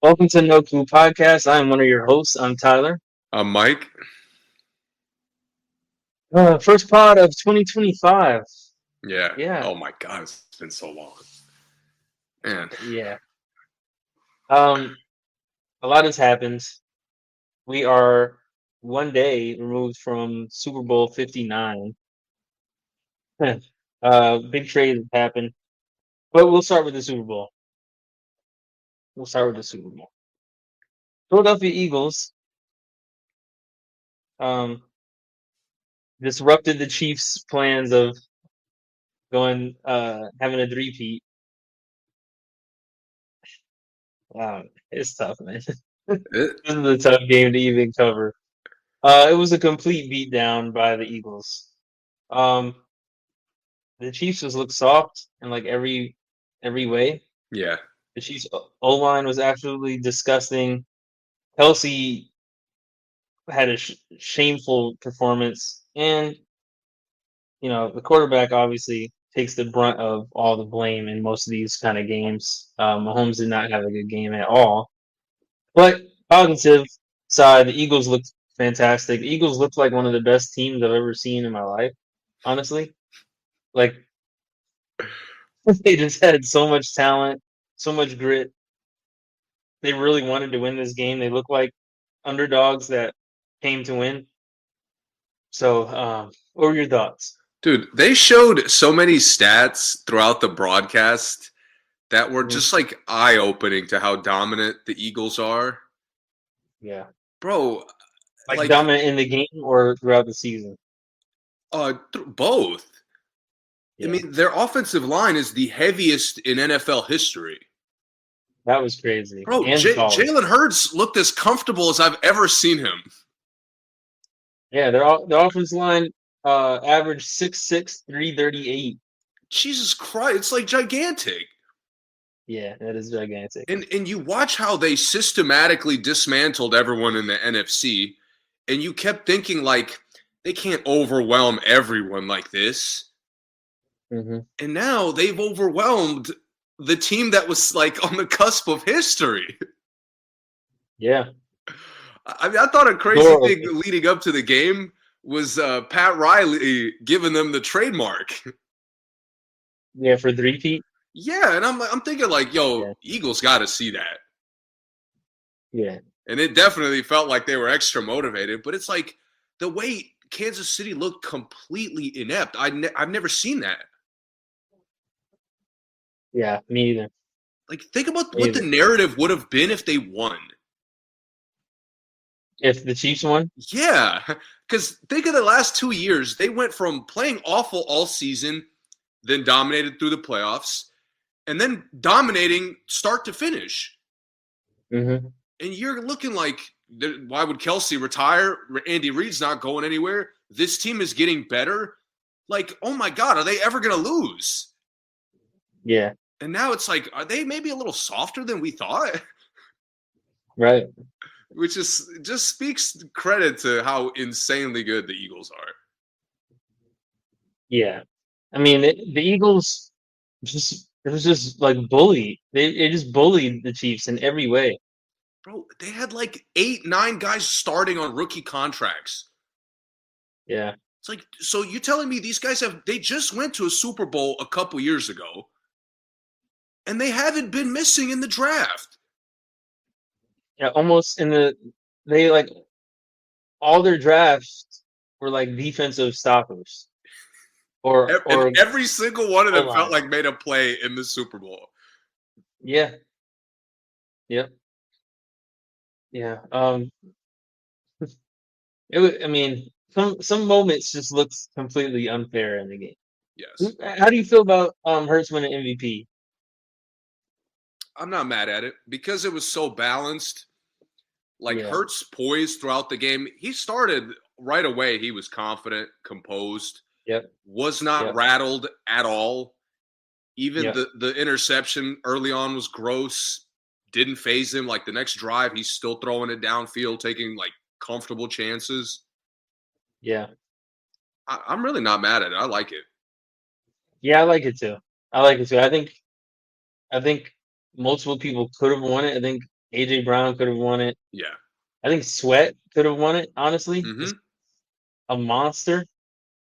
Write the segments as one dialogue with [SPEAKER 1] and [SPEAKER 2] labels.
[SPEAKER 1] Welcome to No Clue Podcast. I'm one of your hosts. I'm Tyler.
[SPEAKER 2] Mike.
[SPEAKER 1] First pod of 2025.
[SPEAKER 2] Yeah.
[SPEAKER 1] Yeah,
[SPEAKER 2] Oh my God, it's been so long, man.
[SPEAKER 1] yeah. Um, a lot has happened. We are one day removed from Super Bowl 59. Big trade has happened, but we'll start with the Super Bowl. We'll start with the Super Bowl. Philadelphia Eagles um, disrupted the Chiefs' plans of having a three-peat. It's tough, man.
[SPEAKER 2] It,
[SPEAKER 1] This is a tough game to even cover. It was a complete beatdown by the Eagles. Um, the Chiefs just looked soft in like every way.
[SPEAKER 2] yeah.
[SPEAKER 1] The Chiefs O line was absolutely disgusting. Kelsey had a shameful performance, and the quarterback obviously takes the brunt of all the blame in most of these kind of games. Mahomes did not have a good game at all. But positive side, the Eagles looked fantastic. The Eagles looked like one of the best teams I've ever seen in my life, honestly. Like they just had so much talent, so much grit. They really wanted to win this game. They look like underdogs that came to win. So, what were your thoughts?
[SPEAKER 2] Dude, they showed so many stats throughout the broadcast that were
[SPEAKER 1] Mhm.
[SPEAKER 2] just like eye-opening to how dominant the Eagles are.
[SPEAKER 1] Yeah,
[SPEAKER 2] Bro,
[SPEAKER 1] like
[SPEAKER 2] like
[SPEAKER 1] dominant in the game or throughout the season.
[SPEAKER 2] both. I
[SPEAKER 1] Yeah,
[SPEAKER 2] mean, their offensive line is the heaviest in NFL history.
[SPEAKER 1] that was crazy
[SPEAKER 2] Bro,
[SPEAKER 1] and tallest.
[SPEAKER 2] Jalen Hurts looked as comfortable as I've ever seen him.
[SPEAKER 1] Yeah, the offensive line averaged 6'6", 338.
[SPEAKER 2] Jesus Christ, it's like gigantic.
[SPEAKER 1] Yeah, that is gigantic.
[SPEAKER 2] And you watch how they systematically dismantled everyone in the NFC, and you kept thinking like they can't overwhelm everyone like this.
[SPEAKER 1] Hmm.
[SPEAKER 2] And now they've overwhelmed the team that was like on the cusp of history.
[SPEAKER 1] Yeah,
[SPEAKER 2] I mean, I thought a crazy
[SPEAKER 1] door
[SPEAKER 2] thing
[SPEAKER 1] open.
[SPEAKER 2] leading up to the game was Pat Riley giving them the trademark.
[SPEAKER 1] Yeah, for three feet.
[SPEAKER 2] Yeah, and I'm thinking like,
[SPEAKER 1] Yeah,
[SPEAKER 2] yo, Eagles got to see that.
[SPEAKER 1] yeah,
[SPEAKER 2] And it definitely felt like they were extra motivated. But it's like the way Kansas City looked completely inept. I've never seen that.
[SPEAKER 1] yeah. Me either.
[SPEAKER 2] Like, think about
[SPEAKER 1] Me
[SPEAKER 2] what the
[SPEAKER 1] either.
[SPEAKER 2] narrative would have been if they won.
[SPEAKER 1] If the Chiefs won,
[SPEAKER 2] Yeah, because think of the last 2 years. They went from playing awful all season, then dominated through the playoffs, and then dominating start to finish.
[SPEAKER 1] hmm,
[SPEAKER 2] And you're looking like, why would Kelsey retire? Andy Reid's not going anywhere. This team is getting better. Like, oh my God, are they ever going to lose?
[SPEAKER 1] yeah,
[SPEAKER 2] And now it's like, are they maybe a little softer than we thought?
[SPEAKER 1] right,
[SPEAKER 2] Which is just speaks credit to how insanely good the Eagles are.
[SPEAKER 1] yeah. I mean, the Eagles just it was just like bully. They just bullied the Chiefs in every way.
[SPEAKER 2] Bro, they had like 8, 9 guys starting on rookie contracts.
[SPEAKER 1] Yeah,
[SPEAKER 2] It's like, so you're telling me these guys they just went to a Super Bowl a couple years ago and they haven't been missing in the draft.
[SPEAKER 1] yeah. Almost in the they like all their drafts were like defensive stoppers
[SPEAKER 2] And
[SPEAKER 1] or
[SPEAKER 2] every single one of
[SPEAKER 1] O
[SPEAKER 2] them felt
[SPEAKER 1] line.
[SPEAKER 2] like made a play in the Super Bowl.
[SPEAKER 1] Yeah, yeah, yeah. It was, I mean, some moments just looks completely unfair in the game.
[SPEAKER 2] Yes.
[SPEAKER 1] How do you feel about Hurts winning MVP?
[SPEAKER 2] I'm not mad at it because it was so balanced. Like
[SPEAKER 1] Yeah,
[SPEAKER 2] Hurts poised throughout the game. He started right away. He was confident, composed,
[SPEAKER 1] yep,
[SPEAKER 2] was not
[SPEAKER 1] yep,
[SPEAKER 2] rattled at all. Even
[SPEAKER 1] yep,
[SPEAKER 2] the interception early on was gross. Didn't phase him. Like the next drive, he's still throwing it downfield, taking like comfortable chances.
[SPEAKER 1] yeah,
[SPEAKER 2] I'm really not mad at it. I like it.
[SPEAKER 1] yeah. I like it too. I like it too. I think multiple people could have won it. I think AJ Brown could have won it.
[SPEAKER 2] Yeah.
[SPEAKER 1] I think Sweat could have won it. Honestly,
[SPEAKER 2] Hmm.
[SPEAKER 1] he's a monster.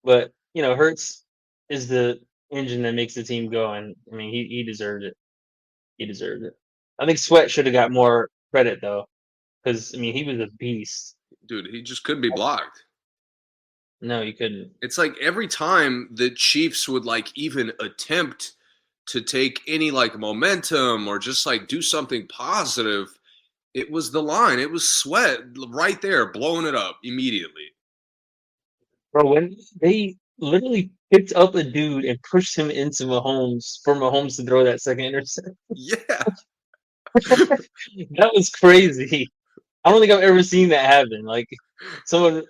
[SPEAKER 1] But Hurts is the engine that makes the team go, and I mean he deserved it. He deserved it. I think Sweat should have got more credit though, because I mean he was a beast.
[SPEAKER 2] Dude, he just couldn't be blocked.
[SPEAKER 1] No, you couldn't.
[SPEAKER 2] It's like every time the Chiefs would like even attempt to take any like momentum or just like do something positive, it was the line. It was Sweat right there, blowing it up immediately.
[SPEAKER 1] Bro, when they literally picked up a dude and pushed him into Mahomes for Mahomes to throw that second interception,
[SPEAKER 2] Yeah.
[SPEAKER 1] that was crazy. I don't think I've ever seen that happen. Like someone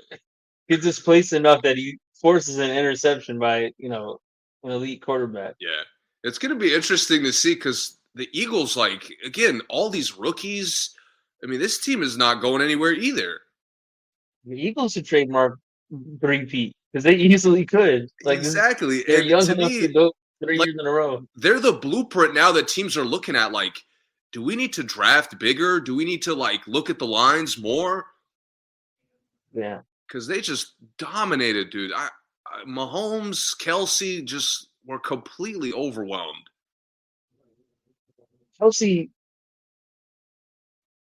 [SPEAKER 1] gets displaced enough that he forces an interception by an elite quarterback.
[SPEAKER 2] Yeah. It's going to be interesting to see because the Eagles, like, again, all these rookies. I mean, this team is not going anywhere either.
[SPEAKER 1] The Eagles should trademark 3-peat because they easily could. Like
[SPEAKER 2] Exactly.
[SPEAKER 1] they're
[SPEAKER 2] And
[SPEAKER 1] young
[SPEAKER 2] to
[SPEAKER 1] enough to
[SPEAKER 2] me,
[SPEAKER 1] go 3
[SPEAKER 2] like,
[SPEAKER 1] years in a row.
[SPEAKER 2] they're the blueprint now that teams are looking at. Like, do we need to draft bigger? Do we need to, like, look at the lines more?
[SPEAKER 1] Yeah.
[SPEAKER 2] Because they just dominated, dude. Mahomes, Kelsey just were completely overwhelmed.
[SPEAKER 1] Kelsey,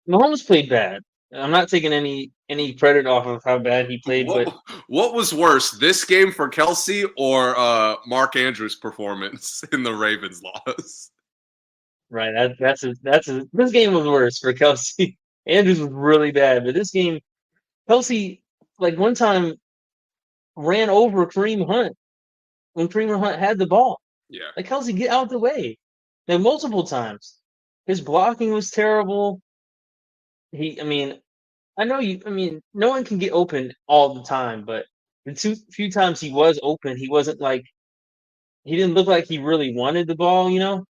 [SPEAKER 1] Mahomes played bad. I'm not taking any credit off of how bad he played, but
[SPEAKER 2] What was worse, this game for Kelsey or Mark Andrews' performance in the Ravens loss?
[SPEAKER 1] right, this game was worse for Kelsey. Andrews was really bad, but this game, Kelsey, like one time ran over Kareem Hunt when Kareem Hunt had the ball.
[SPEAKER 2] Yeah.
[SPEAKER 1] Like Kelsey, get out the way. Like multiple times. His blocking was terrible. I mean, no one can get open all the time, but the few times he was open, he didn't look like he really wanted the ball,
[SPEAKER 2] He was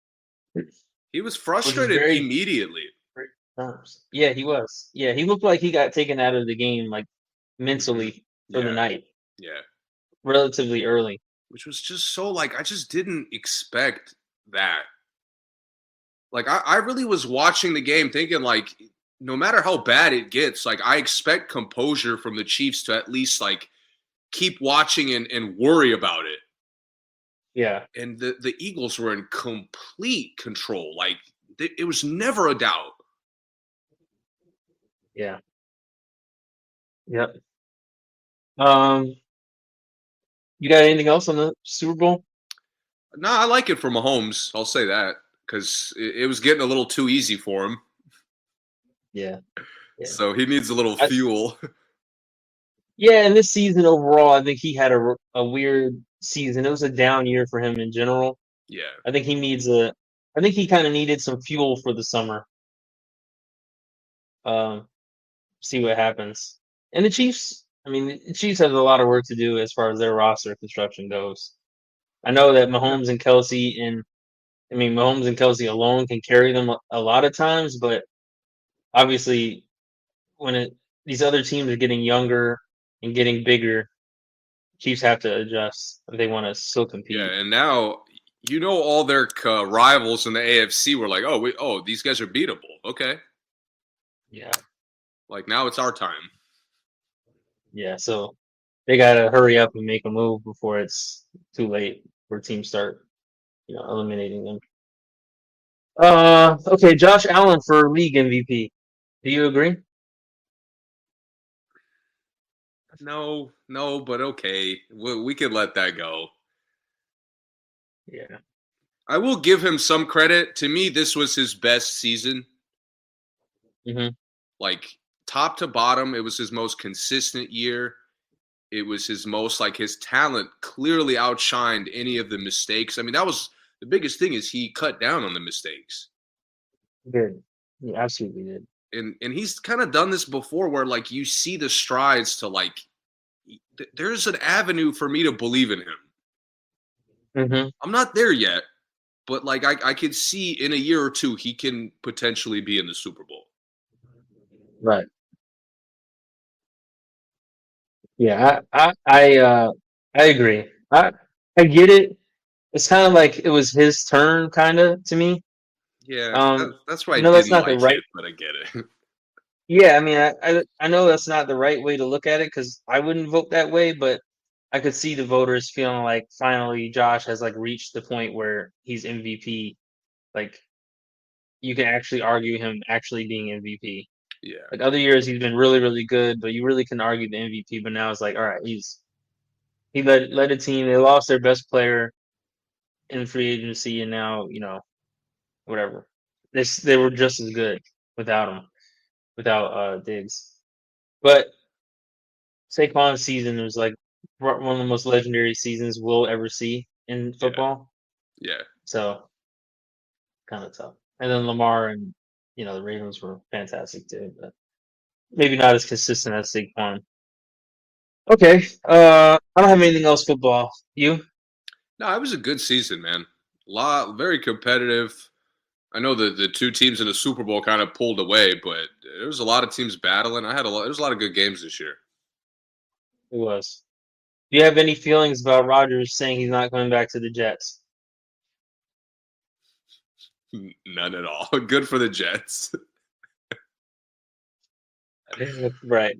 [SPEAKER 1] which is
[SPEAKER 2] frustrated
[SPEAKER 1] very
[SPEAKER 2] immediately.
[SPEAKER 1] great terms. Yeah, he was. Yeah, he looked like he got taken out of the game, like mentally for the
[SPEAKER 2] Yeah.
[SPEAKER 1] night,
[SPEAKER 2] Yeah.
[SPEAKER 1] relatively early.
[SPEAKER 2] Which was just so, like, I just didn't expect that. Like, I really was watching the game thinking, like, no matter how bad it gets, like, I expect composure from the Chiefs to at least, like, keep watching and worry about it.
[SPEAKER 1] Yeah,
[SPEAKER 2] And the Eagles were in complete control. Like, it was never a doubt.
[SPEAKER 1] yeah, yep. Um, you got anything else on the Super Bowl?
[SPEAKER 2] No, I like it for Mahomes. I'll say that because it was getting a little too easy for him.
[SPEAKER 1] Yeah, yeah.
[SPEAKER 2] So he needs a little
[SPEAKER 1] I,
[SPEAKER 2] fuel.
[SPEAKER 1] yeah, and this season overall, I think he had a weird season. It was a down year for him in general.
[SPEAKER 2] Yeah.
[SPEAKER 1] I think I think he kind of needed some fuel for the summer. Um, see what happens. And the Chiefs, I mean, the Chiefs have a lot of work to do as far as their roster construction goes. I know that Mahomes and Kelsey alone can carry them a lot of times, but obviously these other teams are getting younger and getting bigger, Chiefs have to adjust if they want to still
[SPEAKER 2] Yeah.
[SPEAKER 1] compete.
[SPEAKER 2] And now, all their rivals in the AFC were like, these guys are beatable. Okay.
[SPEAKER 1] Yeah,
[SPEAKER 2] Like, now it's our time.
[SPEAKER 1] yeah. So they gotta hurry up and make a move before it's too late for teams start, eliminating them. Okay, Josh Allen for league MVP. Do you agree?
[SPEAKER 2] No, but okay. We could let that go.
[SPEAKER 1] Yeah.
[SPEAKER 2] I will give him some credit. To me, this was his best season.
[SPEAKER 1] Hmm.
[SPEAKER 2] Like, top to bottom, it was his most consistent year. It was his most, like, his talent clearly outshined any of the mistakes. I mean, that was the biggest thing, is he cut down on the mistakes.
[SPEAKER 1] Good. He absolutely did.
[SPEAKER 2] And he's kind of done this before where, like, you see the strides to, like, there's an avenue for me to believe in him.
[SPEAKER 1] Hmm.
[SPEAKER 2] I'm not there yet, but, like, I could see in a year or two he can potentially be in the Super Bowl.
[SPEAKER 1] Right. Yeah, I agree. I get it. It's kind of like it was his turn, kind of to me.
[SPEAKER 2] Yeah,
[SPEAKER 1] Um,
[SPEAKER 2] that's why
[SPEAKER 1] I
[SPEAKER 2] I
[SPEAKER 1] know that's
[SPEAKER 2] didn't
[SPEAKER 1] not the
[SPEAKER 2] like
[SPEAKER 1] right.
[SPEAKER 2] it, but I get it.
[SPEAKER 1] Yeah, I mean, I know that's not the right way to look at it because I wouldn't vote that way, but I could see the voters feeling like finally Josh has like reached the point where he's MVP. Like you can actually argue him actually being MVP.
[SPEAKER 2] Yeah,
[SPEAKER 1] Like other years, he's been really, really good, but you really can argue the MVP. But now it's like, all right, he led a team. They lost their best player in free agency, and now whatever. They were just as good without him, without Diggs. But Saquon's season was like one of the most legendary seasons we'll ever see in
[SPEAKER 2] yeah,
[SPEAKER 1] football.
[SPEAKER 2] yeah.
[SPEAKER 1] So kind of tough. And then Lamar and the Ravens were fantastic too, but maybe not as consistent as Saquon. Okay. I don't have anything else football. You?
[SPEAKER 2] No, it was a good season, man. Very competitive. I know the two teams in the Super Bowl kind of pulled away, but there was a lot of teams battling. There was a lot of good games this year.
[SPEAKER 1] It was. Do you have any feelings about Rodgers saying he's not coming back to the Jets?
[SPEAKER 2] None at all. Good for the Jets.
[SPEAKER 1] Right.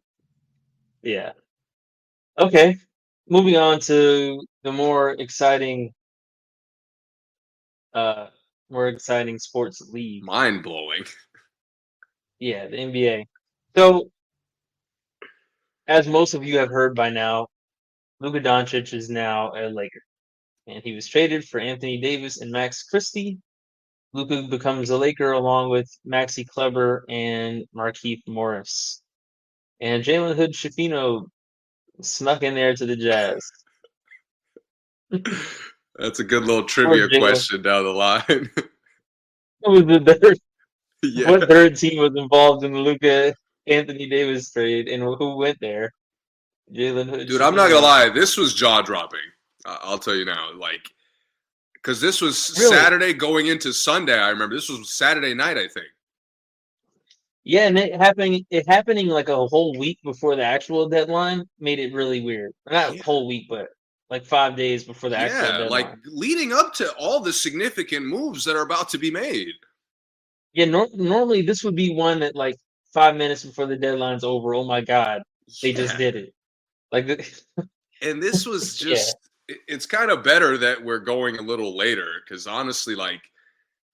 [SPEAKER 1] Yeah. Okay. Moving on to the uh more exciting sports league.
[SPEAKER 2] Mind blowing.
[SPEAKER 1] Yeah, the NBA. So, as most of you have heard by now, Luka Dončić is now a Laker, and he was traded for Anthony Davis and Max Christie. Luka becomes a Laker along with Maxi Kleber and Markieff Morris. And Jalen Hood Shafino snuck in there to the Jazz.
[SPEAKER 2] That's a good little
[SPEAKER 1] Poor
[SPEAKER 2] trivia
[SPEAKER 1] Jalen.
[SPEAKER 2] question down the line.
[SPEAKER 1] It was the third,
[SPEAKER 2] Yeah.
[SPEAKER 1] what third team was involved in the Luka Anthony Davis trade, and who went there? Jalen Hood
[SPEAKER 2] Dude, I'm not gonna
[SPEAKER 1] Shafino.
[SPEAKER 2] lie. This was jaw dropping. I'll tell you now. Like, because this was
[SPEAKER 1] Really?
[SPEAKER 2] Saturday going into Sunday. I remember this was Saturday night. I think.
[SPEAKER 1] Yeah, and it happening like a whole week before the actual deadline made it really weird. Not
[SPEAKER 2] Yeah.
[SPEAKER 1] whole week, but like 5 days before the actual
[SPEAKER 2] Yeah, like
[SPEAKER 1] deadline.
[SPEAKER 2] leading up to all the significant moves that are about to be made.
[SPEAKER 1] Yeah, normally this would be one that like 5 minutes before the deadline's over. Oh my God, they just
[SPEAKER 2] Yeah.
[SPEAKER 1] did it. Like,
[SPEAKER 2] And this was
[SPEAKER 1] yeah,
[SPEAKER 2] just it's kind of better that we're going a little later because honestly, like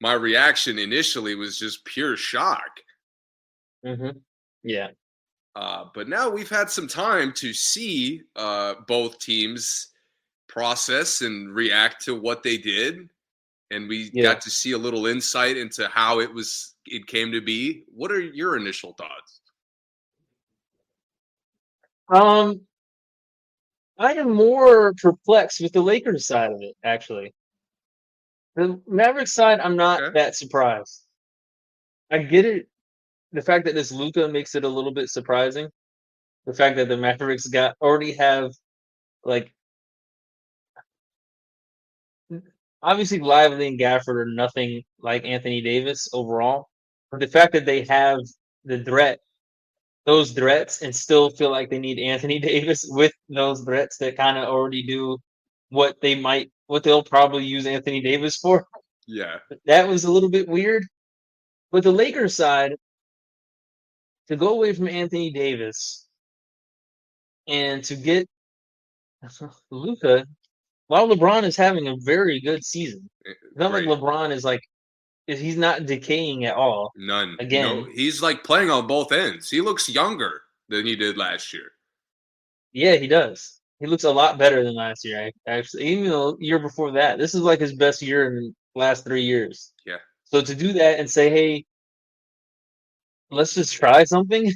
[SPEAKER 2] my reaction initially was just pure shock.
[SPEAKER 1] yeah,
[SPEAKER 2] But now we've had some time to see both teams process and react to what they did, and we
[SPEAKER 1] yeah.
[SPEAKER 2] got to see a little insight into how it came to be. What are your initial thoughts?
[SPEAKER 1] Um, I am more perplexed with the Lakers side of it, actually. The Mavericks side, I'm not
[SPEAKER 2] Okay.
[SPEAKER 1] that surprised. I get it. The fact that this Luca makes it a little bit surprising. The fact that the Mavericks got already have like obviously Lively and Gafford are nothing like Anthony Davis overall, but the fact that they have the threat, those threats, and still feel like they need Anthony Davis with those threats that kind of already do what they'll probably use Anthony Davis for.
[SPEAKER 2] Yeah.
[SPEAKER 1] That was a little bit weird. But the Lakers side, to go away from Anthony Davis and to get Luca, while LeBron is having a very good season, it's not like
[SPEAKER 2] Great.
[SPEAKER 1] LeBron he's not decaying at all.
[SPEAKER 2] None. No,
[SPEAKER 1] Again,
[SPEAKER 2] he's like playing on both ends. He looks younger than he did last year.
[SPEAKER 1] yeah, he does. He looks a lot better than last year. Actually, even the year before that, this is like his best year in the last 3 years.
[SPEAKER 2] Yeah.
[SPEAKER 1] So to do that and say, "Hey, let's just try something,"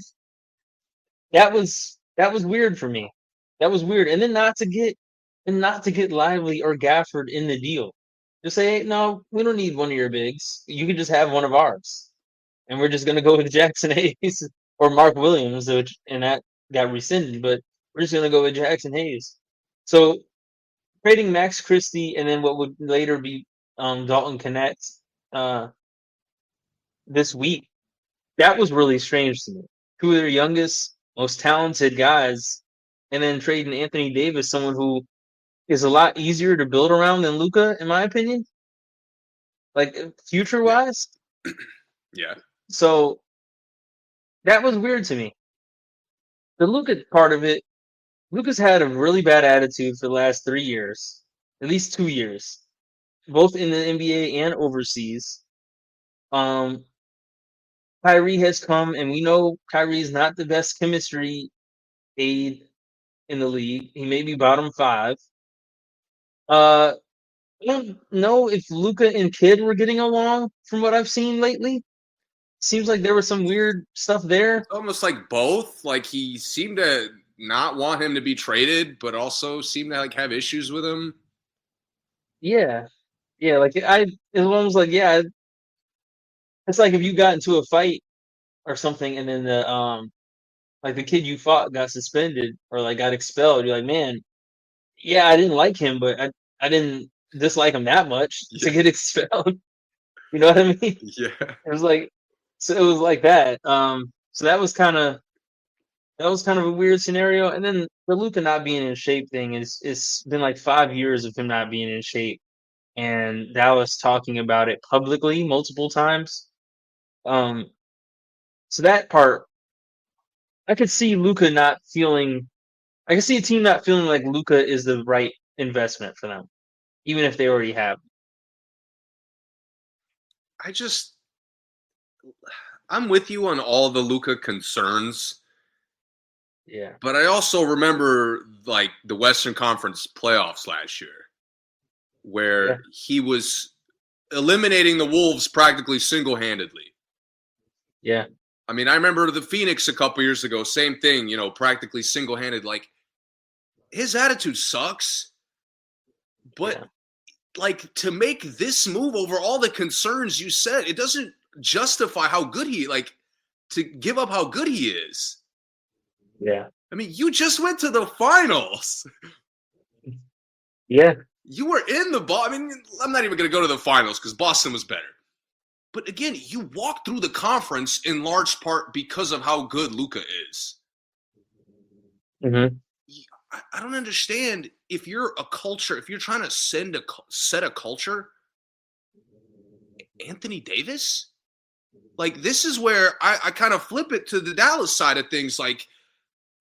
[SPEAKER 1] that was weird for me. That was weird. And then not to get Lively or Gafford in the deal. Just say, hey, no, we don't need one of your bigs. You can just have one of ours, and we're just gonna go with Jackson Hayes or Mark Williams, and that got rescinded. But we're just gonna go with Jackson Hayes. So trading Max Christie and then what would later be Dalton Connect uh, this week, that was really strange to me. Two of their youngest, most talented guys, and then trading Anthony Davis, someone who is a lot easier to build around than Luca, in my opinion. Like future
[SPEAKER 2] Yeah.
[SPEAKER 1] wise.
[SPEAKER 2] Yeah.
[SPEAKER 1] So that was weird to me. The Luka part of it, Luka's had a really bad attitude for the last 3 years, at least 2 years, both in the NBA and overseas. Um, Kyrie has come, and we know Kyrie's not the best chemistry aid in the league. He may be bottom five. I don't know if Luka and Kid were getting along from what I've seen lately. Seems like there was some weird stuff there.
[SPEAKER 2] Almost like both. Like he seemed to not want him to be traded, but also seemed to like have issues with him.
[SPEAKER 1] Yeah, yeah. Like it was almost like it's like if you got into a fight or something, and then the kid you fought got suspended or like got expelled. You're like, man, yeah, I didn't like him, but I didn't dislike him that much to get expelled. You know what I mean?
[SPEAKER 2] Yeah.
[SPEAKER 1] It was like so it was like that. So that was kind of a weird scenario. And then the Luka not being in shape thing is it's been like 5 years of him not being in shape, and Dallas talking about it publicly multiple times. Um, so that part, I could see Luka not feeling. I can see a team not feeling like Luka is the right investment for them, even if they already have.
[SPEAKER 2] I'm with you on all the Luka concerns,
[SPEAKER 1] Yeah,
[SPEAKER 2] but I also remember like the Western Conference playoffs last year
[SPEAKER 1] yeah,
[SPEAKER 2] where he was eliminating the Wolves practically single-handedly.
[SPEAKER 1] yeah,
[SPEAKER 2] I mean, I remember the Phoenix a couple years ago, same thing, practically single-handed. Like his attitude sucks, but
[SPEAKER 1] yeah,
[SPEAKER 2] like to make this move over all the concerns you said, it doesn't justify how good to give up how good he is.
[SPEAKER 1] yeah,
[SPEAKER 2] I mean, you just went to the finals.
[SPEAKER 1] yeah,
[SPEAKER 2] You were in the ball. I mean, I'm not even going to go to the finals because Boston was better. But again, you walked through the conference in large part because of how good Luka is.
[SPEAKER 1] mm-hmm.
[SPEAKER 2] I don't understand if you're a culture, if you're trying to set a culture, Anthony Davis? Like, this is where I kind of flip it to the Dallas side of things. Like,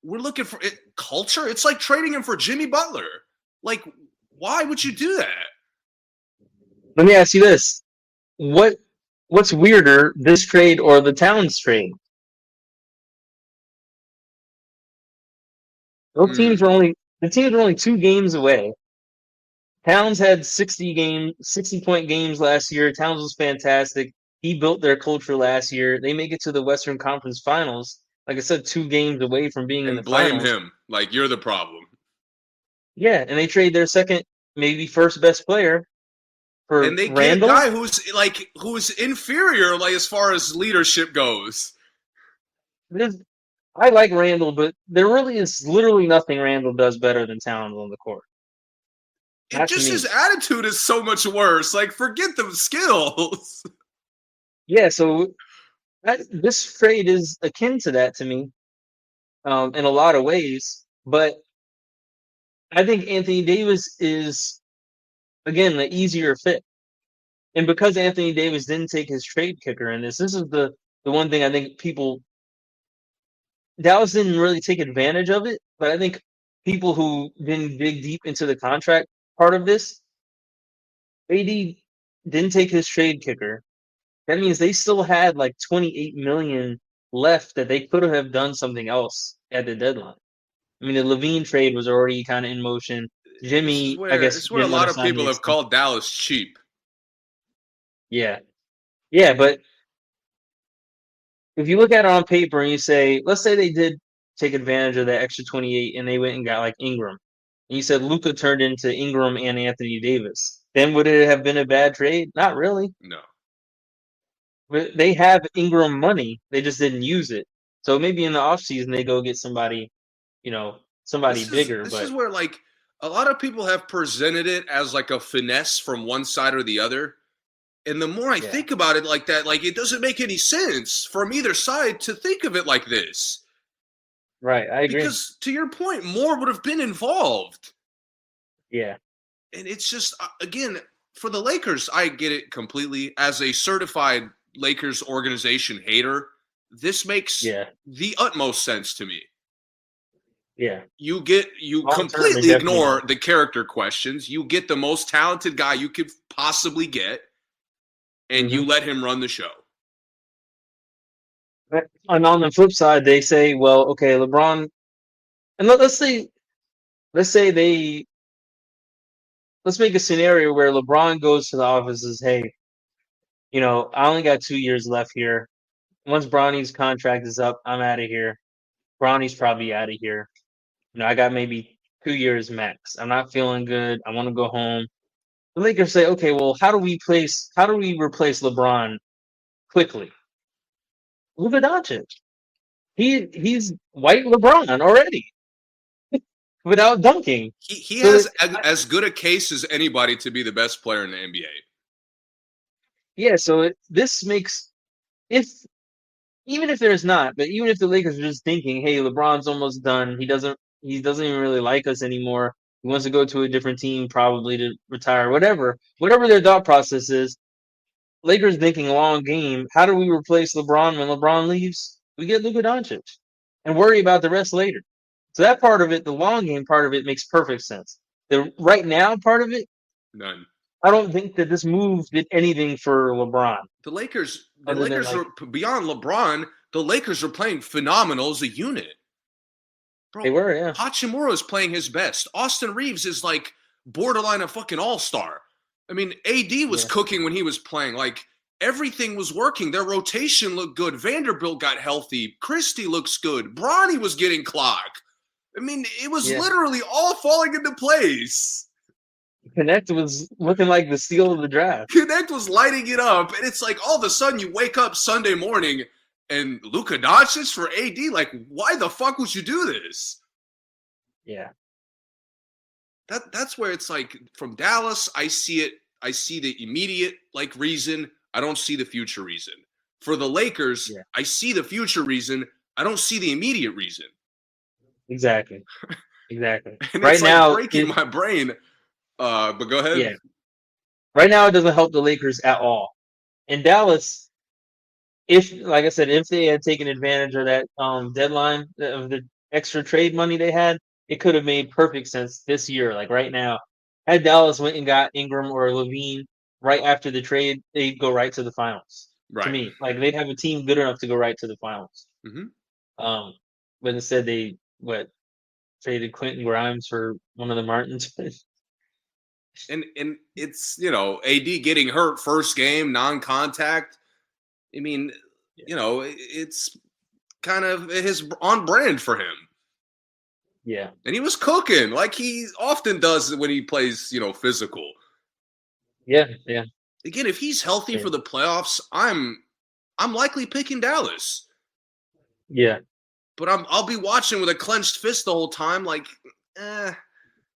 [SPEAKER 2] we're looking for culture. It's like trading him for Jimmy Butler. Like, why would you do that?
[SPEAKER 1] Let me ask you this: what's weirder, this trade or the Towns trade? Those teams were only the teams were only 2 games away. Towns had 60-point games last year. Towns was fantastic. He built their culture last year. They make it to the Western Conference Finals. Like I said, 2 games away from being in the
[SPEAKER 2] And blame
[SPEAKER 1] finals.
[SPEAKER 2] him. Like, you're the problem.
[SPEAKER 1] Yeah, and they trade their second, maybe first best player for
[SPEAKER 2] And they get a
[SPEAKER 1] Randall.
[SPEAKER 2] guy who's inferior, like as far as leadership goes.
[SPEAKER 1] I like Randall, but there really is literally nothing Randall does better than Towns on the court.
[SPEAKER 2] It
[SPEAKER 1] Not to
[SPEAKER 2] just his
[SPEAKER 1] me.
[SPEAKER 2] attitude is so much worse. Like, forget the skills.
[SPEAKER 1] Yeah, so this trade is akin to that to me, in a lot of ways. But I think Anthony Davis is, again, the easier fit. And because Anthony Davis didn't take his trade kicker in this is the one thing I think Dallas didn't really take advantage of it, but I think people who didn't dig deep into the contract part of this, AD didn't take his trade kicker. That means they still had like 28 million left that they could have done something else at the deadline. I mean, the Levine trade was already kind of in motion.
[SPEAKER 2] This is
[SPEAKER 1] Jimmy, I
[SPEAKER 2] where
[SPEAKER 1] guess,
[SPEAKER 2] this is where a
[SPEAKER 1] didn't want
[SPEAKER 2] lot
[SPEAKER 1] to
[SPEAKER 2] of
[SPEAKER 1] sign the
[SPEAKER 2] people have
[SPEAKER 1] extension.
[SPEAKER 2] called Dallas cheap.
[SPEAKER 1] Yeah, yeah, but if you look at it on paper and you say, let's say they did take advantage of that extra 28 and they went and got like Ingram, and you said Luka turned into Ingram and Anthony Davis, then would it have been a bad trade? Not really.
[SPEAKER 2] No.
[SPEAKER 1] But they have Ingram money, they just didn't use it. So maybe in the offseason they go get somebody, somebody
[SPEAKER 2] This is
[SPEAKER 1] bigger.
[SPEAKER 2] this is
[SPEAKER 1] But
[SPEAKER 2] where like a lot of people have presented it as like a finesse from one side or the other. And the more I
[SPEAKER 1] yeah,
[SPEAKER 2] think about it like that, like it doesn't make any sense from either side to think of it like this.
[SPEAKER 1] right, I agree.
[SPEAKER 2] Because to your point, more would have been involved.
[SPEAKER 1] Yeah,
[SPEAKER 2] And it's just again, for the Lakers, I get it completely. As a certified Lakers organization hater, this makes the utmost sense to me.
[SPEAKER 1] Yeah.
[SPEAKER 2] You
[SPEAKER 1] Long term,
[SPEAKER 2] completely ignore the character questions. You get the most talented guy you could possibly get, and you let him run the show.
[SPEAKER 1] And on the flip side, they say, well, okay, LeBron, and let's make a scenario where LeBron goes to the office and says, hey, I only got 2 years left here. Once Bronny's contract is up, I'm out of here. Bronny's probably out of here. I got maybe 2 years max. I'm not feeling good. I want to go home. The Lakers say, okay, well, how do we replace LeBron quickly? Luka Dončić. He's white LeBron already without dunking.
[SPEAKER 2] He has as good a case as anybody to be the best player in the NBA.
[SPEAKER 1] Yeah, so this makes even if there's not, but even if the Lakers are just thinking, hey, LeBron's almost done. He doesn't even really like us anymore. He wants to go to a different team, probably to retire, whatever their thought process is. Lakers thinking long game. How do we replace LeBron when LeBron leaves? We get Luka Dončić and worry about the rest later. So that part of it, the long game part of it, makes perfect sense. The right now part of it,
[SPEAKER 2] none.
[SPEAKER 1] I don't think that this move did anything for LeBron.
[SPEAKER 2] The Lakers were beyond LeBron. The Lakers were playing phenomenal as a unit. Bro,
[SPEAKER 1] they were, yeah.
[SPEAKER 2] Hachimura is playing his best. Austin Reeves is like borderline a fucking all-star. I mean, AD was cooking when he was playing. Like, everything was working. Their rotation looked good. Vanderbilt got healthy. Christie looks good. Bronny was getting clocked. I mean, it was literally all falling into place.
[SPEAKER 1] Connect was looking like the steal of the draft.
[SPEAKER 2] Connect was lighting it up. And it's like all of a sudden you wake up Sunday morning and Luka Dončić for AD. Like, why the fuck would you do this?
[SPEAKER 1] Yeah.
[SPEAKER 2] That's where it's like, from Dallas, I see it. I see the immediate reason. I don't see the future reason. For the Lakers, I see the future reason. I don't see the immediate reason.
[SPEAKER 1] Exactly.
[SPEAKER 2] And
[SPEAKER 1] right
[SPEAKER 2] it's
[SPEAKER 1] now,
[SPEAKER 2] breaking my brain. But go ahead.
[SPEAKER 1] Yeah. Right now, it doesn't help the Lakers at all. In Dallas, like I said, if they had taken advantage of that deadline of the extra trade money they had, it could have made perfect sense this year. Like right now, had Dallas went and got Ingram or Levine right after the trade, they'd go right to the finals.
[SPEAKER 2] Right.
[SPEAKER 1] To me, like they'd have a team good enough to go right to the finals.
[SPEAKER 2] Mm-hmm.
[SPEAKER 1] But instead they traded Quentin Grimes for one of the Martins.
[SPEAKER 2] And it's AD getting hurt first game, non-contact. I mean, it's kind of his on brand for him.
[SPEAKER 1] Yeah.
[SPEAKER 2] And he was cooking like he often does when he plays, physical.
[SPEAKER 1] Yeah.
[SPEAKER 2] Again, if he's healthy for the playoffs, I'm likely picking Dallas.
[SPEAKER 1] Yeah.
[SPEAKER 2] But I'll be watching with a clenched fist the whole time, like, they're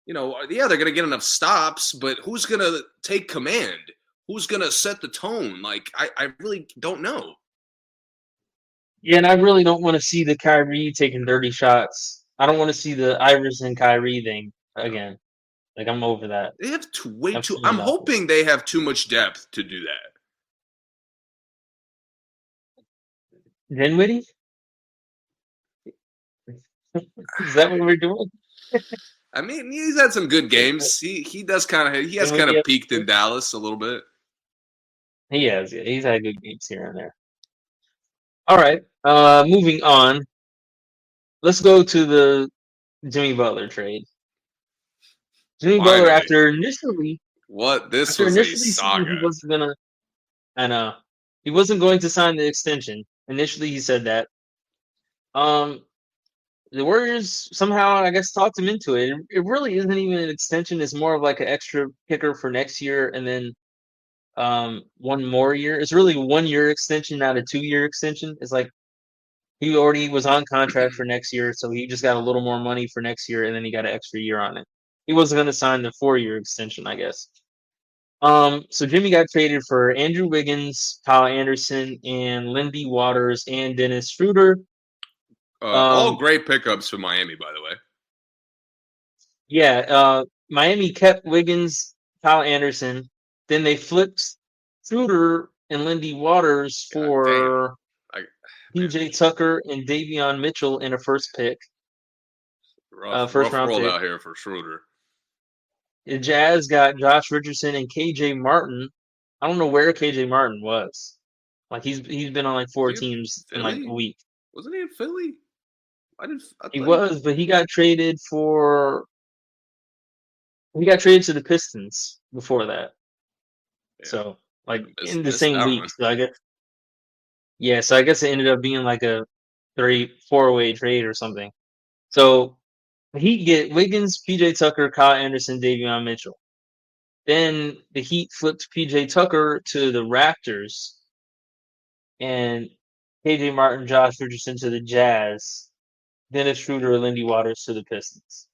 [SPEAKER 2] gonna get enough stops, but who's gonna take command? Who's gonna set the tone? Like, I really don't know.
[SPEAKER 1] Yeah, and I really don't want to see the Kyrie taking dirty shots. I don't want to see the Iverson Kyrie thing again. Like, I'm over that.
[SPEAKER 2] They have I'm hoping they have too much depth to do that.
[SPEAKER 1] Dinwiddie? Is that what we're doing?
[SPEAKER 2] I mean, he's had some good games. He has kind of peaked in Dallas a little bit.
[SPEAKER 1] He has. Yeah. He's had good games here and there. All right. Moving on. Let's go to the Jimmy Butler trade. Jimmy Butler, after initially
[SPEAKER 2] was a saga.
[SPEAKER 1] He wasn't going to sign the extension. Initially, he said that. The Warriors somehow, I guess, talked him into it. It really isn't even an extension. It's more of like an extra kicker for next year and then one more year. It's really 1 year extension, not a 2 year extension. It's like he already was on contract for next year, so he just got a little more money for next year, and then he got an extra year on it. He wasn't going to sign the 4 year extension, I guess. So Jimmy got traded for Andrew Wiggins, Kyle Anderson, and Lindy Waters and Dennis Schroeder.
[SPEAKER 2] All great pickups for Miami, by the way.
[SPEAKER 1] Yeah, Miami kept Wiggins, Kyle Anderson. Then they flipped Schroeder and Lindy Waters
[SPEAKER 2] God damn.
[SPEAKER 1] for
[SPEAKER 2] I, man,
[SPEAKER 1] PJ Tucker and Davion Mitchell in a first
[SPEAKER 2] rough
[SPEAKER 1] round
[SPEAKER 2] world
[SPEAKER 1] pick.
[SPEAKER 2] out here for Schroeder.
[SPEAKER 1] The Jazz got Josh Richardson and KJ Martin. I don't know where KJ Martin was. Like he's been on like
[SPEAKER 2] Was
[SPEAKER 1] 4
[SPEAKER 2] he in
[SPEAKER 1] teams in like a
[SPEAKER 2] Philly?
[SPEAKER 1] week.
[SPEAKER 2] Wasn't he in Philly? I
[SPEAKER 1] He
[SPEAKER 2] thought he,
[SPEAKER 1] was, but he got traded to the Pistons before that.
[SPEAKER 2] yeah,
[SPEAKER 1] So like in the
[SPEAKER 2] missed
[SPEAKER 1] same
[SPEAKER 2] that
[SPEAKER 1] week.
[SPEAKER 2] one.
[SPEAKER 1] So I guess it ended up being like a 4-way trade or something. So the Heat get Wiggins, PJ Tucker, Kyle Anderson, Davion Mitchell. Then the Heat flipped PJ Tucker to the Raptors and KJ Martin, Josh Richardson to the Jazz. Dennis Schroeder, Lindy Waters to the Pistons.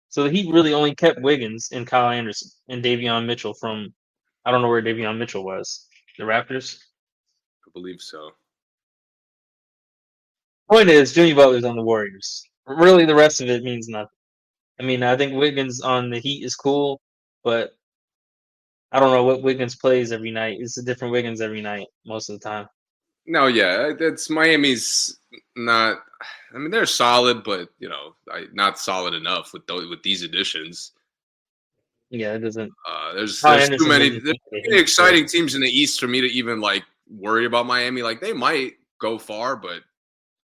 [SPEAKER 1] So the Heat really only kept Wiggins and Kyle Anderson and Davion Mitchell from I don't know where Davion Mitchell was. The Raptors.
[SPEAKER 2] I believe so.
[SPEAKER 1] Point is, Jimmy Butler's on the Warriors. Really, the rest of it means nothing. I mean, I think Wiggins on the Heat is cool, but I don't know what Wiggins plays every night. It's a different Wiggins every night most of the time.
[SPEAKER 2] No, yeah, it's Miami's not. I mean, they're solid, but not solid enough with these additions.
[SPEAKER 1] Yeah, it doesn't.
[SPEAKER 2] There's
[SPEAKER 1] Kyle
[SPEAKER 2] too
[SPEAKER 1] Anderson
[SPEAKER 2] many
[SPEAKER 1] doesn't
[SPEAKER 2] there's
[SPEAKER 1] keep
[SPEAKER 2] too
[SPEAKER 1] the
[SPEAKER 2] many
[SPEAKER 1] Heat fair.
[SPEAKER 2] exciting teams in the East for me to even like worry about Miami. Like they might go far, but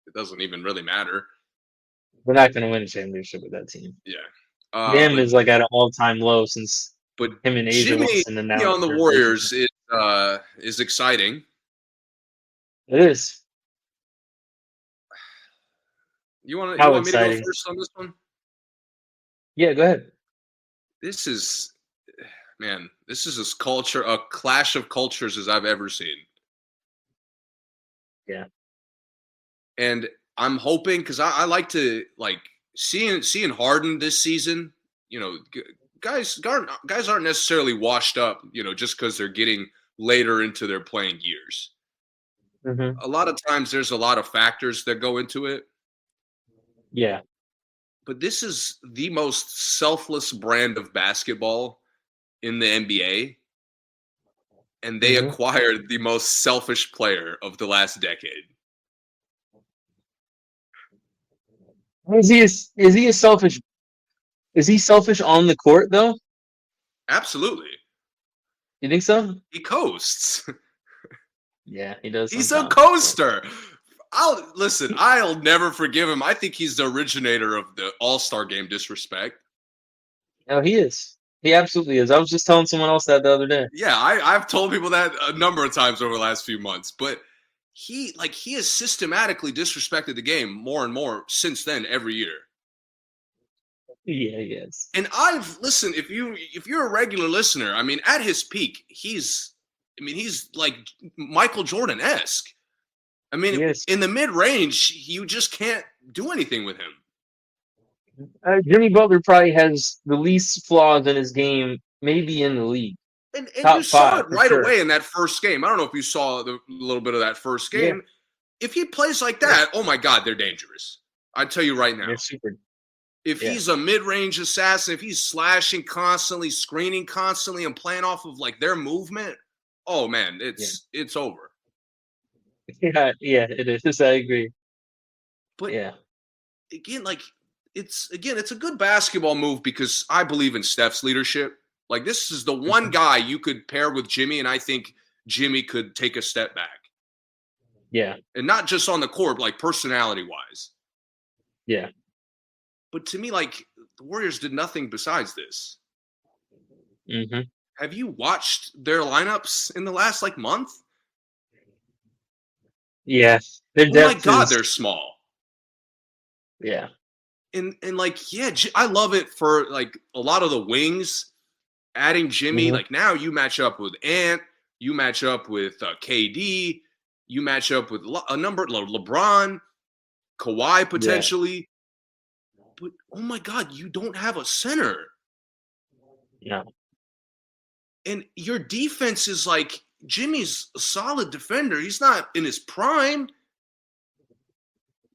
[SPEAKER 2] it doesn't even really matter.
[SPEAKER 1] We're not going to win a championship with that team.
[SPEAKER 2] Yeah.
[SPEAKER 1] Them
[SPEAKER 2] But
[SPEAKER 1] is like at an all-time low since
[SPEAKER 2] but
[SPEAKER 1] him and Asia
[SPEAKER 2] Jimmy
[SPEAKER 1] Wilson announced
[SPEAKER 2] on the
[SPEAKER 1] their relationship.
[SPEAKER 2] Warriors is exciting.
[SPEAKER 1] It is.
[SPEAKER 2] You
[SPEAKER 1] How
[SPEAKER 2] want me to go
[SPEAKER 1] exciting.
[SPEAKER 2] first on this one?
[SPEAKER 1] Yeah, go ahead.
[SPEAKER 2] This is as a clash of cultures as I've ever seen.
[SPEAKER 1] Yeah.
[SPEAKER 2] And I'm hoping because I like to like seeing Harden this season. Guys aren't necessarily washed up. Just because they're getting later into their playing years.
[SPEAKER 1] Hmm.
[SPEAKER 2] A lot of times there's a lot of factors that go into it.
[SPEAKER 1] Yeah.
[SPEAKER 2] But this is the most selfless brand of basketball in the NBA. And they
[SPEAKER 1] Hmm.
[SPEAKER 2] acquired the most selfish player of the last decade.
[SPEAKER 1] Is he a selfish? Is he selfish on the court though?
[SPEAKER 2] Absolutely.
[SPEAKER 1] You think so?
[SPEAKER 2] He coasts.
[SPEAKER 1] Yeah, he does
[SPEAKER 2] He's a
[SPEAKER 1] sometimes.
[SPEAKER 2] coaster. I'll never forgive him. I think he's the originator of the All-Star game disrespect.
[SPEAKER 1] No, he is. He absolutely is. I was just telling someone else that the other day.
[SPEAKER 2] Yeah, I've told people that a number of times over the last few months, but he has systematically disrespected the game more and more since then every year.
[SPEAKER 1] Yeah, he is.
[SPEAKER 2] And I've listened, if you're a regular listener, I mean, at his peak, he's like Michael Jordan-esque. I mean, in the mid-range, you just can't do anything with him.
[SPEAKER 1] Jimmy Butler probably has the least flaws in his game, maybe in the league.
[SPEAKER 2] And
[SPEAKER 1] Top
[SPEAKER 2] you saw
[SPEAKER 1] 5
[SPEAKER 2] it
[SPEAKER 1] for
[SPEAKER 2] right
[SPEAKER 1] sure.
[SPEAKER 2] away in that first game. I don't know if you saw the little bit of that first game.
[SPEAKER 1] Yeah.
[SPEAKER 2] If he plays like that, oh my God, they're dangerous. I tell you right now.
[SPEAKER 1] They're super.
[SPEAKER 2] If he's a mid-range assassin, if he's slashing constantly, screening constantly, and playing off of like their movement, oh man, it's over.
[SPEAKER 1] Yeah, it is. I agree.
[SPEAKER 2] But again, it's a good basketball move because I believe in Steph's leadership. Like this is the one guy you could pair with Jimmy, and I think Jimmy could take a step back.
[SPEAKER 1] Yeah.
[SPEAKER 2] And not just on the court, like personality-wise.
[SPEAKER 1] Yeah.
[SPEAKER 2] But to me, like the Warriors did nothing besides this.
[SPEAKER 1] Mm-hmm.
[SPEAKER 2] Have you watched their lineups in the last month?
[SPEAKER 1] Yeah.
[SPEAKER 2] Oh my God, they're small.
[SPEAKER 1] Yeah.
[SPEAKER 2] And I love it for like a lot of the wings. Adding Jimmy, like now you match up with Ant, you match up with KD, you match up with a number LeBron, Kawhi potentially. Yeah. But oh my God, you don't have a center.
[SPEAKER 1] No.
[SPEAKER 2] And your defense is like Jimmy's a solid defender. He's not in his prime.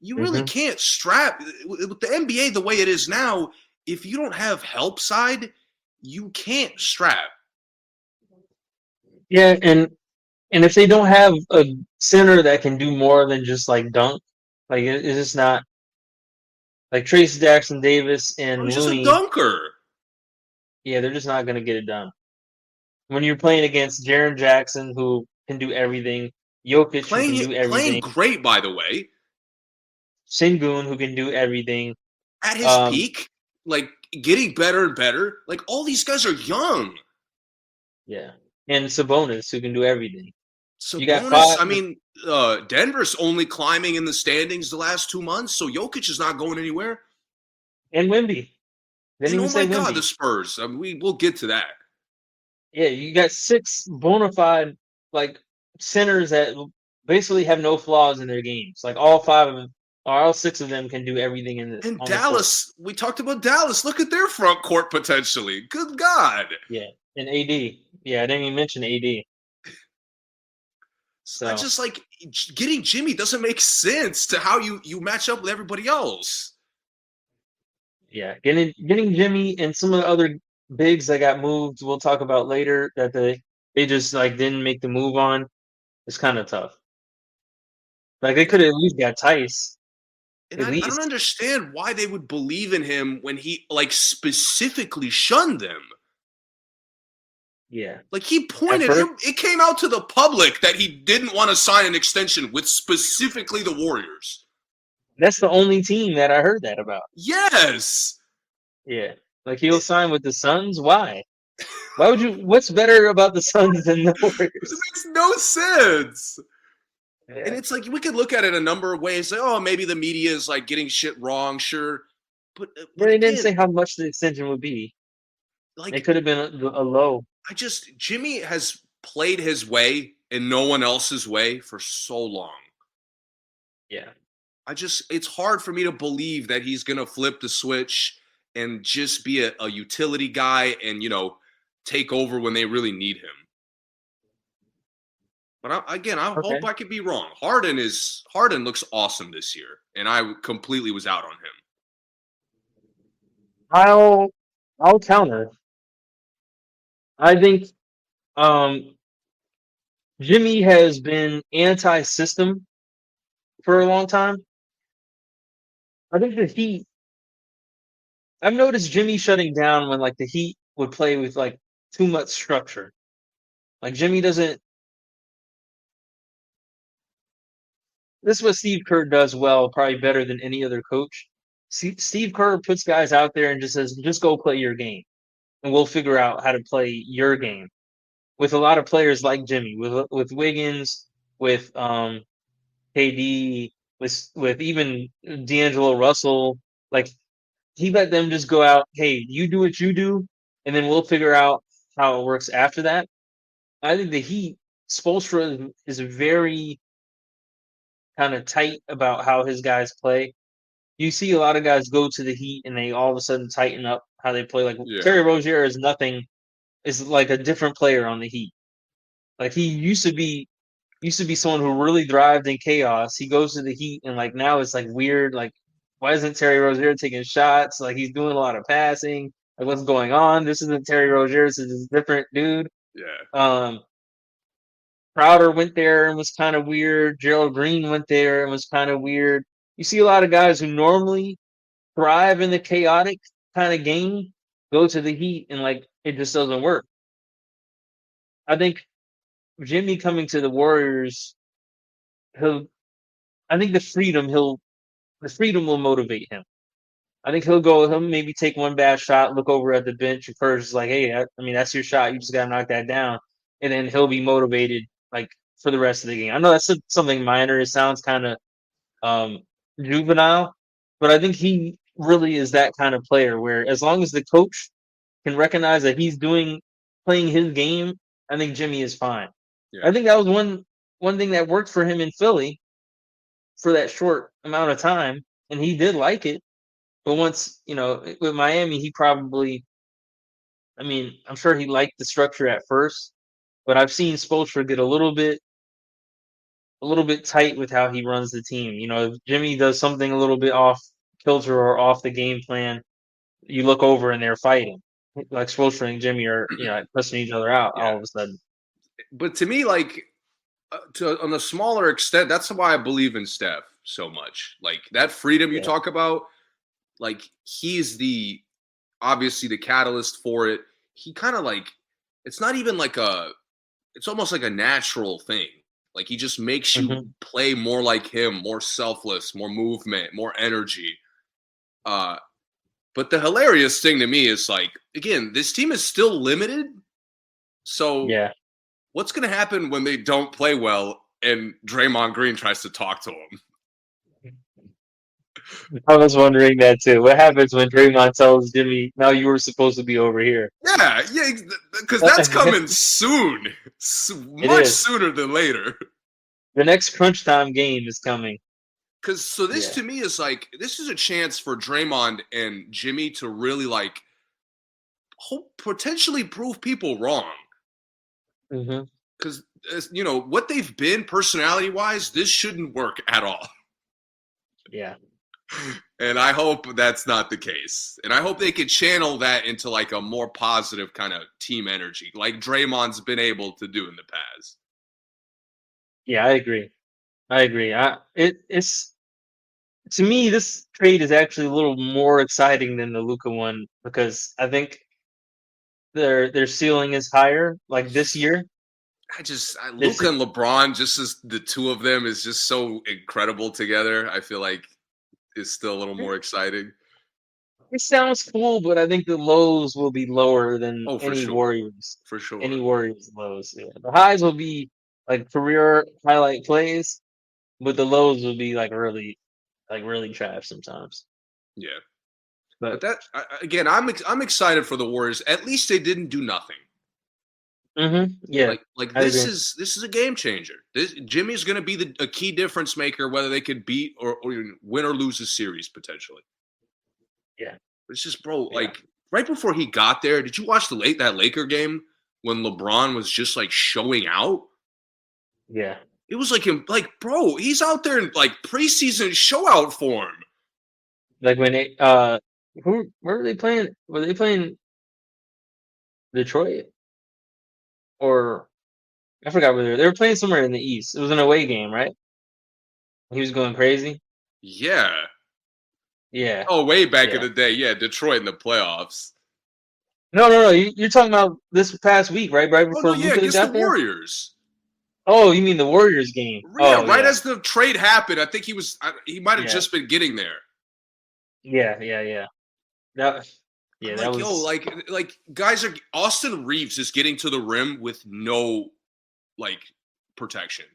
[SPEAKER 2] You really can't strap with the NBA the way it is now. If you don't have help side, you can't strap.
[SPEAKER 1] Yeah, and And if they don't have a center that can do more than just like dunk, like it's just not like Trace Jackson Davis and
[SPEAKER 2] Or he's just a
[SPEAKER 1] Looney.
[SPEAKER 2] dunker.
[SPEAKER 1] Yeah, they're just not going to get it done. When you're playing against Jaren Jackson, who can do everything, Jokic, who can do
[SPEAKER 2] Playing
[SPEAKER 1] everything,
[SPEAKER 2] great, by the way,
[SPEAKER 1] Sengun, who can do everything.
[SPEAKER 2] at his peak, like getting better and better. Like all these guys are young.
[SPEAKER 1] Yeah, and Sabonis, who can do everything. You got
[SPEAKER 2] Sabonis,
[SPEAKER 1] five,
[SPEAKER 2] I mean, Denver's only climbing in the standings the last 2 months, so Jokic is not going anywhere.
[SPEAKER 1] and Wemby. Didn't
[SPEAKER 2] And
[SPEAKER 1] even
[SPEAKER 2] oh my
[SPEAKER 1] say
[SPEAKER 2] God, the
[SPEAKER 1] Wemby.
[SPEAKER 2] Spurs. I mean, we'll get to that.
[SPEAKER 1] Yeah, you got six bona fide like centers that basically have no flaws in their games. Like all five of them, or all six of them can do everything
[SPEAKER 2] And
[SPEAKER 1] on the court.
[SPEAKER 2] Dallas, we talked about Dallas. Look at their front court potentially. Good God.
[SPEAKER 1] Yeah, and AD. Yeah, I didn't even mention AD.
[SPEAKER 2] I
[SPEAKER 1] So
[SPEAKER 2] just like getting Jimmy doesn't make sense to how you match up with everybody else.
[SPEAKER 1] yeah, getting Jimmy and some of the other bigs that got moved, we'll talk about later. That they just like didn't make the move on. It's kind of tough. Like they could have at least got Tice.
[SPEAKER 2] And
[SPEAKER 1] At
[SPEAKER 2] I don't
[SPEAKER 1] least,
[SPEAKER 2] understand why they would believe in him when he like specifically shunned them.
[SPEAKER 1] yeah.
[SPEAKER 2] Like he
[SPEAKER 1] At
[SPEAKER 2] pointed,
[SPEAKER 1] first,
[SPEAKER 2] it came out to the public that he didn't want to sign an extension with specifically the Warriors.
[SPEAKER 1] that's the only team that I heard that about.
[SPEAKER 2] Yes.
[SPEAKER 1] Yeah, like he'll sign with the Suns. Why? Why would you? What's better about the Suns than the
[SPEAKER 2] It
[SPEAKER 1] Warriors?
[SPEAKER 2] makes no sense. And
[SPEAKER 1] Yeah,
[SPEAKER 2] it's like we could look at it a number of ways. Like, oh, maybe the media is like getting shit wrong, sure.
[SPEAKER 1] but
[SPEAKER 2] But
[SPEAKER 1] they didn't
[SPEAKER 2] again,
[SPEAKER 1] say how much the extension would be. It
[SPEAKER 2] like
[SPEAKER 1] could have been a low.
[SPEAKER 2] Jimmy has played his way and no one else's way for so long.
[SPEAKER 1] Yeah.
[SPEAKER 2] It's hard for me to believe that he's gonna flip the switch and just be a utility guy and take over when they really need him. But I
[SPEAKER 1] Okay.
[SPEAKER 2] hope I could be wrong. Harden looks awesome this year, and I completely was out on him.
[SPEAKER 1] I'll I'll counter. I think um Jimmy has been anti-system for a long time. I think the Heat. I've noticed Jimmy shutting down when like the Heat would play with like too much structure. Like Jimmy doesn't. This is what Steve Kerr does well, probably better than any other coach. Steve Kerr puts guys out there and just says, "Just go play your game, and we'll figure out how to play your game." With a lot of players like Jimmy, with Wiggins, with KD, with even D'Angelo Russell, like he let them just go out. Hey, you do what you do, and then we'll figure out how it works after that. I think the Heat, Spoelstra is very kind of tight about how his guys play. You see a lot of guys go to the Heat and they all of a sudden tighten up how they play. Like
[SPEAKER 2] Yeah,
[SPEAKER 1] Terry Rozier is nothing, is like a different player on the Heat. Like he used to be someone who really thrived in chaos. He goes to the Heat and like now it's like weird. Like why isn't Terry Rozier taking shots? Like he's doing a lot of passing. Like what's going on? This isn't Terry Rozier. This is a different dude.
[SPEAKER 2] yeah.
[SPEAKER 1] Um, Crowder went there and was kind of weird. Gerald Green went there and was kind of weird. You see a lot of guys who normally thrive in the chaotic kind of game go to the Heat and like it just doesn't work. I think Jimmy coming to the Warriors, he'll. I think the freedom will motivate him. I think he'll go. He'll maybe take one bad shot, look over at the bench, and first is like, "Hey, I mean that's your shot. You just gotta knock that down," and then he'll be motivated like for the rest of the game. I know that's something minor. It sounds kind of um, juvenile, but I think he really is that kind of player where as long as the coach can recognize that he's playing his game, I think Jimmy is fine.
[SPEAKER 2] Yeah.
[SPEAKER 1] I think that was one thing that worked for him in Philly for that short amount of time, and he did like it. But once with Miami, he probably, I mean, I'm sure he liked the structure at first, but I've seen Spoelstra get a little bit tight with how he runs the team. If Jimmy does something a little bit off kilter or off the game plan, you look over and they're fighting. Like Spoelstra and Jimmy are, cussing each other out
[SPEAKER 2] Yeah.
[SPEAKER 1] all of a sudden.
[SPEAKER 2] But to me, like on a smaller extent, that's why I believe in Steph so much. Like that freedom you
[SPEAKER 1] Yeah.
[SPEAKER 2] talk about, like he's obviously the catalyst for it. He kind of like, it's not even like it's almost like a natural thing. Like he just makes you
[SPEAKER 1] Hmm.
[SPEAKER 2] play more like him, more selfless, more movement, more energy. But the hilarious thing to me is like, again, this team is still limited. So
[SPEAKER 1] Yeah.
[SPEAKER 2] what's going to happen when they don't play well and Draymond Green tries to talk to him?
[SPEAKER 1] I was wondering that too. What happens when Draymond tells Jimmy, "Now you were supposed to be over here"?
[SPEAKER 2] Yeah, because that's coming soon,
[SPEAKER 1] It
[SPEAKER 2] much
[SPEAKER 1] is.
[SPEAKER 2] sooner than later.
[SPEAKER 1] The next crunch time game is coming.
[SPEAKER 2] Because so this
[SPEAKER 1] Yeah.
[SPEAKER 2] to me is like this is a chance for Draymond and Jimmy to really like potentially prove people wrong.
[SPEAKER 1] Hmm.
[SPEAKER 2] Because what they've been personality wise, this shouldn't work at all.
[SPEAKER 1] Yeah.
[SPEAKER 2] And I hope that's not the case. And I hope they could channel that into like a more positive kind of team energy, like Draymond's been able to do in the past.
[SPEAKER 1] Yeah, I agree. I agree. It's to me this trade is actually a little more exciting than the Luca one because I think their ceiling is higher. Like this year, this
[SPEAKER 2] Luka and LeBron, just as the two of them, is just so incredible together. I feel like it's still a little more exciting.
[SPEAKER 1] it sounds cool, but I think the lows will be lower than
[SPEAKER 2] Oh, for sure, for
[SPEAKER 1] Any
[SPEAKER 2] sure.
[SPEAKER 1] Warriors lows. Yeah. The highs will be like career highlight plays, but the lows will be like really trash sometimes.
[SPEAKER 2] Yeah, but
[SPEAKER 1] But
[SPEAKER 2] again, I'm excited for the Warriors. At least they didn't do nothing.
[SPEAKER 1] yeah,
[SPEAKER 2] Like
[SPEAKER 1] I
[SPEAKER 2] this
[SPEAKER 1] agree.
[SPEAKER 2] is a game changer. Jimmy's going to be a key difference maker, whether they could beat or win or lose a series potentially.
[SPEAKER 1] Yeah,
[SPEAKER 2] It's just, bro,
[SPEAKER 1] yeah,
[SPEAKER 2] like right before he got there, did you watch that Laker game when LeBron was just like showing out?
[SPEAKER 1] yeah.
[SPEAKER 2] It was like him, like, bro, he's out there in like preseason show out form.
[SPEAKER 1] Like when they who where were they playing? Were they playing Detroit or I forgot where they were playing somewhere in the East. It was an away game, right? He was going crazy.
[SPEAKER 2] Yeah.
[SPEAKER 1] Yeah,
[SPEAKER 2] Oh, way back in
[SPEAKER 1] yeah.
[SPEAKER 2] the day, yeah, Detroit in the playoffs.
[SPEAKER 1] No, no, no. You're talking about this past week, right? Right
[SPEAKER 2] Oh no,
[SPEAKER 1] before
[SPEAKER 2] yeah,
[SPEAKER 1] Luca
[SPEAKER 2] against the
[SPEAKER 1] got there.
[SPEAKER 2] Warriors.
[SPEAKER 1] Oh, you mean the Warriors game?
[SPEAKER 2] Yeah,
[SPEAKER 1] Oh,
[SPEAKER 2] right
[SPEAKER 1] yeah,
[SPEAKER 2] as the trade happened, I think he might have
[SPEAKER 1] yeah,
[SPEAKER 2] just been getting there.
[SPEAKER 1] yeah, yeah, yeah. That,
[SPEAKER 2] I'm
[SPEAKER 1] yeah, that
[SPEAKER 2] like, yo,
[SPEAKER 1] was.
[SPEAKER 2] like guys are Austin Reeves is getting to the rim with no like protection.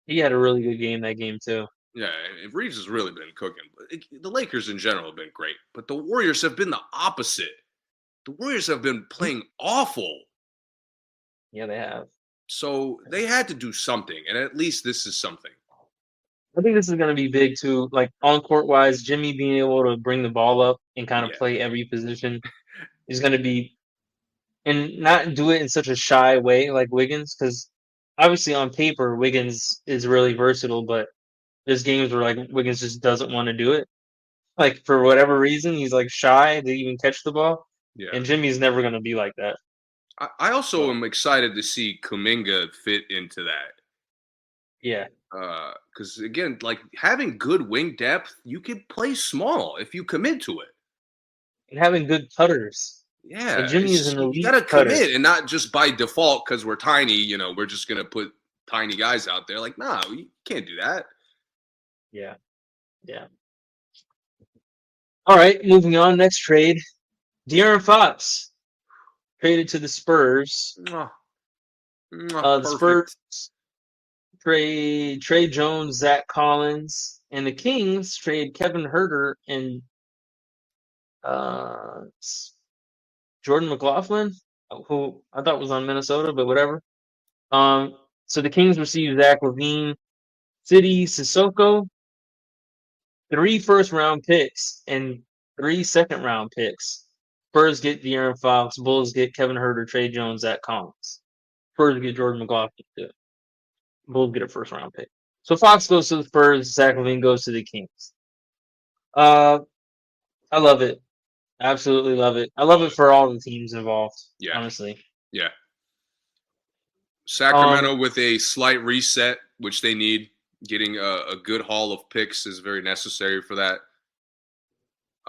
[SPEAKER 1] He had a really good game that game too.
[SPEAKER 2] Yeah, Reeves has really been cooking. The Lakers in general have been great, but the Warriors have been the opposite. The Warriors have been playing awful.
[SPEAKER 1] Yeah, they have.
[SPEAKER 2] So they had to do something, and at least this is something.
[SPEAKER 1] I think this is going to be big too. Like on court wise, Jimmy being able to bring the ball up and kind of
[SPEAKER 2] Yeah,
[SPEAKER 1] play every position is going to be, and not do it in such a shy way like Wiggins, because obviously on paper Wiggins is really versatile, but there's games where like Wiggins just doesn't want to do it. Like for whatever reason, he's like shy to even catch the ball,
[SPEAKER 2] yeah.
[SPEAKER 1] and Jimmy's never going to be like that.
[SPEAKER 2] I also
[SPEAKER 1] So
[SPEAKER 2] am excited to see Kuminga fit into that.
[SPEAKER 1] yeah,
[SPEAKER 2] Because again, like having good wing depth, you could play small if you commit to it.
[SPEAKER 1] and having good cutters. Like
[SPEAKER 2] Yeah,
[SPEAKER 1] Jimmy
[SPEAKER 2] it's
[SPEAKER 1] is
[SPEAKER 2] just
[SPEAKER 1] an
[SPEAKER 2] you
[SPEAKER 1] elite
[SPEAKER 2] got to
[SPEAKER 1] cutter.
[SPEAKER 2] commit and not just by default because we're tiny. We're just gonna put tiny guys out there. Like, no, you can't do that.
[SPEAKER 1] Yeah, yeah. All right, moving on. Next trade: De'Aaron Fox traded to the Spurs.
[SPEAKER 2] Mwah, mwah,
[SPEAKER 1] The Spurs
[SPEAKER 2] perfect.
[SPEAKER 1] trade Trey Jones, Zach Collins, and the Kings trade Kevin Herter and uh, Jordan McLaughlin, who I thought was on Minnesota, but whatever. So the Kings receive Zach LaVine, City Sissoko, 3 first-round picks, and 3 second-round picks. Spurs get De'Aaron Fox, Bulls get Kevin Herter, Trey Jones, Zach Collins. Spurs get Jordan McLaughlin too. Bulls get a first-round pick. So Fox goes to the Spurs, Zach LaVine goes to the Kings. Uh, I love it. Absolutely love it. I love
[SPEAKER 2] Love
[SPEAKER 1] it
[SPEAKER 2] it.
[SPEAKER 1] for all the teams involved,
[SPEAKER 2] Yeah,
[SPEAKER 1] honestly.
[SPEAKER 2] yeah. Sacramento with a slight reset, which they need. Getting a good haul of picks is very necessary for that.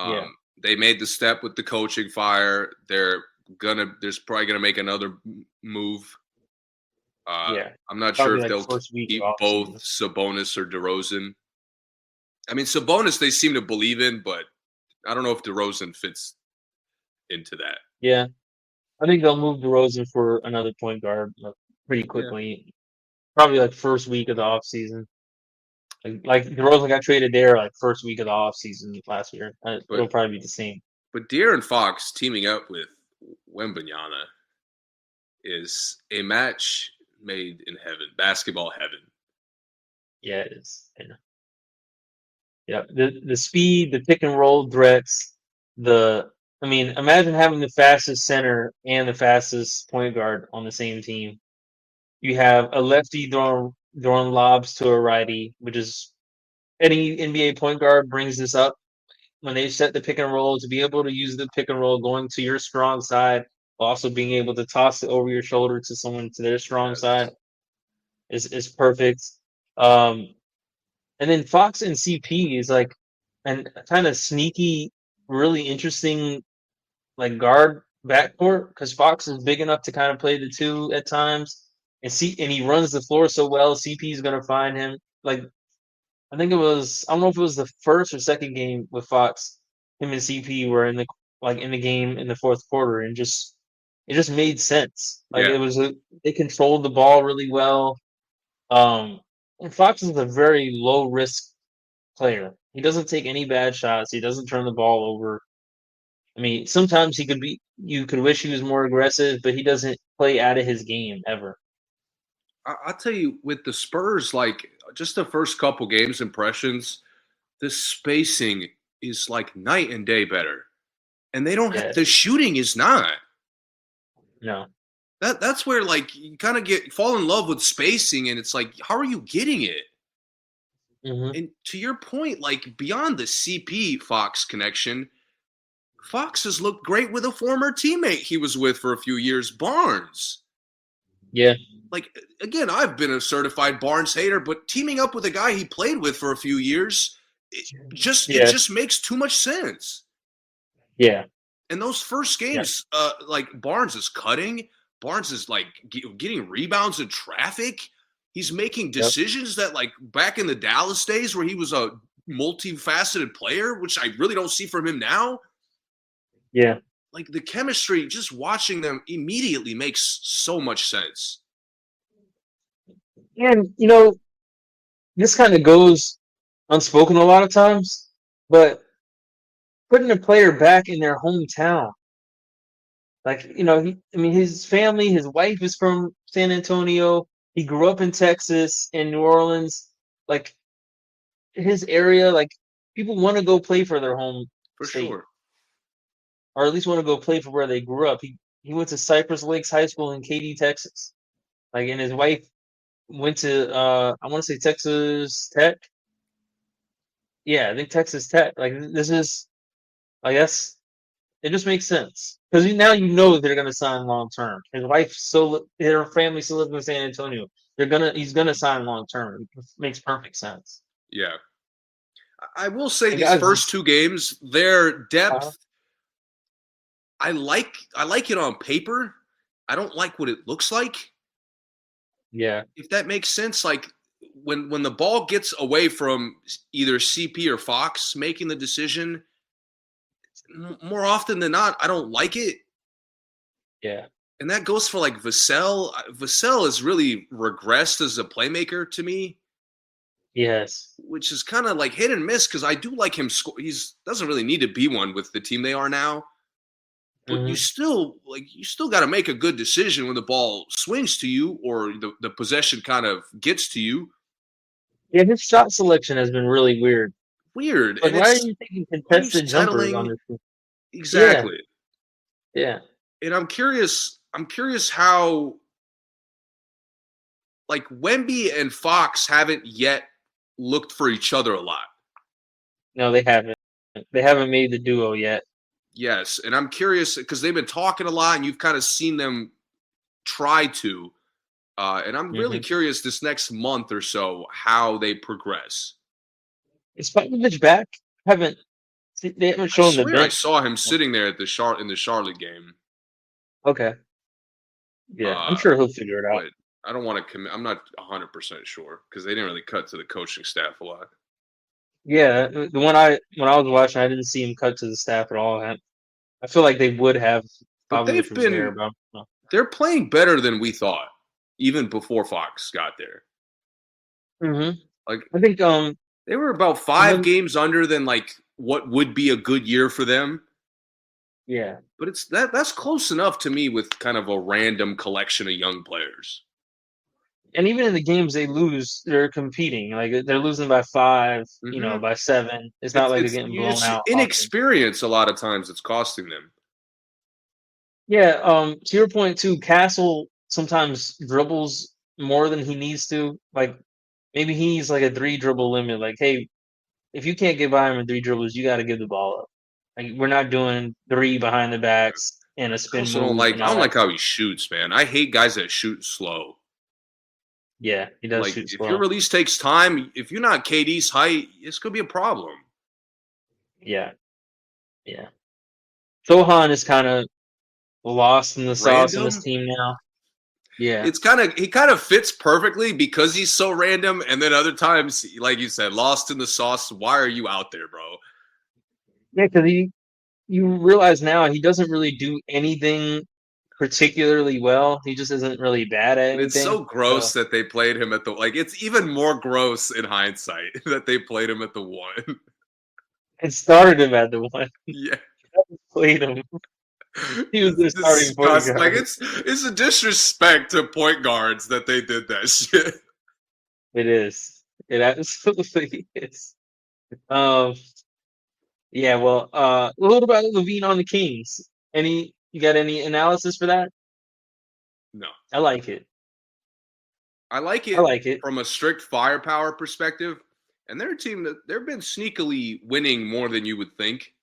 [SPEAKER 1] Yeah.
[SPEAKER 2] They made the step with the coaching fire. There's probably gonna make another move.
[SPEAKER 1] Yeah.
[SPEAKER 2] I'm not sure
[SPEAKER 1] Probably
[SPEAKER 2] if
[SPEAKER 1] like
[SPEAKER 2] they'll
[SPEAKER 1] first week of
[SPEAKER 2] keep
[SPEAKER 1] off
[SPEAKER 2] both
[SPEAKER 1] season.
[SPEAKER 2] Sabonis or DeRozan. I mean, Sabonis they seem to believe in, but I don't know if DeRozan fits into that.
[SPEAKER 1] Yeah. I think they'll move DeRozan for another point guard pretty
[SPEAKER 2] Yeah,
[SPEAKER 1] quickly. Probably like first week of the off season. Like DeRozan got traded there like first week of the off season last year.
[SPEAKER 2] but
[SPEAKER 1] It'll probably be the same.
[SPEAKER 2] De'Aaron Fox teaming up with Wembanyama is a match made in heaven, basketball heaven.
[SPEAKER 1] Yeah, it is. Yeah. The speed, the pick and roll threats, I mean, imagine having the fastest center and the fastest point guard on the same team. You have a lefty throwing lobs to a righty, which is any NBA point guard brings this up when they set the pick and roll to be able to use the pick and roll going to your strong side, also being able to toss it over your shoulder to someone to their strong
[SPEAKER 2] Yes.
[SPEAKER 1] side is perfect. Um, and then Fox and CP is like and kind of sneaky, really interesting like guard backcourt because Fox is big enough to kind of play the two at times, and he runs the floor so well. CP is gonna find him. Like I don't know if it was the first or second game with Fox. Him and CP were in the game in the fourth quarter, and it just made sense. Like
[SPEAKER 2] Yeah.
[SPEAKER 1] they controlled the ball really well. And Fox is a very low risk player. He doesn't take any bad shots. He doesn't turn the ball over. I mean, sometimes you could wish he was more aggressive, but he doesn't play out of his game ever.
[SPEAKER 2] I'll tell you, with the Spurs, like just the first couple games impressions, the spacing is like night and day better. And they don't have
[SPEAKER 1] Yeah,
[SPEAKER 2] the shooting is not.
[SPEAKER 1] no.
[SPEAKER 2] That's where like you kind of fall in love with spacing, and it's like, how are you getting it?
[SPEAKER 1] Hmm.
[SPEAKER 2] And to your point, like beyond the CP Fox connection, Fox has looked great with a former teammate he was with for a few years, Barnes.
[SPEAKER 1] Yeah,
[SPEAKER 2] Like again, I've been a certified Barnes hater, but teaming up with a guy he played with for a few years, it
[SPEAKER 1] yeah,
[SPEAKER 2] just makes too much sense.
[SPEAKER 1] yeah,
[SPEAKER 2] And those first
[SPEAKER 1] yeah.
[SPEAKER 2] games, like Barnes is cutting, Barnes is like getting rebounds in traffic. He's making
[SPEAKER 1] Yep.
[SPEAKER 2] decisions that, like back in the Dallas days, where he was a multifaceted player, which I really don't see from him now.
[SPEAKER 1] Yeah.
[SPEAKER 2] Like the chemistry, just watching them immediately makes so much sense.
[SPEAKER 1] And this kind of goes unspoken a lot of times, but putting a player back in their hometown, like I mean, his family, his wife is from San Antonio. He grew up in Texas and New Orleans. Like his area, like people want to go play for their home
[SPEAKER 2] For
[SPEAKER 1] state,
[SPEAKER 2] sure.
[SPEAKER 1] or at least want to go play for where they grew up. He went to Cypress Lakes High School in Katy, Texas. Like, and his wife went to I want to say Texas Tech. Yeah, I think Texas Tech. Like this is, I guess, it just makes sense because now they're gonna sign long term. Their family still lives in San Antonio. He's gonna sign long term. It makes perfect sense.
[SPEAKER 2] Yeah. I will say
[SPEAKER 1] And
[SPEAKER 2] these
[SPEAKER 1] guys,
[SPEAKER 2] first two games, their
[SPEAKER 1] uh,
[SPEAKER 2] depth, I like it on paper. I don't like what it looks like.
[SPEAKER 1] yeah,
[SPEAKER 2] If that makes sense, like when the ball gets away from either CP or Fox making the decision, more often than not, I don't like it.
[SPEAKER 1] yeah,
[SPEAKER 2] And that goes for like Vassell. Vassell has really regressed as a playmaker to me,
[SPEAKER 1] yes,
[SPEAKER 2] which is kind of like hit and miss because I do like him. He's doesn't really need to be one with the team they are now, but
[SPEAKER 1] hmm,
[SPEAKER 2] you still got to make a good decision when the ball swings to you or the possession kind of gets to you.
[SPEAKER 1] yeah. His shot selection has been really weird.
[SPEAKER 2] Weird,
[SPEAKER 1] Like,
[SPEAKER 2] and
[SPEAKER 1] why are
[SPEAKER 2] it's
[SPEAKER 1] you taking
[SPEAKER 2] why are you
[SPEAKER 1] contested jumpers on
[SPEAKER 2] settling
[SPEAKER 1] this team? Yeah,
[SPEAKER 2] exactly?
[SPEAKER 1] yeah,
[SPEAKER 2] And I'm curious. I'm curious how like Wemby and Fox haven't yet looked for each other a lot.
[SPEAKER 1] no, they haven't. They haven't made the duo yet.
[SPEAKER 2] Yes, and I'm curious because they've been talking a lot, and you've kind of seen them try to. And I'm really
[SPEAKER 1] Hmm.
[SPEAKER 2] curious this next month or so how they progress.
[SPEAKER 1] Is Popovich back? Haven't they haven't
[SPEAKER 2] I
[SPEAKER 1] shown the
[SPEAKER 2] swear I
[SPEAKER 1] bench?
[SPEAKER 2] saw him sitting there at the in the Charlotte game.
[SPEAKER 1] Okay, yeah, I'm
[SPEAKER 2] Uh,
[SPEAKER 1] sure he'll figure it out.
[SPEAKER 2] but I don't want to commit. I'm not 100% sure because they didn't really cut to the coaching staff a lot.
[SPEAKER 1] Yeah, the one when I was watching, I didn't see him cut to the staff at all. I feel like they would have if
[SPEAKER 2] But
[SPEAKER 1] Popovich was there, but
[SPEAKER 2] they're playing better than we thought, even before Fox got there.
[SPEAKER 1] hmm
[SPEAKER 2] Like
[SPEAKER 1] I think
[SPEAKER 2] they were about
[SPEAKER 1] and
[SPEAKER 2] 5 games under than like what would be a good year for them.
[SPEAKER 1] yeah,
[SPEAKER 2] But it's that's close enough to me with kind of a random collection of young players.
[SPEAKER 1] and even in the games they lose, they're competing. Like they're losing by 5,
[SPEAKER 2] Hmm.
[SPEAKER 1] by 7. It's not like they're getting blown
[SPEAKER 2] It's
[SPEAKER 1] out often.
[SPEAKER 2] inexperience a lot of times it's costing them.
[SPEAKER 1] Yeah, to your point too, Castle sometimes dribbles more than he needs to. Like maybe he's like a 3 dribble limit. Like, hey, if you can't get by him in 3 dribbles, you got to give the ball up. Like we're not doing 3 behind the backs and a
[SPEAKER 2] I
[SPEAKER 1] spin
[SPEAKER 2] also don't
[SPEAKER 1] move
[SPEAKER 2] like
[SPEAKER 1] and
[SPEAKER 2] I
[SPEAKER 1] all
[SPEAKER 2] don't
[SPEAKER 1] that
[SPEAKER 2] like how
[SPEAKER 1] stuff.
[SPEAKER 2] he shoots, man. I hate guys that shoot slow.
[SPEAKER 1] Yeah, he does
[SPEAKER 2] Like
[SPEAKER 1] shoot
[SPEAKER 2] if your
[SPEAKER 1] slow.
[SPEAKER 2] release takes time, if you're not KD's height, it's gonna be a problem.
[SPEAKER 1] Yeah, yeah. Sohan is kind of lost in the sauce in this
[SPEAKER 2] Random.
[SPEAKER 1] team now. Yeah,
[SPEAKER 2] It's he kind of fits perfectly because he's so random, and then other times, like you said, lost in the sauce. Why are you out there, bro?
[SPEAKER 1] yeah, because you realize now he doesn't really do anything particularly well. He just isn't really bad at
[SPEAKER 2] And it's
[SPEAKER 1] anything.
[SPEAKER 2] so gross that they played him at the like. It's even more gross in hindsight that they played him at the one.
[SPEAKER 1] It started him at the one.
[SPEAKER 2] Yeah,
[SPEAKER 1] Played him. He was
[SPEAKER 2] it's
[SPEAKER 1] their starting point
[SPEAKER 2] disgusting. Like
[SPEAKER 1] guard.
[SPEAKER 2] it's a disrespect to point guards that they did that shit.
[SPEAKER 1] It is. It absolutely is. Um. Yeah. Well. What about Levine on the Kings? You got any analysis for that?
[SPEAKER 2] No,
[SPEAKER 1] I like it.
[SPEAKER 2] I like
[SPEAKER 1] I
[SPEAKER 2] it
[SPEAKER 1] like it.
[SPEAKER 2] from a strict firepower perspective, and their team that they've been sneakily winning more than you would think.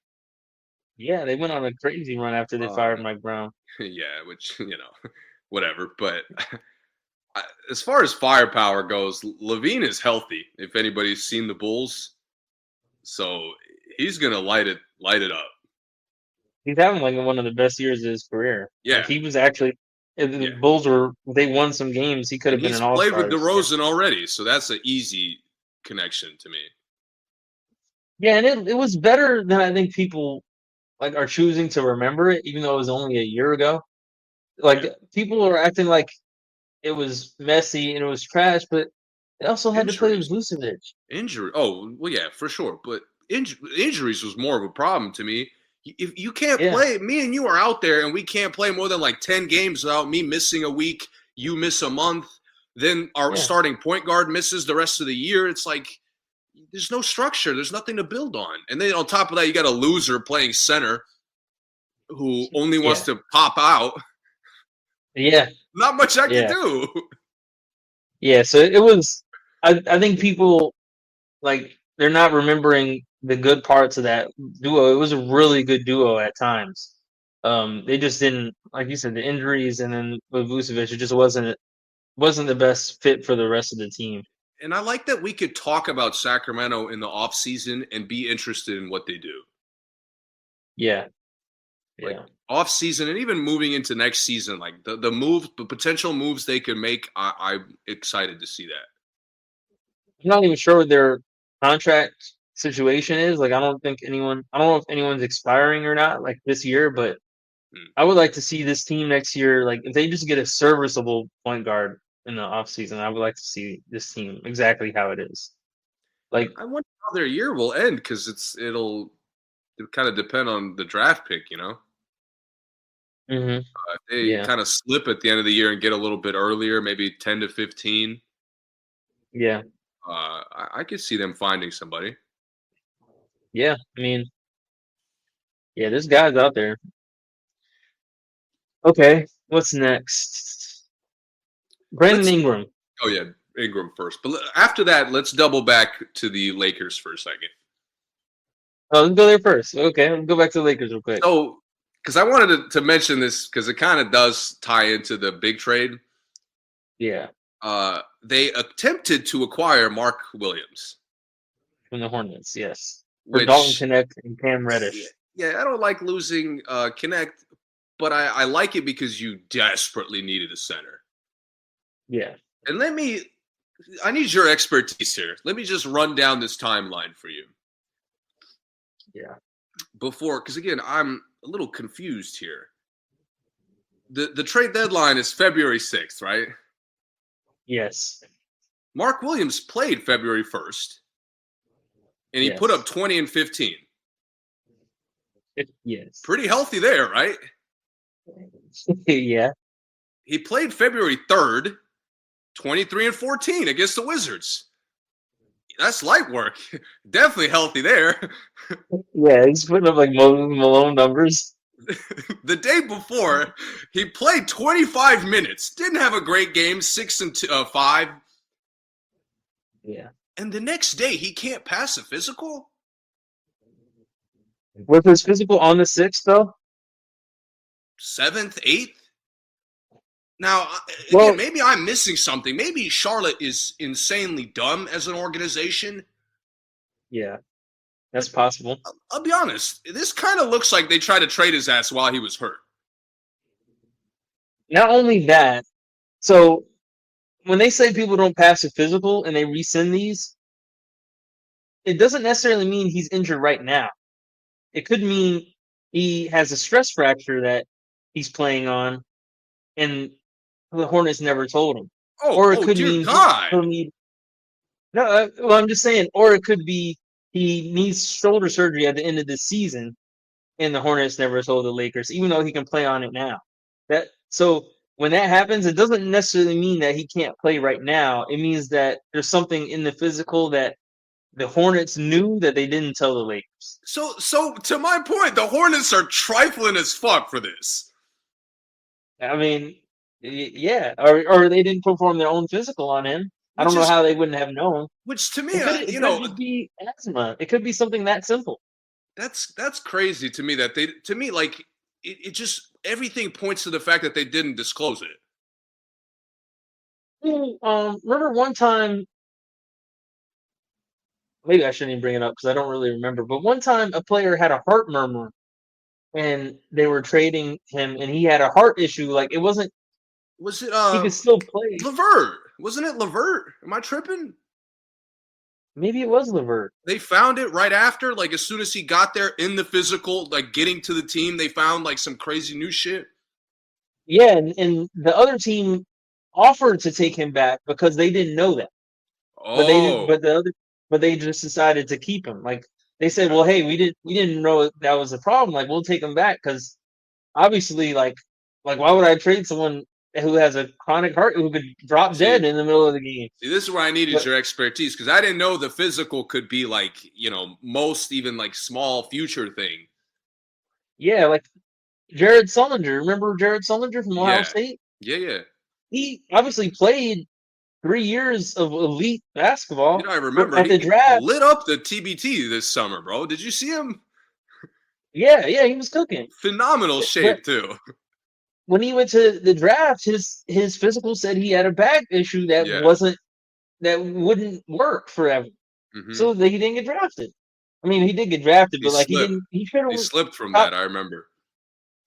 [SPEAKER 1] Yeah, they went on a crazy run after they fired
[SPEAKER 2] Um,
[SPEAKER 1] Mike Brown.
[SPEAKER 2] yeah, which whatever. But as far as firepower goes, Levine is healthy. If anybody's seen the Bulls, so he's gonna light it up.
[SPEAKER 1] He's having like one of the best years of his career. Like
[SPEAKER 2] Yeah,
[SPEAKER 1] he was actually, if the
[SPEAKER 2] yeah,
[SPEAKER 1] Bulls they won some games. He could
[SPEAKER 2] and
[SPEAKER 1] have been
[SPEAKER 2] he's
[SPEAKER 1] an All
[SPEAKER 2] played with
[SPEAKER 1] Star this year.
[SPEAKER 2] DeRozan already, so that's an easy connection to me.
[SPEAKER 1] Yeah, and it was better than I think people like are choosing to remember it, even though it was only a year ago. Like
[SPEAKER 2] Yeah,
[SPEAKER 1] people are acting like it was messy and it was trash, but they also had to play
[SPEAKER 2] injuries,
[SPEAKER 1] with Vucevic.
[SPEAKER 2] injury. Oh well, yeah, for sure. But injuries was more of a problem to me. If you can't
[SPEAKER 1] Yeah,
[SPEAKER 2] play, me and you are out there, and we can't play more than like 10 games without me missing a week. You miss a month, then our
[SPEAKER 1] yeah,
[SPEAKER 2] starting point guard misses the rest of the year. It's like there's no structure. There's nothing to build on. And then on top of that, you got a loser playing center who only wants
[SPEAKER 1] yeah,
[SPEAKER 2] to pop out.
[SPEAKER 1] yeah,
[SPEAKER 2] Not much I can
[SPEAKER 1] yeah,
[SPEAKER 2] do.
[SPEAKER 1] yeah. So it was. I think people like they're not remembering the good parts of that duo. It was a really good duo at times. They just didn't, like you said, the injuries, and then with Vucevic, it just wasn't the best fit for the rest of the team.
[SPEAKER 2] And I like that we could talk about Sacramento in the off season and be interested in what they do.
[SPEAKER 1] Yeah,
[SPEAKER 2] Like
[SPEAKER 1] yeah.
[SPEAKER 2] off season and even moving into next season, like the potential moves they could make, I'm excited to see that.
[SPEAKER 1] I'm not even sure what their contract situation is. Like, I don't know if anyone's expiring or not, like this year, but
[SPEAKER 2] Hmm.
[SPEAKER 1] I would like to see this team next year. Like, if they just get a serviceable point guard in the offseason, I would like to see this team exactly how it is. Like,
[SPEAKER 2] I wonder how their year will end because it'll kind of depend on the draft pick, you know.
[SPEAKER 1] hmm
[SPEAKER 2] If they
[SPEAKER 1] yeah,
[SPEAKER 2] kind of slip at the end of the year and get a little bit earlier, maybe 10 to 15.
[SPEAKER 1] yeah,
[SPEAKER 2] I could see them finding somebody.
[SPEAKER 1] yeah. I mean, yeah, there's guys out there. Okay, what's next? Brandon
[SPEAKER 2] Let's.
[SPEAKER 1] Ingram.
[SPEAKER 2] Oh yeah, Ingram first, but after that, let's double back to the Lakers for a second.
[SPEAKER 1] Oh, let's go there first. Okay, let's go back to the Lakers real quick.
[SPEAKER 2] So, because I wanted to mention this because it kind of does tie into the big trade.
[SPEAKER 1] Yeah.
[SPEAKER 2] They attempted to acquire Mark Williams.
[SPEAKER 1] From the Hornets, yes. For Dalton
[SPEAKER 2] Which,
[SPEAKER 1] Connect and Cam Reddish.
[SPEAKER 2] yeah, I don't like losing Connect, but I like it because you desperately needed a center.
[SPEAKER 1] Yeah.
[SPEAKER 2] And I need your expertise here. Let me just run down this timeline for you.
[SPEAKER 1] Yeah.
[SPEAKER 2] Because again, I'm a little confused here. The trade deadline is February 6th, right?
[SPEAKER 1] Yes.
[SPEAKER 2] Mark Williams played February 1st, and he put up 20 and 15.
[SPEAKER 1] Yes.
[SPEAKER 2] Pretty healthy there, right?
[SPEAKER 1] Yeah.
[SPEAKER 2] He played February 3rd, 23 and 14 against the Wizards. That's light work. Definitely healthy there.
[SPEAKER 1] Yeah, he's putting up like Malone numbers.
[SPEAKER 2] The day before, he played 25 minutes. Didn't have a great game, 6 and 5.
[SPEAKER 1] Yeah.
[SPEAKER 2] And the next day, he can't pass a physical?
[SPEAKER 1] Was his physical on the 6th, though?
[SPEAKER 2] 7th, 8th? Now, again, maybe I'm missing something. Maybe Charlotte is insanely dumb as an organization.
[SPEAKER 1] Yeah, that's possible.
[SPEAKER 2] I'll be honest. This kind of looks like they tried to trade his ass while he was hurt.
[SPEAKER 1] Not only that, so when they say people don't pass a physical and they rescind these, it doesn't necessarily mean he's injured right now. It could mean he has a stress fracture that he's playing on, and the Hornets never told him. Or it could mean he'll need. No, well, I'm just saying. Or it could be he needs shoulder surgery at the end of the season, and the Hornets never told the Lakers, even though he can play on it now. So when that happens, it doesn't necessarily mean that he can't play right now. It means that there's something in the physical that the Hornets knew that they didn't tell the Lakers.
[SPEAKER 2] So to my point, the Hornets are trifling as fuck for this.
[SPEAKER 1] I mean, yeah, or they didn't perform their own physical on him. I don't know how they wouldn't have known.
[SPEAKER 2] Which to me,
[SPEAKER 1] it could be asthma. It could be something that simple.
[SPEAKER 2] That's crazy to me. It just everything points to the fact that they didn't disclose it.
[SPEAKER 1] Remember one time? Maybe I shouldn't even bring it up because I don't really remember. But one time, a player had a heart murmur, and they were trading him, and he had a heart issue. Like it wasn't.
[SPEAKER 2] Was it?
[SPEAKER 1] He could still play.
[SPEAKER 2] LeVert, wasn't it LeVert? Am I tripping?
[SPEAKER 1] Maybe it was LeVert.
[SPEAKER 2] They found it right after, like as soon as he got there in the physical, like getting to the team, they found like some crazy new shit.
[SPEAKER 1] Yeah, and the other team offered to take him back because they didn't know that.
[SPEAKER 2] Oh,
[SPEAKER 1] But they just decided to keep him. Like they said, well, hey, we didn't know that was a problem. Like we'll take him back because obviously, like why would I trade someone who has a chronic heart who could drop dead in the middle of the game?
[SPEAKER 2] See, this is where I needed your expertise because I didn't know the physical could be like most even like small future thing.
[SPEAKER 1] Yeah, like Jared Sullinger. Remember Jared Sullinger from Ohio State?
[SPEAKER 2] Yeah.
[SPEAKER 1] He obviously played 3 years of elite basketball.
[SPEAKER 2] I remember
[SPEAKER 1] at the draft.
[SPEAKER 2] Lit up the TBT this summer, bro. Did you see him?
[SPEAKER 1] Yeah, he was cooking.
[SPEAKER 2] Phenomenal shape too.
[SPEAKER 1] When he went to the draft, his physical said he had a back issue that wouldn't work forever. Mm-hmm. So he didn't get drafted. I mean, he did get drafted, but like he
[SPEAKER 2] slipped from that. I remember.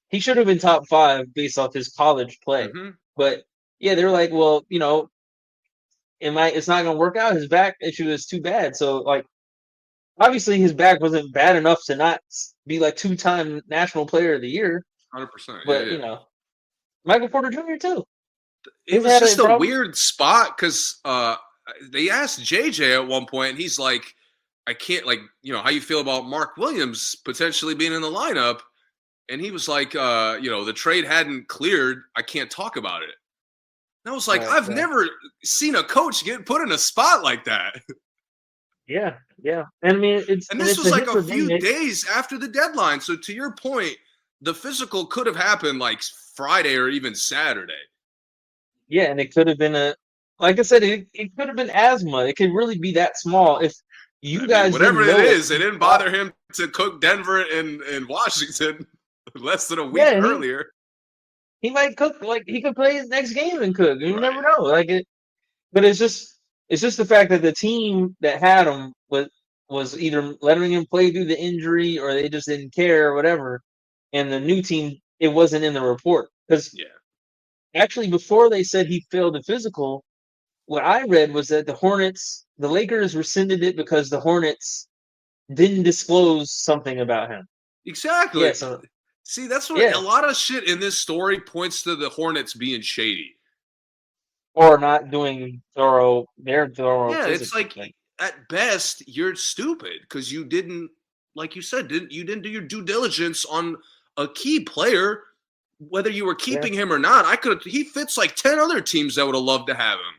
[SPEAKER 1] He should have been top 5 based off his college play. Mm-hmm. But yeah, they were like, well, it's not going to work out. His back issue is too bad. So like, obviously his back wasn't bad enough to not be like 2-time National Player of the Year.
[SPEAKER 2] 100%.
[SPEAKER 1] But Michael Porter Jr. too.
[SPEAKER 2] It was just a weird spot because they asked JJ at one point, and he's like, I can't, like, how you feel about Mark Williams potentially being in the lineup? And he was like, the trade hadn't cleared. I can't talk about it. And I was like, I've never seen a coach get put in a spot like that.
[SPEAKER 1] Yeah. I mean,
[SPEAKER 2] this was like a few days after the deadline. So to your point, the physical could have happened like Friday or even Saturday.
[SPEAKER 1] Yeah, and it could have been like I said, it could have been asthma. It could really be that small. If you guys
[SPEAKER 2] whatever it is, it didn't bother him to cook Denver and Washington less than a week earlier.
[SPEAKER 1] He might cook. Like he could play his next game and cook. You never
[SPEAKER 2] Right.
[SPEAKER 1] know. But it's just the fact that the team that had him was either letting him play through the injury or they just didn't care or whatever. And the new team, it wasn't in the report because
[SPEAKER 2] Yeah.
[SPEAKER 1] actually before they said he failed the physical, what I read was that the Lakers rescinded it because the Hornets didn't disclose something about him.
[SPEAKER 2] Exactly.
[SPEAKER 1] Yeah, so
[SPEAKER 2] See, that's what a
[SPEAKER 1] yeah,
[SPEAKER 2] lot of shit in this story points to the Hornets being shady.
[SPEAKER 1] or not doing their thorough
[SPEAKER 2] Yeah, it's
[SPEAKER 1] physical.
[SPEAKER 2] like
[SPEAKER 1] Like,
[SPEAKER 2] at best you're stupid because you didn't, like you said, didn't do your due diligence on a key player, whether you were
[SPEAKER 1] yeah,
[SPEAKER 2] keeping him or not. He fits like 10 other teams that would have loved to have him.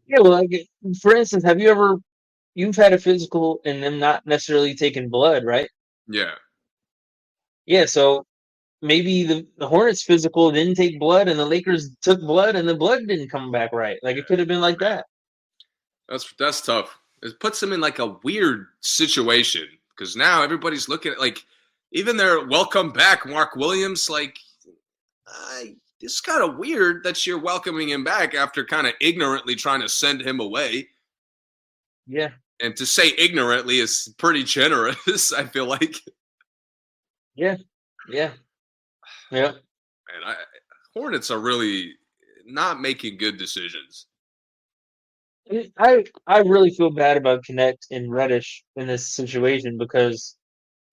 [SPEAKER 1] yeah. Well, like for instance, you've had a physical and them not necessarily taking blood, right?
[SPEAKER 2] Yeah.
[SPEAKER 1] Yeah, so maybe the Hornets physical didn't take blood and the Lakers took blood and the blood didn't come back right. Like it could have been like that.
[SPEAKER 2] That's tough. It puts them in like a weird situation because now everybody's looking at like even their welcome back Mark Williams. Like, it's kind of weird that you're welcoming him back after kind of ignorantly trying to send him away.
[SPEAKER 1] Yeah,
[SPEAKER 2] And to say ignorantly is pretty generous. I feel like,
[SPEAKER 1] yeah, yeah, yeah.
[SPEAKER 2] man, Hornets are really not making good decisions.
[SPEAKER 1] I really feel bad about Connect and Reddish in this situation because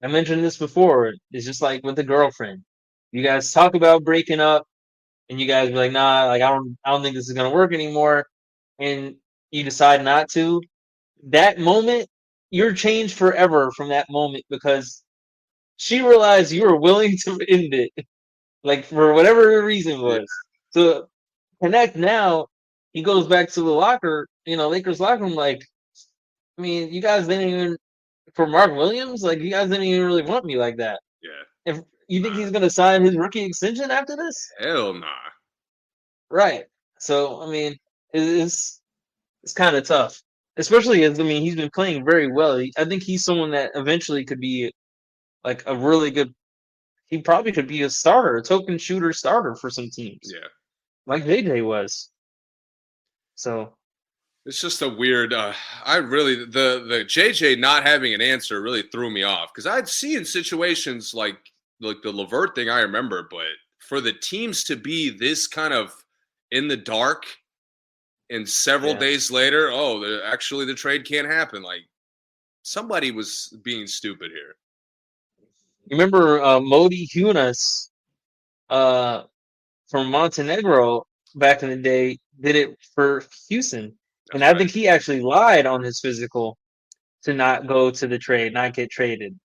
[SPEAKER 1] I mentioned this before. It's just like with the girlfriend. You guys talk about breaking up and you guys be like, nah, like I don't think this is gonna work anymore, and you decide not to. That moment, you're changed forever from that moment because she realized you were willing to end it, like for whatever the reason
[SPEAKER 2] Yeah.
[SPEAKER 1] was. So Connect now, he goes back to the locker, Lakers locker room, like, I mean, you guys didn't even for Mark Williams, like you guys didn't even really want me like that.
[SPEAKER 2] Yeah.
[SPEAKER 1] If you think
[SPEAKER 2] Nah.
[SPEAKER 1] he's gonna sign his rookie extension after this?
[SPEAKER 2] Hell nah.
[SPEAKER 1] Right. So I mean, it's kind of tough, especially as I mean he's been playing very well. I think he's someone that eventually could be like a really good. He probably could be a starter, a token shooter starter for some teams,
[SPEAKER 2] Yeah.
[SPEAKER 1] like JJ was. So
[SPEAKER 2] It's just a weird. I really the JJ not having an answer really threw me off because I'd seen situations like the Levert thing. I remember, but for the teams to be this kind of in the dark and several
[SPEAKER 1] yeah,
[SPEAKER 2] days later, actually the trade can't happen. Like somebody was being stupid here.
[SPEAKER 1] you remember Modi Hunas uh, from Montenegro back in the day did it for Houston, and
[SPEAKER 2] That's
[SPEAKER 1] I
[SPEAKER 2] right.
[SPEAKER 1] think he actually lied on his physical to not go to the trade, not get traded.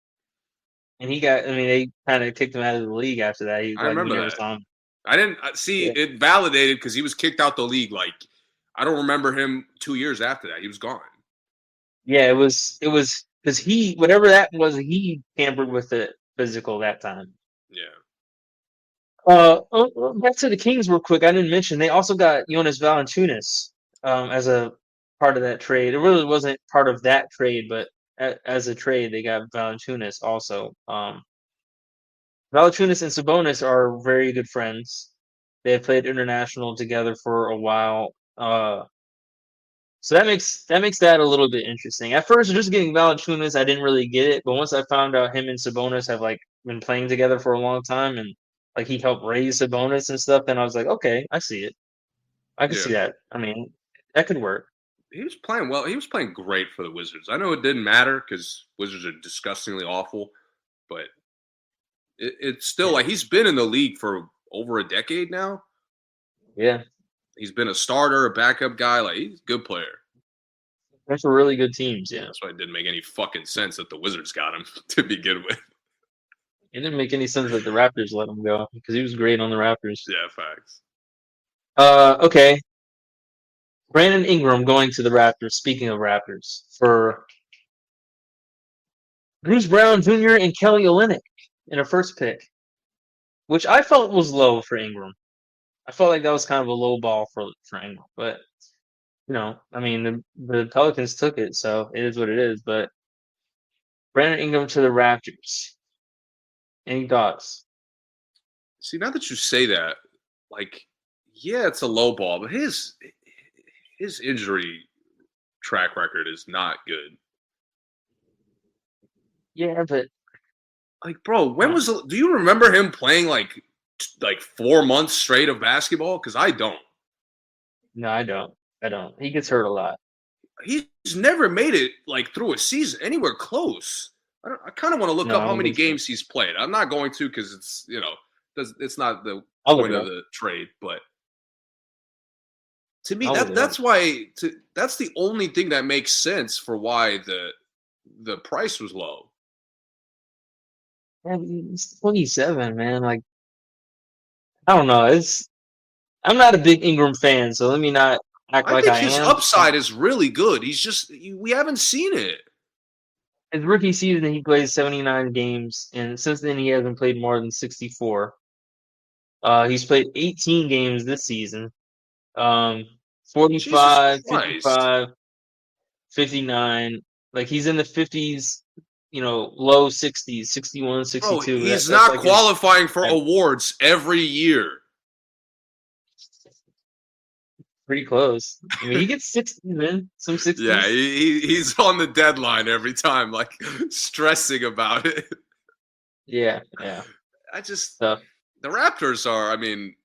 [SPEAKER 1] And he got, I mean, they kind of kicked him out of the league after that. He
[SPEAKER 2] I
[SPEAKER 1] like we
[SPEAKER 2] remember
[SPEAKER 1] never
[SPEAKER 2] that.
[SPEAKER 1] saw him.
[SPEAKER 2] I didn't see
[SPEAKER 1] Yeah,
[SPEAKER 2] it validated because he was kicked out the league. Like I don't remember him 2 years after that. He was gone.
[SPEAKER 1] yeah, it was because he whatever that was, he tampered with the physical that time.
[SPEAKER 2] Yeah.
[SPEAKER 1] Back to the Kings real quick. I didn't mention they also got Jonas Valanciunas as a part of that trade. It really wasn't part of that trade, but as a trade, they got Valanciunas also. Valanciunas and Sabonis are very good friends. They have played international together for a while. So that makes that a little bit interesting. At first, just getting Valanciunas, I didn't really get it, but once I found out him and Sabonis have like been playing together for a long time, and like he helped raise Sabonis and stuff, then I was like, okay, I see it. I can
[SPEAKER 2] Yeah.
[SPEAKER 1] see that. I mean, that could work.
[SPEAKER 2] He was playing well. He was playing great for the Wizards. I know it didn't matter because Wizards are disgustingly awful, but it's still
[SPEAKER 1] Yeah,
[SPEAKER 2] like he's been in the league for over a decade now.
[SPEAKER 1] yeah,
[SPEAKER 2] He's been a starter, a backup guy. Like he's a good player.
[SPEAKER 1] they're for really good teams. Yeah,
[SPEAKER 2] That's why it didn't make any fucking sense that the Wizards got him to begin with.
[SPEAKER 1] it didn't make any sense that the Raptors let him go because he was great on the Raptors.
[SPEAKER 2] Yeah, facts.
[SPEAKER 1] Okay, Brandon Ingram going to the Raptors. Speaking of Raptors, for Bruce Brown Jr. and Kelly Olynyk in a first pick, which I felt was low for Ingram. I felt like that was kind of a low ball for Ingram, but I mean the Pelicans took it, so it is what it is. But Brandon Ingram to the Raptors. Any thoughts?
[SPEAKER 2] See, now that you say that, like, yeah, it's a low ball, but his injury track record is not good.
[SPEAKER 1] Yeah, but
[SPEAKER 2] Like, bro, do you remember him playing like 4 months straight of basketball? Because I don't.
[SPEAKER 1] no, I don't. I don't. He gets hurt a lot.
[SPEAKER 2] He's never made it like through a season anywhere close. I kind of want to look
[SPEAKER 1] No,
[SPEAKER 2] up
[SPEAKER 1] I
[SPEAKER 2] how
[SPEAKER 1] don't
[SPEAKER 2] many
[SPEAKER 1] think so.
[SPEAKER 2] games he's played. I'm not going to because it's not the
[SPEAKER 1] I'll look
[SPEAKER 2] point
[SPEAKER 1] it
[SPEAKER 2] of
[SPEAKER 1] up.
[SPEAKER 2] the trade. But to me,
[SPEAKER 1] I'll look it up.
[SPEAKER 2] that's the only thing that makes sense for why the price was low.
[SPEAKER 1] Man, he's 27, man. Like, I don't know. I'm not a big Ingram fan, so let me not act
[SPEAKER 2] I
[SPEAKER 1] like
[SPEAKER 2] think
[SPEAKER 1] I
[SPEAKER 2] his
[SPEAKER 1] am.
[SPEAKER 2] upside is really good. We haven't seen it.
[SPEAKER 1] His rookie season, he plays 79 games, and since then he hasn't played more than 64. He's played 18 games this season. Um,
[SPEAKER 2] Jesus
[SPEAKER 1] 45,
[SPEAKER 2] Christ.
[SPEAKER 1] 55, 59. Like he's in the 50s, low 60s, 61,
[SPEAKER 2] Bro,
[SPEAKER 1] 62.
[SPEAKER 2] he's
[SPEAKER 1] That's
[SPEAKER 2] not
[SPEAKER 1] like his
[SPEAKER 2] qualifying for
[SPEAKER 1] average.
[SPEAKER 2] awards every year.
[SPEAKER 1] Pretty close. I mean, he gets 60s, man. Some
[SPEAKER 2] Yeah,
[SPEAKER 1] 60s.
[SPEAKER 2] he's on the deadline every time, like stressing about it.
[SPEAKER 1] Yeah, yeah.
[SPEAKER 2] I just
[SPEAKER 1] Tough.
[SPEAKER 2] the Raptors are. I mean,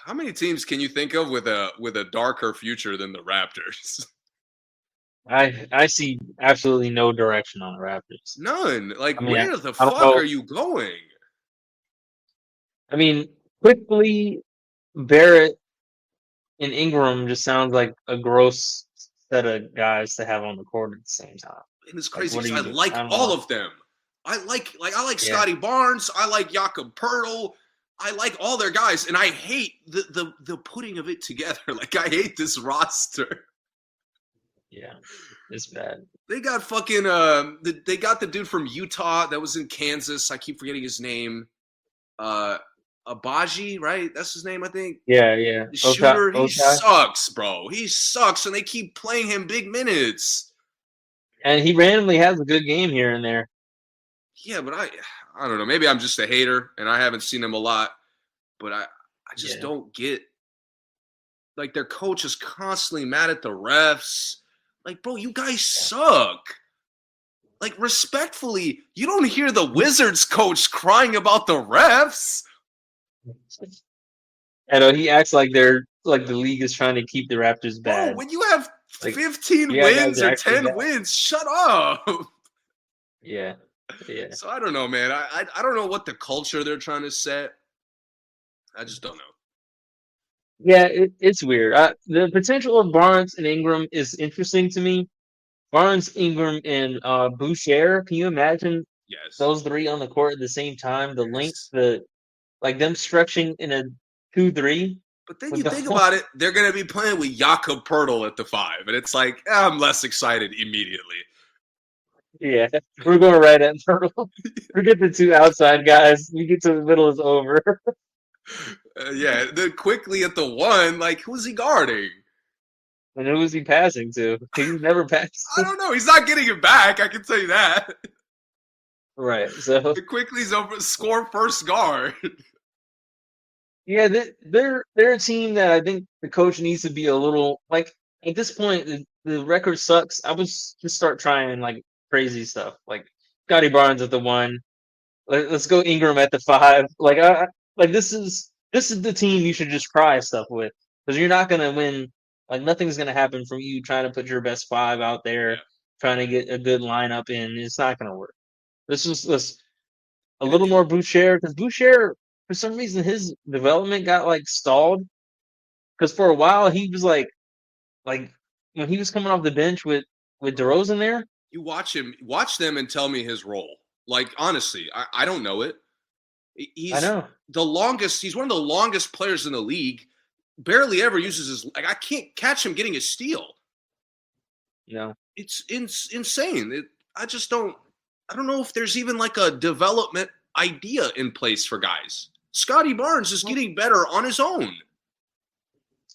[SPEAKER 2] how many teams can you think of with a darker future than the Raptors?
[SPEAKER 1] I see absolutely no direction on the Raptors.
[SPEAKER 2] None. Like,
[SPEAKER 1] I mean,
[SPEAKER 2] where the
[SPEAKER 1] I don't
[SPEAKER 2] fuck are
[SPEAKER 1] know.
[SPEAKER 2] you going?
[SPEAKER 1] I mean, quickly Barrett and Ingram just sounds like a gross set of guys to have on the court at the same time.
[SPEAKER 2] And it's
[SPEAKER 1] Like,
[SPEAKER 2] crazy
[SPEAKER 1] what are
[SPEAKER 2] because I
[SPEAKER 1] you doing?
[SPEAKER 2] like
[SPEAKER 1] I don't
[SPEAKER 2] all
[SPEAKER 1] know.
[SPEAKER 2] of them. I like
[SPEAKER 1] Yeah,
[SPEAKER 2] Scotty Barnes. I like Jakob Pertl. I like all their guys, and I hate the putting of it together. Like I hate this roster.
[SPEAKER 1] yeah, it's bad.
[SPEAKER 2] They got fucking they got the dude from Utah that was in Kansas. I keep forgetting his name. Uh Abaji, right? That's his name, I think.
[SPEAKER 1] Yeah, yeah.
[SPEAKER 2] The
[SPEAKER 1] Oshai,
[SPEAKER 2] shooter, he
[SPEAKER 1] Oshai,
[SPEAKER 2] sucks, bro. He sucks, and they keep playing him big minutes.
[SPEAKER 1] and he randomly has a good game here and there.
[SPEAKER 2] Yeah, but I don't know. Maybe I'm just a hater and I haven't seen him a lot, but I just
[SPEAKER 1] Yeah,
[SPEAKER 2] don't get like their coach is constantly mad at the refs. Like, bro, you guys
[SPEAKER 1] yeah.
[SPEAKER 2] suck. Like, respectfully, you don't hear the Wizards coach crying about the refs.
[SPEAKER 1] And he acts like they're like the league is trying to keep the Raptors
[SPEAKER 2] Bro,
[SPEAKER 1] bad.
[SPEAKER 2] when you have
[SPEAKER 1] Like,
[SPEAKER 2] 15
[SPEAKER 1] yeah, guys
[SPEAKER 2] wins
[SPEAKER 1] are
[SPEAKER 2] or
[SPEAKER 1] actually
[SPEAKER 2] 10
[SPEAKER 1] bad.
[SPEAKER 2] wins, shut up.
[SPEAKER 1] Yeah, yeah.
[SPEAKER 2] So I don't know, man. I don't know what the culture they're trying to set. I just don't know.
[SPEAKER 1] Yeah, it's weird. The potential of Barnes and Ingram is interesting to me. Barnes, Ingram, and Boucher. Can you imagine
[SPEAKER 2] Yes.
[SPEAKER 1] those three on the court at the same time? The length,
[SPEAKER 2] Yes.
[SPEAKER 1] the like them stretching in a 2-3
[SPEAKER 2] But then
[SPEAKER 1] with
[SPEAKER 2] you
[SPEAKER 1] the
[SPEAKER 2] think
[SPEAKER 1] whole.
[SPEAKER 2] about it, they're going to be playing with Jakob Pertl at the 5. And it's like, I'm less excited immediately.
[SPEAKER 1] Yeah, we're going right at Turtle. Forget the two outside guys. We get to the middle, it's over.
[SPEAKER 2] Yeah, then quickly at the 1, like, who's he guarding?
[SPEAKER 1] And who is he passing to? He's never passed.
[SPEAKER 2] I don't know. He's not getting it back. I can tell you that.
[SPEAKER 1] Right. So
[SPEAKER 2] Quickly's over score first guard.
[SPEAKER 1] yeah, they're a team that I think the coach needs to be a little like at this point the record sucks. I would just start trying like crazy stuff. Like Scotty Barnes at the 1. Let's go Ingram at the 5. Like this is the team you should just try stuff with because you're not gonna win. Like nothing's gonna happen from you trying to put your best 5 out
[SPEAKER 2] Yeah.
[SPEAKER 1] there, trying to get a good lineup in. It's not gonna work. This a
[SPEAKER 2] And
[SPEAKER 1] little more Boucher because Boucher for some reason his development got like stalled because for a while he was like when he was coming off the bench with DeRozan there.
[SPEAKER 2] you watch them and tell me his role. Like, honestly, I don't know it.
[SPEAKER 1] I
[SPEAKER 2] He's
[SPEAKER 1] know.
[SPEAKER 2] he's one of the longest players in the league. Barely ever uses his, like, I can't catch him getting a steal.
[SPEAKER 1] You know.
[SPEAKER 2] It's insane. I don't know if there's even like a development idea in place for guys. Scotty Barnes is getting better on his own.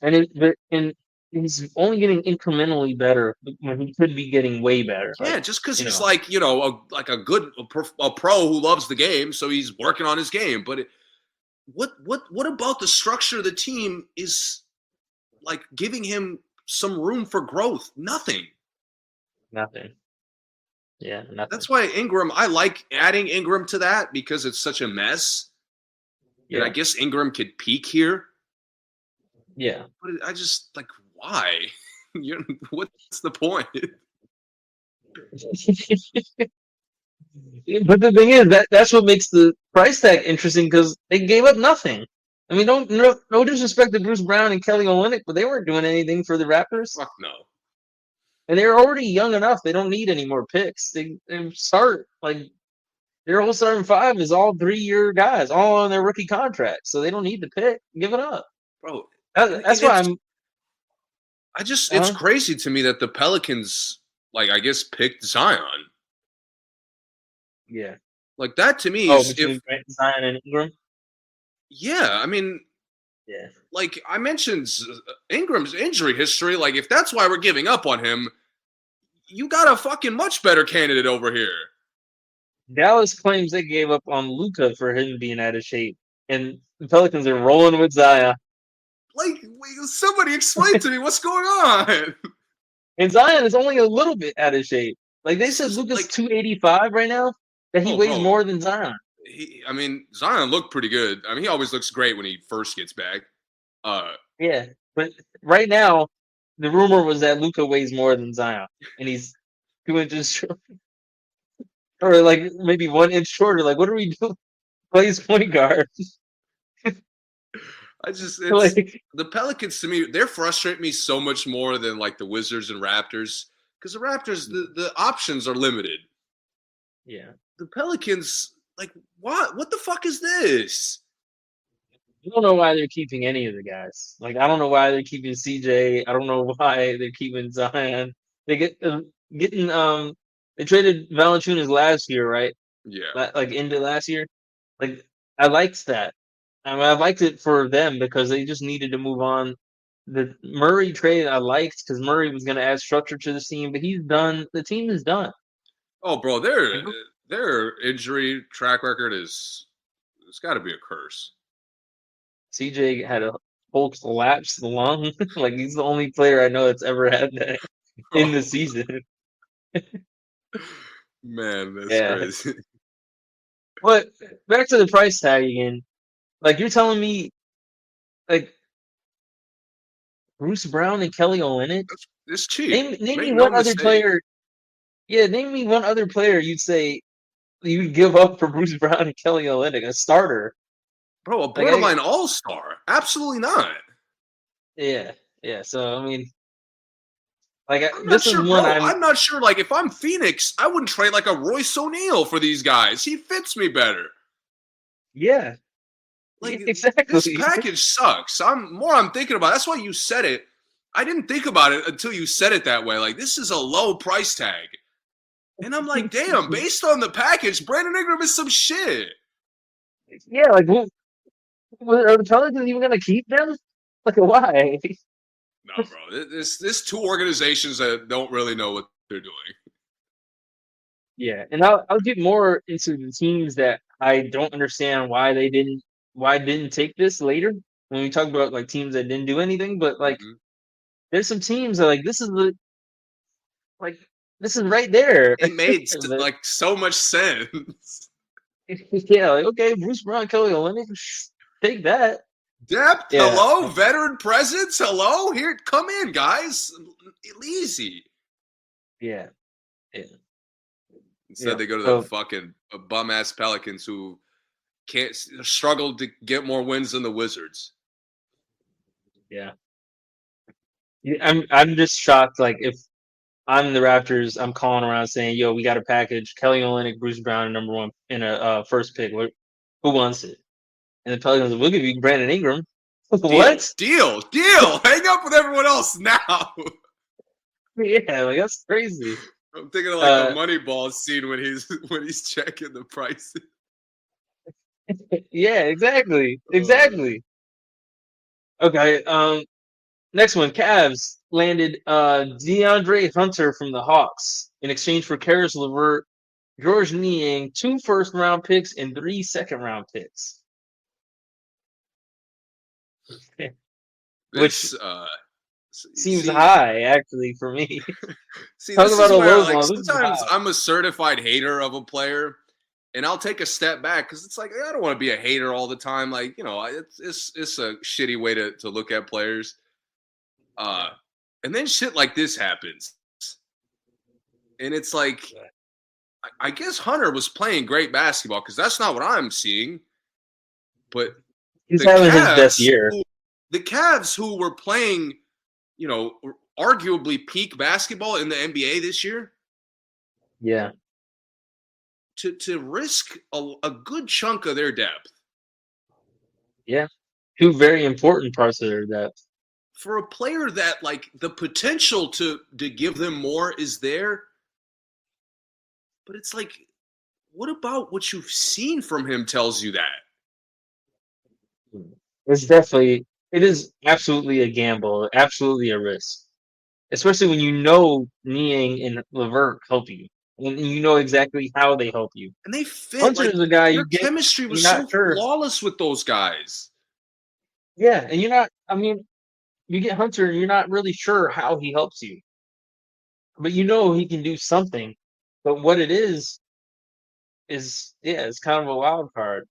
[SPEAKER 1] And he's only getting incrementally better when he could be getting way better.
[SPEAKER 2] Yeah, just because
[SPEAKER 1] You
[SPEAKER 2] he's
[SPEAKER 1] know,
[SPEAKER 2] like a pro who loves the game, so he's working on his game. But what about the structure of the team is like giving him some room for growth? Nothing.
[SPEAKER 1] nothing. Yeah, nothing.
[SPEAKER 2] That's why Ingram. I like adding Ingram to that because it's such a mess. And I
[SPEAKER 1] Yeah,
[SPEAKER 2] guess Ingram could peak here,
[SPEAKER 1] yeah.
[SPEAKER 2] but I just like why? What's the point?
[SPEAKER 1] But the thing is that's what makes the price tag interesting because they gave up nothing. I mean, no disrespect to Bruce Brown and Kelly Olynyk, but they weren't doing anything for the Raptors,
[SPEAKER 2] Fuck no.
[SPEAKER 1] and they're already young enough. They don't need any more picks. They start like their whole starting five is all 3-year guys, all on their rookie contracts, so they don't need the pick. Give it up.
[SPEAKER 2] Bro.
[SPEAKER 1] That's why I'm.
[SPEAKER 2] It's crazy to me that the Pelicans, like, I guess, picked Zion.
[SPEAKER 1] Yeah.
[SPEAKER 2] Like, that to me
[SPEAKER 1] Oh,
[SPEAKER 2] is
[SPEAKER 1] between Zion and Ingram.
[SPEAKER 2] yeah, I mean,
[SPEAKER 1] Yeah.
[SPEAKER 2] like, I mentioned Ingram's injury history. Like, if that's why we're giving up on him, you got a fucking much better candidate over here.
[SPEAKER 1] Dallas claims they gave up on Luka for him being out of shape, and the Pelicans are rolling with Zion.
[SPEAKER 2] Like, somebody explain to me what's going on.
[SPEAKER 1] And Zion is only a little bit out of shape. Like they
[SPEAKER 2] This
[SPEAKER 1] said,
[SPEAKER 2] is
[SPEAKER 1] Luka's
[SPEAKER 2] like,
[SPEAKER 1] 285 right now. That he
[SPEAKER 2] oh,
[SPEAKER 1] weighs
[SPEAKER 2] bro.
[SPEAKER 1] more than Zion.
[SPEAKER 2] I mean, Zion looked pretty good. I mean, he always looks great when he first gets back.
[SPEAKER 1] Yeah, but right now, the rumor was that Luka weighs more than Zion, and he's 2 inches short, or like maybe 1 inch shorter. Like, what are we doing? Plays point guard.
[SPEAKER 2] It's
[SPEAKER 1] Like,
[SPEAKER 2] the Pelicans to me, they're frustrating me so much more than like the Wizards and Raptors. Because the Raptors, the options are limited.
[SPEAKER 1] yeah,
[SPEAKER 2] The Pelicans, like, what the fuck is this?
[SPEAKER 1] I don't know why they're keeping any of the guys. Like, I don't know why they're keeping CJ. I don't know why they're keeping Zion. They getting they traded Valanciunas last year, right?
[SPEAKER 2] Yeah.
[SPEAKER 1] Like into last year. Like I liked that. I mean, I liked it for them because they just needed to move on. The Murray trade I liked because Murray was going to add structure to the team, but he's done. The team is done.
[SPEAKER 2] Oh, bro,
[SPEAKER 1] Like,
[SPEAKER 2] their injury track record it's got to be a curse.
[SPEAKER 1] CJ had a whole collapsed lung. Like he's the only player I know that's ever had that in the season.
[SPEAKER 2] Man, that's
[SPEAKER 1] Yeah.
[SPEAKER 2] crazy.
[SPEAKER 1] But back to the price tag again. Like you're telling me, like Bruce Brown and Kelly Olynyk.
[SPEAKER 2] It's cheap.
[SPEAKER 1] Name
[SPEAKER 2] Make
[SPEAKER 1] me
[SPEAKER 2] no
[SPEAKER 1] one other
[SPEAKER 2] mistake.
[SPEAKER 1] player. Yeah, name me one other player you'd say you'd give up for Bruce Brown and Kelly Olynyk, a starter.
[SPEAKER 2] Bro, a
[SPEAKER 1] Like,
[SPEAKER 2] borderline all-star. Absolutely not.
[SPEAKER 1] yeah, yeah. So I mean, like,
[SPEAKER 2] I'm not
[SPEAKER 1] this is
[SPEAKER 2] sure,
[SPEAKER 1] one
[SPEAKER 2] bro.
[SPEAKER 1] I'm.
[SPEAKER 2] I'm not sure. Like, if I'm Phoenix, I wouldn't trade like a Royce O'Neal for these guys. He fits me better.
[SPEAKER 1] Yeah,
[SPEAKER 2] Like, this
[SPEAKER 1] exactly.
[SPEAKER 2] package sucks. I'm thinking about it. That's why you said it. I didn't think about it until you said it that way. Like, this is a low price tag. And I'm like, damn, based on the package, Brandon Ingram is some shit.
[SPEAKER 1] Yeah, like, are the Pelicans even gonna keep them? Like, why?
[SPEAKER 2] No, bro. This two organizations that don't really know what they're doing.
[SPEAKER 1] Yeah, and I'll get more into the teams that I don't understand why didn't take this later when we talk about like teams that didn't do anything. But like,
[SPEAKER 2] Mm-hmm.
[SPEAKER 1] there's some teams that like like this is right there.
[SPEAKER 2] It made
[SPEAKER 1] But
[SPEAKER 2] like so much sense.
[SPEAKER 1] yeah, like okay, Bruce Brown, Kelly Olynyk, take that.
[SPEAKER 2] Depth,
[SPEAKER 1] Yeah,
[SPEAKER 2] hello. Veteran presence, hello. Here, come in, guys. Easy.
[SPEAKER 1] yeah, yeah,
[SPEAKER 2] Instead,
[SPEAKER 1] yeah.
[SPEAKER 2] they go to the
[SPEAKER 1] So
[SPEAKER 2] fucking bum ass Pelicans who can't struggle to get more wins than the Wizards.
[SPEAKER 1] yeah, I'm just shocked. Like if I'm the Raptors, I'm calling around saying, "Yo, we got a package: Kelly Olynyk, Bruce Brown, number one in a first pick. Who wants it?" And the Pelicans, we'll give you Brandon Ingram.
[SPEAKER 2] Deal,
[SPEAKER 1] What?
[SPEAKER 2] deal, deal. Hang up with everyone else now.
[SPEAKER 1] Yeah, like that's crazy.
[SPEAKER 2] I'm thinking of like the
[SPEAKER 1] Uh,
[SPEAKER 2] Moneyball scene when he's checking the prices.
[SPEAKER 1] yeah, exactly,
[SPEAKER 2] Uh,
[SPEAKER 1] exactly. Okay, Next one, Cavs landed DeAndre Hunter from the Hawks in exchange for Karis LeVert, George Niang, 2 first-round picks, and 3 second-round picks. Which seems high, actually, for me.
[SPEAKER 2] Talk about a low ball. Sometimes I'm a certified hater of a player, and I'll take a step back because it's like I don't want to be a hater all the time. Like, it's a shitty way to look at players. And then shit like this happens, and it's like, I guess Hunter was playing great basketball because that's not what I'm seeing. But
[SPEAKER 1] he's having his best year.
[SPEAKER 2] The Cavs, who were playing, arguably peak basketball in the NBA this year.
[SPEAKER 1] Yeah.
[SPEAKER 2] To risk a good chunk of their depth.
[SPEAKER 1] Yeah. 2 very important parts of their depth.
[SPEAKER 2] For a player that, like, the potential to give them more is there. But it's like, what about what you've seen from him tells you that?
[SPEAKER 1] It is absolutely a gamble, absolutely a risk. Especially when Niang and LeVert help you. And you know exactly how they help you.
[SPEAKER 2] And they fit.
[SPEAKER 1] Hunter's the guy
[SPEAKER 2] your chemistry was so flawless with those guys.
[SPEAKER 1] Yeah, and you get Hunter and you're not really sure how he helps you. But he can do something. But what it is it's kind of a wild card.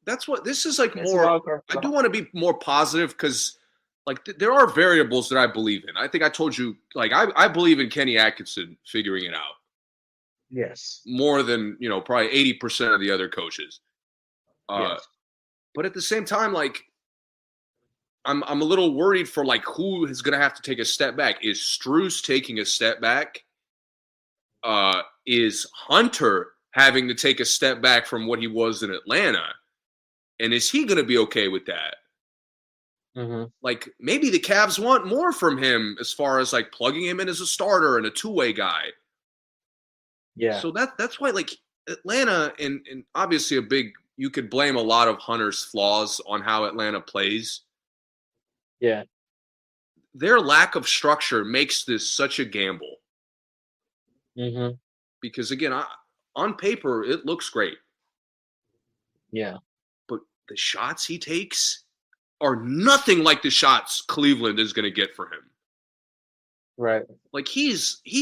[SPEAKER 2] That's what this is like. More, I do want to be more positive because, like, there are variables that I believe in. I think I told you, like, I believe in Kenny Atkinson figuring it out.
[SPEAKER 1] Yes.
[SPEAKER 2] More than, probably 80% of the other coaches. Yes. But at the same time, like, I'm a little worried for, like, who is going to have to take a step back. Is Strus taking a step back? Is Hunter having to take a step back from what he was in Atlanta? And is he going to be okay with that?
[SPEAKER 1] Mm-hmm.
[SPEAKER 2] Like, maybe the Cavs want more from him as far as, like, plugging him in as a starter and a two-way guy.
[SPEAKER 1] Yeah.
[SPEAKER 2] So that's why, like, Atlanta and obviously you could blame a lot of Hunter's flaws on how Atlanta plays.
[SPEAKER 1] Yeah.
[SPEAKER 2] Their lack of structure makes this such a gamble.
[SPEAKER 1] Mm-hmm.
[SPEAKER 2] Because, again, on paper, it looks great.
[SPEAKER 1] Yeah.
[SPEAKER 2] But the shots he takes are nothing like the shots Cleveland is going to get for him.
[SPEAKER 1] Right.
[SPEAKER 2] Like, he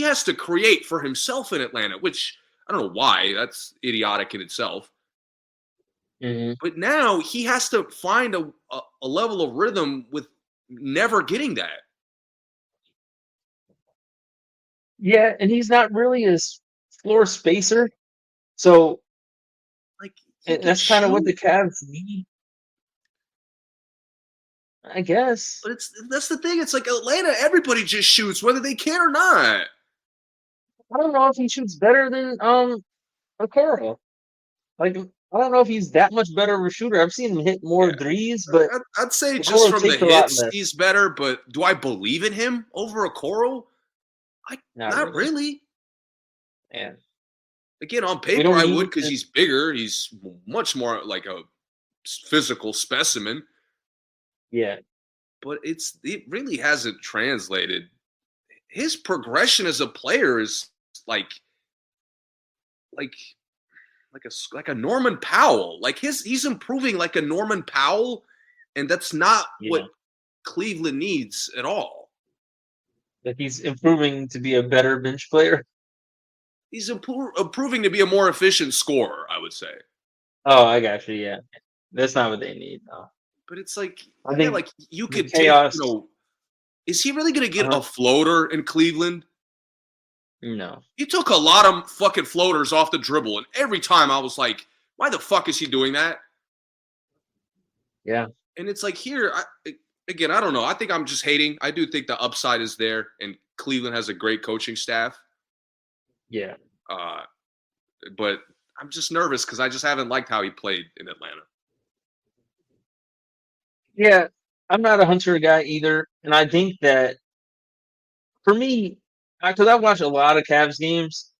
[SPEAKER 2] has to create for himself in Atlanta, which I don't know why. That's idiotic in itself.
[SPEAKER 1] Mm-hmm.
[SPEAKER 2] But now he has to find a level of rhythm with never getting that.
[SPEAKER 1] Yeah, and he's not really a floor spacer. So,
[SPEAKER 2] like,
[SPEAKER 1] that's kind of what the Cavs need, I guess.
[SPEAKER 2] But that's the thing. It's like Atlanta, everybody just shoots, whether they can or not.
[SPEAKER 1] I don't know if he shoots better than Okoro. Like, I don't know if he's that much better of a shooter. I've seen him hit more threes, but
[SPEAKER 2] I'd say just from the hits, he's better. But do I believe in him over Okoro? Not really.
[SPEAKER 1] Yeah.
[SPEAKER 2] Again, on paper, I would because he's bigger. He's much more like a physical specimen.
[SPEAKER 1] Yeah.
[SPEAKER 2] But it really hasn't translated. His progression as a player is like a Norman Powell. Like he's improving like a Norman Powell, and that's not what Cleveland needs at all.
[SPEAKER 1] That he's improving to be a better bench player?
[SPEAKER 2] He's improving to be a more efficient scorer, I would say.
[SPEAKER 1] Oh, I got you, yeah. That's not what they need, no.
[SPEAKER 2] But it's like,
[SPEAKER 1] I think
[SPEAKER 2] like you could take, is he really going to get a floater in Cleveland?
[SPEAKER 1] No.
[SPEAKER 2] He took a lot of fucking floaters off the dribble, and every time I was like, why the fuck is he doing that?
[SPEAKER 1] Yeah.
[SPEAKER 2] And it's like here, again, I don't know. I think I'm just hating. I do think the upside is there, and Cleveland has a great coaching staff.
[SPEAKER 1] Yeah.
[SPEAKER 2] But I'm just nervous because I just haven't liked how he played in Atlanta.
[SPEAKER 1] Yeah, I'm not a Hunter guy either, and I think that for me, because I watch a lot of Cavs games,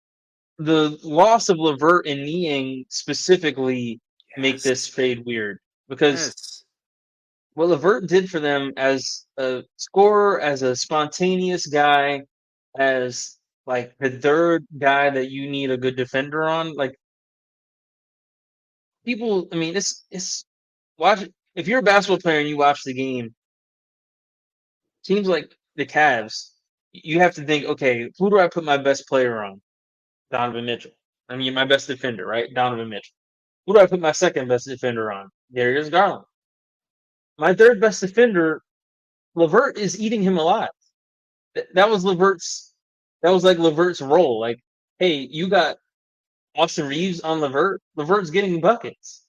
[SPEAKER 1] the loss of LeVert and Niang specifically make this fade weird because what LeVert did for them as a scorer, as a spontaneous guy, as like the third guy that you need a good defender on. Like people, I mean, it's watch. If you're a basketball player and you watch the game, teams like the Cavs, you have to think, okay, who do I put my best player on? Donovan Mitchell. I mean, my best defender, right? Donovan Mitchell. Who do I put my second best defender on? Darius Garland. My third best defender, LeVert, is eating him alive. That was LeVert's. That was like LeVert's role. Like, hey, you got Austin Reeves on LeVert. LeVert's getting buckets.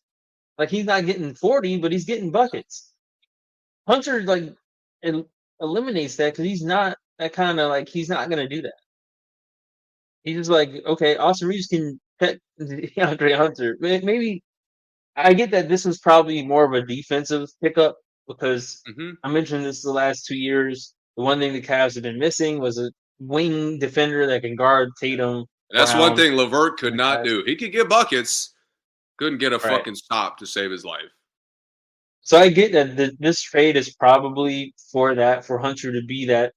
[SPEAKER 1] Like he's not getting 40, but he's getting buckets. Hunter like eliminates that because he's not that kind of like he's not gonna do that. He's just like, okay, Austin Reeves can pet DeAndre Hunter. Maybe I get that this was probably more of a defensive pickup because
[SPEAKER 2] Mm-hmm.
[SPEAKER 1] I mentioned this the last 2 years. The one thing the Cavs have been missing was a wing defender that can guard Tatum,
[SPEAKER 2] That's one
[SPEAKER 1] Brown,
[SPEAKER 2] thing LeVert could
[SPEAKER 1] and
[SPEAKER 2] not
[SPEAKER 1] guys.
[SPEAKER 2] do. He could get buckets, couldn't get a
[SPEAKER 1] Right.
[SPEAKER 2] fucking stop to save his life.
[SPEAKER 1] So I get that this trade is probably for that, for Hunter to be that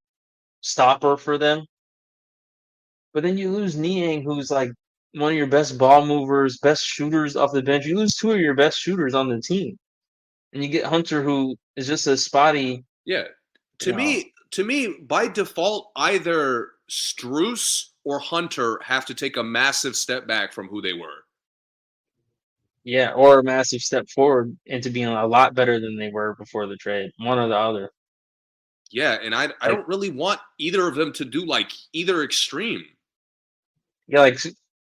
[SPEAKER 1] stopper for them. But then you lose Niang, who's like one of your best ball movers, best shooters off the bench. You lose two of your best shooters on the team, and you get Hunter, who is just a spotty.
[SPEAKER 2] Yeah.
[SPEAKER 1] You know,
[SPEAKER 2] To me, by default, either Strus or Hunter have to take a massive step back from who they were.
[SPEAKER 1] yeah, or a massive step forward into being a lot better than they were before the trade. One or the other.
[SPEAKER 2] Yeah, and I
[SPEAKER 1] Like,
[SPEAKER 2] don't really want either of them to do like either extreme.
[SPEAKER 1] yeah, like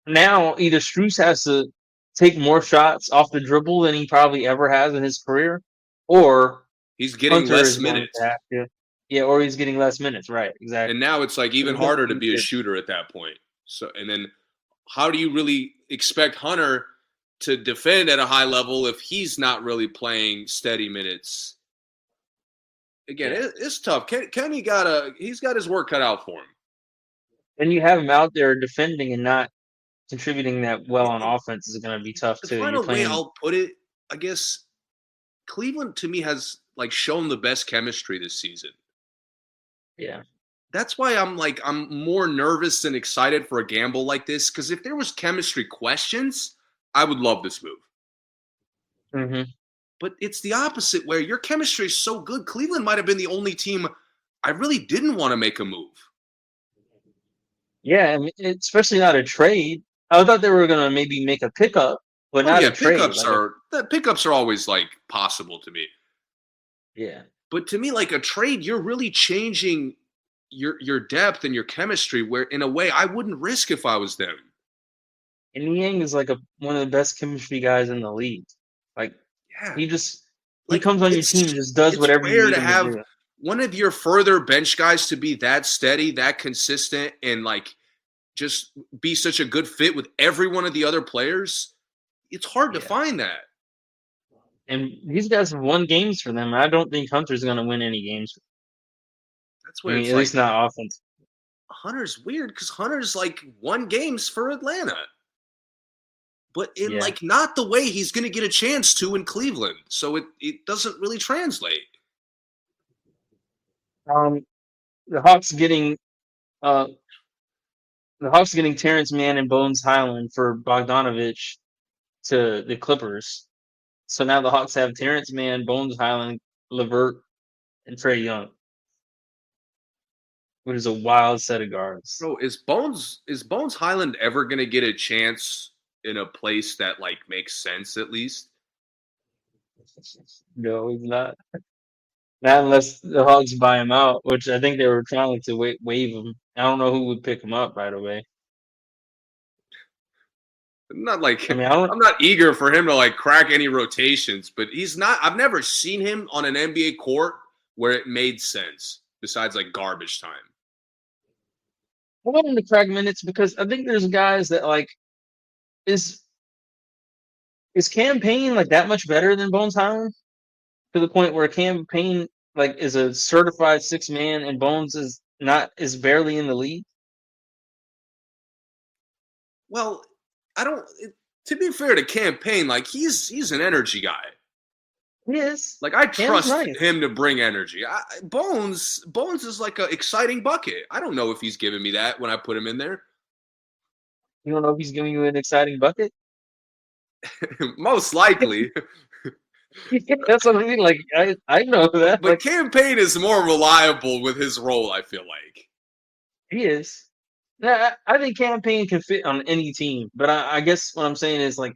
[SPEAKER 1] now either Strus has to take more shots off the dribble than he probably ever has in his career, or
[SPEAKER 2] He's getting
[SPEAKER 1] Hunter
[SPEAKER 2] less
[SPEAKER 1] is going to
[SPEAKER 2] minutes.
[SPEAKER 1] have to. Yeah, or he's getting less minutes. Right, exactly.
[SPEAKER 2] And now it's like even
[SPEAKER 1] There's no
[SPEAKER 2] harder to be a
[SPEAKER 1] future.
[SPEAKER 2] shooter at that point. So and then how do you really expect Hunter to defend at a high level if he's not really playing steady minutes? Again,
[SPEAKER 1] Yeah.
[SPEAKER 2] it's tough. Kenny he's got his work cut out for him.
[SPEAKER 1] And you have him out there defending and not contributing that well on
[SPEAKER 2] And
[SPEAKER 1] offense is going to be tough
[SPEAKER 2] the
[SPEAKER 1] too. You're
[SPEAKER 2] final way
[SPEAKER 1] playing,
[SPEAKER 2] I'll put it, I guess Cleveland to me has like shown the best chemistry this season.
[SPEAKER 1] yeah.
[SPEAKER 2] That's why I'm more nervous than excited for a gamble like this because if there was chemistry questions, I would love this move.
[SPEAKER 1] hmm
[SPEAKER 2] But it's the opposite where your chemistry is so good. Cleveland might have been the only team I really didn't want to make a move.
[SPEAKER 1] Yeah, I mean, especially not a trade. I thought they were going to maybe make a pickup, but
[SPEAKER 2] Oh
[SPEAKER 1] not
[SPEAKER 2] yeah,
[SPEAKER 1] a trade. Like,
[SPEAKER 2] pickups are always like possible to me.
[SPEAKER 1] yeah.
[SPEAKER 2] But to me, like a trade, you're really changing your depth and your chemistry where in a way I wouldn't risk if I was them.
[SPEAKER 1] And Niang is like one of the best chemistry guys in the league. Like,
[SPEAKER 2] Yeah.
[SPEAKER 1] he
[SPEAKER 2] Like
[SPEAKER 1] comes on your team and just does
[SPEAKER 2] it's
[SPEAKER 1] whatever you
[SPEAKER 2] rare
[SPEAKER 1] need
[SPEAKER 2] to
[SPEAKER 1] him to
[SPEAKER 2] have
[SPEAKER 1] do.
[SPEAKER 2] one of your further bench guys to be that steady, that consistent, and like just be such a good fit with every one of the other players. It's hard to
[SPEAKER 1] Yeah.
[SPEAKER 2] find that.
[SPEAKER 1] And these guys have won games for them. I don't think Hunter's going to win any games.
[SPEAKER 2] That's
[SPEAKER 1] I
[SPEAKER 2] where
[SPEAKER 1] mean,
[SPEAKER 2] it's
[SPEAKER 1] at
[SPEAKER 2] like
[SPEAKER 1] least not offense.
[SPEAKER 2] Hunter's weird because Hunter's like won games for Atlanta. But in
[SPEAKER 1] Yeah.
[SPEAKER 2] like not the way he's going to get a chance to in Cleveland. So it doesn't really translate.
[SPEAKER 1] Um, the Hawks getting uh the Hawks getting Terrence Mann and Bones Highland for Bogdanovich to the Clippers. So now the Hawks have Terrence Mann, Bones Highland, LeVert, and Trey Young, which is a wild set of guards.
[SPEAKER 2] Bro, is Bones Highland ever going to get a chance in a place that like makes sense at least?
[SPEAKER 1] No, he's not. Not unless the Hawks buy him out, which I think they were trying to waive him. I don't know who would pick him up right away.
[SPEAKER 2] Not like
[SPEAKER 1] I mean, I don't.
[SPEAKER 2] I'm not eager for him to like crack any rotations, but he's not. I've never seen him on an NBA court where it made sense besides like garbage time.
[SPEAKER 1] I want him to crack minutes because I think there's guys that like is is campaign like that much better than Bones Highland to the point where campaign like is a certified 6 man and Bones is barely in the league.
[SPEAKER 2] Well, I don't. To be fair to campaign, like he's an energy guy.
[SPEAKER 1] He is.
[SPEAKER 2] Like I
[SPEAKER 1] Cam's
[SPEAKER 2] trust
[SPEAKER 1] nice.
[SPEAKER 2] him to bring energy. Bones is like an exciting bucket. I don't know if he's giving me that when I put him in there.
[SPEAKER 1] You don't know if he's giving you an exciting bucket?
[SPEAKER 2] Most likely.
[SPEAKER 1] That's what I mean. Like, I know that.
[SPEAKER 2] But
[SPEAKER 1] Like,
[SPEAKER 2] Campaign is more reliable with his role, I feel like.
[SPEAKER 1] he is. Yeah, I think Campaign can fit on any team. But I guess what I'm saying is, like,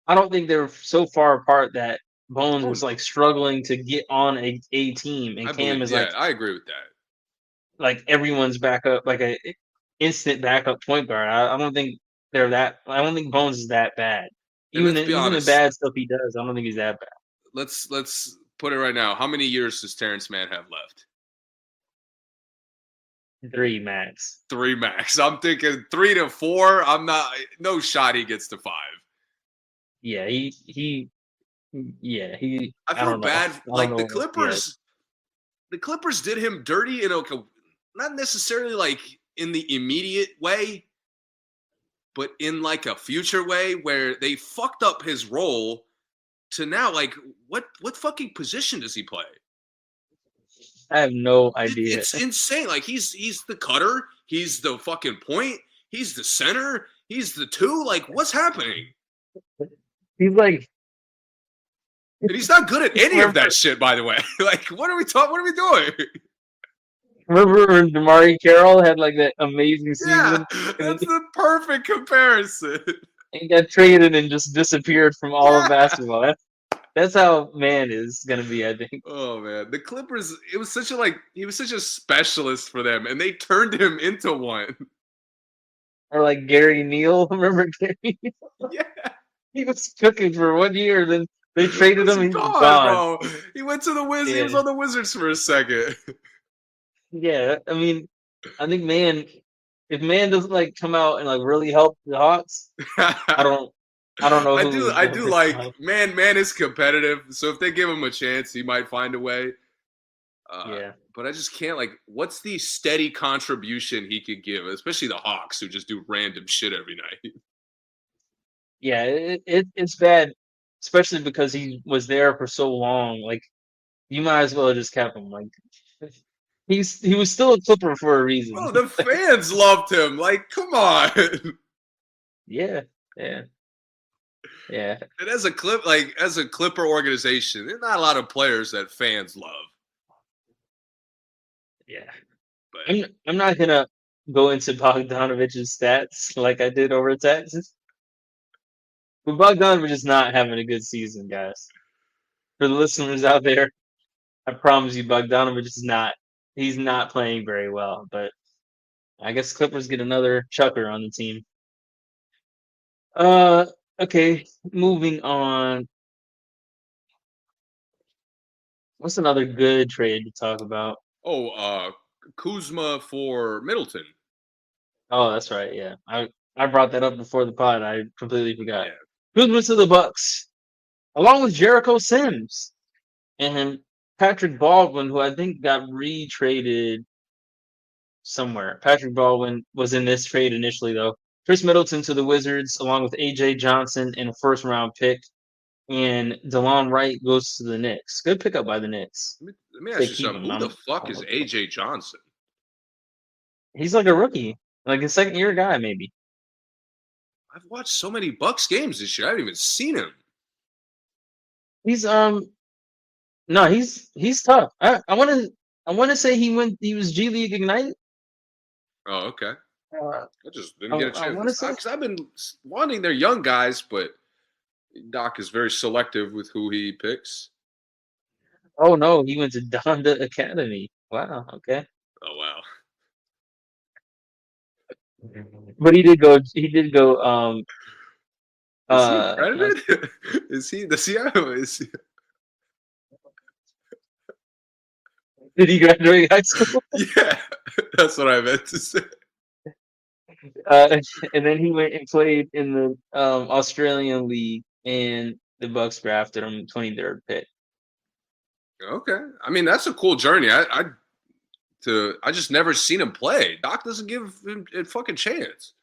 [SPEAKER 1] I don't think they're so far apart that Bones
[SPEAKER 2] Oh,
[SPEAKER 1] was like struggling to get on a team, and
[SPEAKER 2] I
[SPEAKER 1] Cam
[SPEAKER 2] believe,
[SPEAKER 1] is
[SPEAKER 2] yeah, I agree with that.
[SPEAKER 1] like everyone's backup, like a instant backup point guard. I don't think they're that. I don't think Bones is that bad.
[SPEAKER 2] And let's be
[SPEAKER 1] Even the
[SPEAKER 2] honest,
[SPEAKER 1] bad stuff he does, I don't think he's that bad.
[SPEAKER 2] let's put it right now. How many years does Terrence Mann have left?
[SPEAKER 1] 3 max.
[SPEAKER 2] 3 max. I'm thinking 3 to 4. I'm not. No shot he gets to 5.
[SPEAKER 1] Yeah, yeah, he.
[SPEAKER 2] I
[SPEAKER 1] I
[SPEAKER 2] feel
[SPEAKER 1] don't know.
[SPEAKER 2] bad.
[SPEAKER 1] I don't
[SPEAKER 2] Like the
[SPEAKER 1] know. Yeah,
[SPEAKER 2] Clippers, the Clippers did him dirty in a not necessarily like in the immediate way, but in like a future way where they fucked up his role to now like what fucking position does he play?
[SPEAKER 1] I have no idea.
[SPEAKER 2] It's insane. Like he's the cutter, he's the fucking point, he's the center, he's the 2. Like what's happening?
[SPEAKER 1] He's like,
[SPEAKER 2] And he's not good at any of that shit, by the way. Like what are we talking? What are we doing?
[SPEAKER 1] remember when Damari Carroll had like that amazing
[SPEAKER 2] Yeah,
[SPEAKER 1] season, and
[SPEAKER 2] that's the perfect comparison.
[SPEAKER 1] he got traded and just disappeared from all of basketball. That's how Man is gonna be, I think.
[SPEAKER 2] Oh man, the Clippers. It was such a like he was such a specialist for them, and they turned him into one.
[SPEAKER 1] Or like Gary Neal. Remember Gary?
[SPEAKER 2] Yeah,
[SPEAKER 1] He was cooking for 1 year, then they traded
[SPEAKER 2] he's
[SPEAKER 1] him. He's
[SPEAKER 2] gone,
[SPEAKER 1] gone.
[SPEAKER 2] bro. He went to the Wizards.
[SPEAKER 1] Yeah,
[SPEAKER 2] He was on the Wizards for a second.
[SPEAKER 1] yeah. I mean, I think Man, if Man doesn't like come out and like really help the Hawks, I don't know who is
[SPEAKER 2] I
[SPEAKER 1] going
[SPEAKER 2] do
[SPEAKER 1] to
[SPEAKER 2] like
[SPEAKER 1] help.
[SPEAKER 2] man is competitive, so if they give him a chance, he might find a way.
[SPEAKER 1] Yeah,
[SPEAKER 2] But I just can't like. What's the steady contribution he could give, especially the Hawks who just do random shit every night?
[SPEAKER 1] yeah. It's bad, especially because he was there for so long. Like you might as well have just kept him. Like he was still a Clipper for a reason.
[SPEAKER 2] Bro, the fans loved him. Like, come on.
[SPEAKER 1] Yeah, yeah, yeah,
[SPEAKER 2] And as a Clipper organization, there's not a lot of players that fans love.
[SPEAKER 1] yeah.
[SPEAKER 2] But
[SPEAKER 1] I'm not gonna go into Bogdanovich's stats like I did over Texas, but Bogdanovich is not having a good season, guys. For the listeners out there, I promise you, Bogdanovich is not. He's not playing very well, but I guess Clippers get another chucker on the team. Uh, okay, moving on. What's another good trade to talk about?
[SPEAKER 2] Kuzma for Middleton.
[SPEAKER 1] Oh, that's right. Yeah, I brought that up before the pod. I completely forgot.
[SPEAKER 2] Yeah.
[SPEAKER 1] Kuzma to the Bucks, along with Jericho Sims and Patrick Baldwin, who I think got retraded somewhere. Patrick Baldwin was in this trade initially, though. Chris Middleton to the Wizards, along with AJ Johnson and a first round pick. And DeLon Wright goes to the Knicks. Good pickup by the Knicks.
[SPEAKER 2] Let me
[SPEAKER 1] They
[SPEAKER 2] ask you
[SPEAKER 1] keep
[SPEAKER 2] something.
[SPEAKER 1] him.
[SPEAKER 2] Who the fuck is AJ Johnson?
[SPEAKER 1] He's like a rookie, like a second year guy, maybe.
[SPEAKER 2] I've watched so many Bucks games this year. I haven't even seen him.
[SPEAKER 1] He's no, he's tough. I wanna say he was G League Ignited.
[SPEAKER 2] Oh, okay.
[SPEAKER 1] Uh,
[SPEAKER 2] I just didn't get a
[SPEAKER 1] I want to
[SPEAKER 2] chance.
[SPEAKER 1] say
[SPEAKER 2] Because I've been wanting their young guys, but Doc is very selective with who he picks.
[SPEAKER 1] oh no, he went to Donda Academy. Wow, okay.
[SPEAKER 2] Oh, wow.
[SPEAKER 1] But he did go
[SPEAKER 2] Is he
[SPEAKER 1] not,
[SPEAKER 2] accredited? Is he the CIO?
[SPEAKER 1] did he graduate high school?
[SPEAKER 2] Yeah, that's what I meant to say.
[SPEAKER 1] And then he went and played in the Australian League, and the Bucks drafted him 23rd pick.
[SPEAKER 2] Okay, I mean that's a cool journey. I just never seen him play. Doc doesn't give him a fucking chance.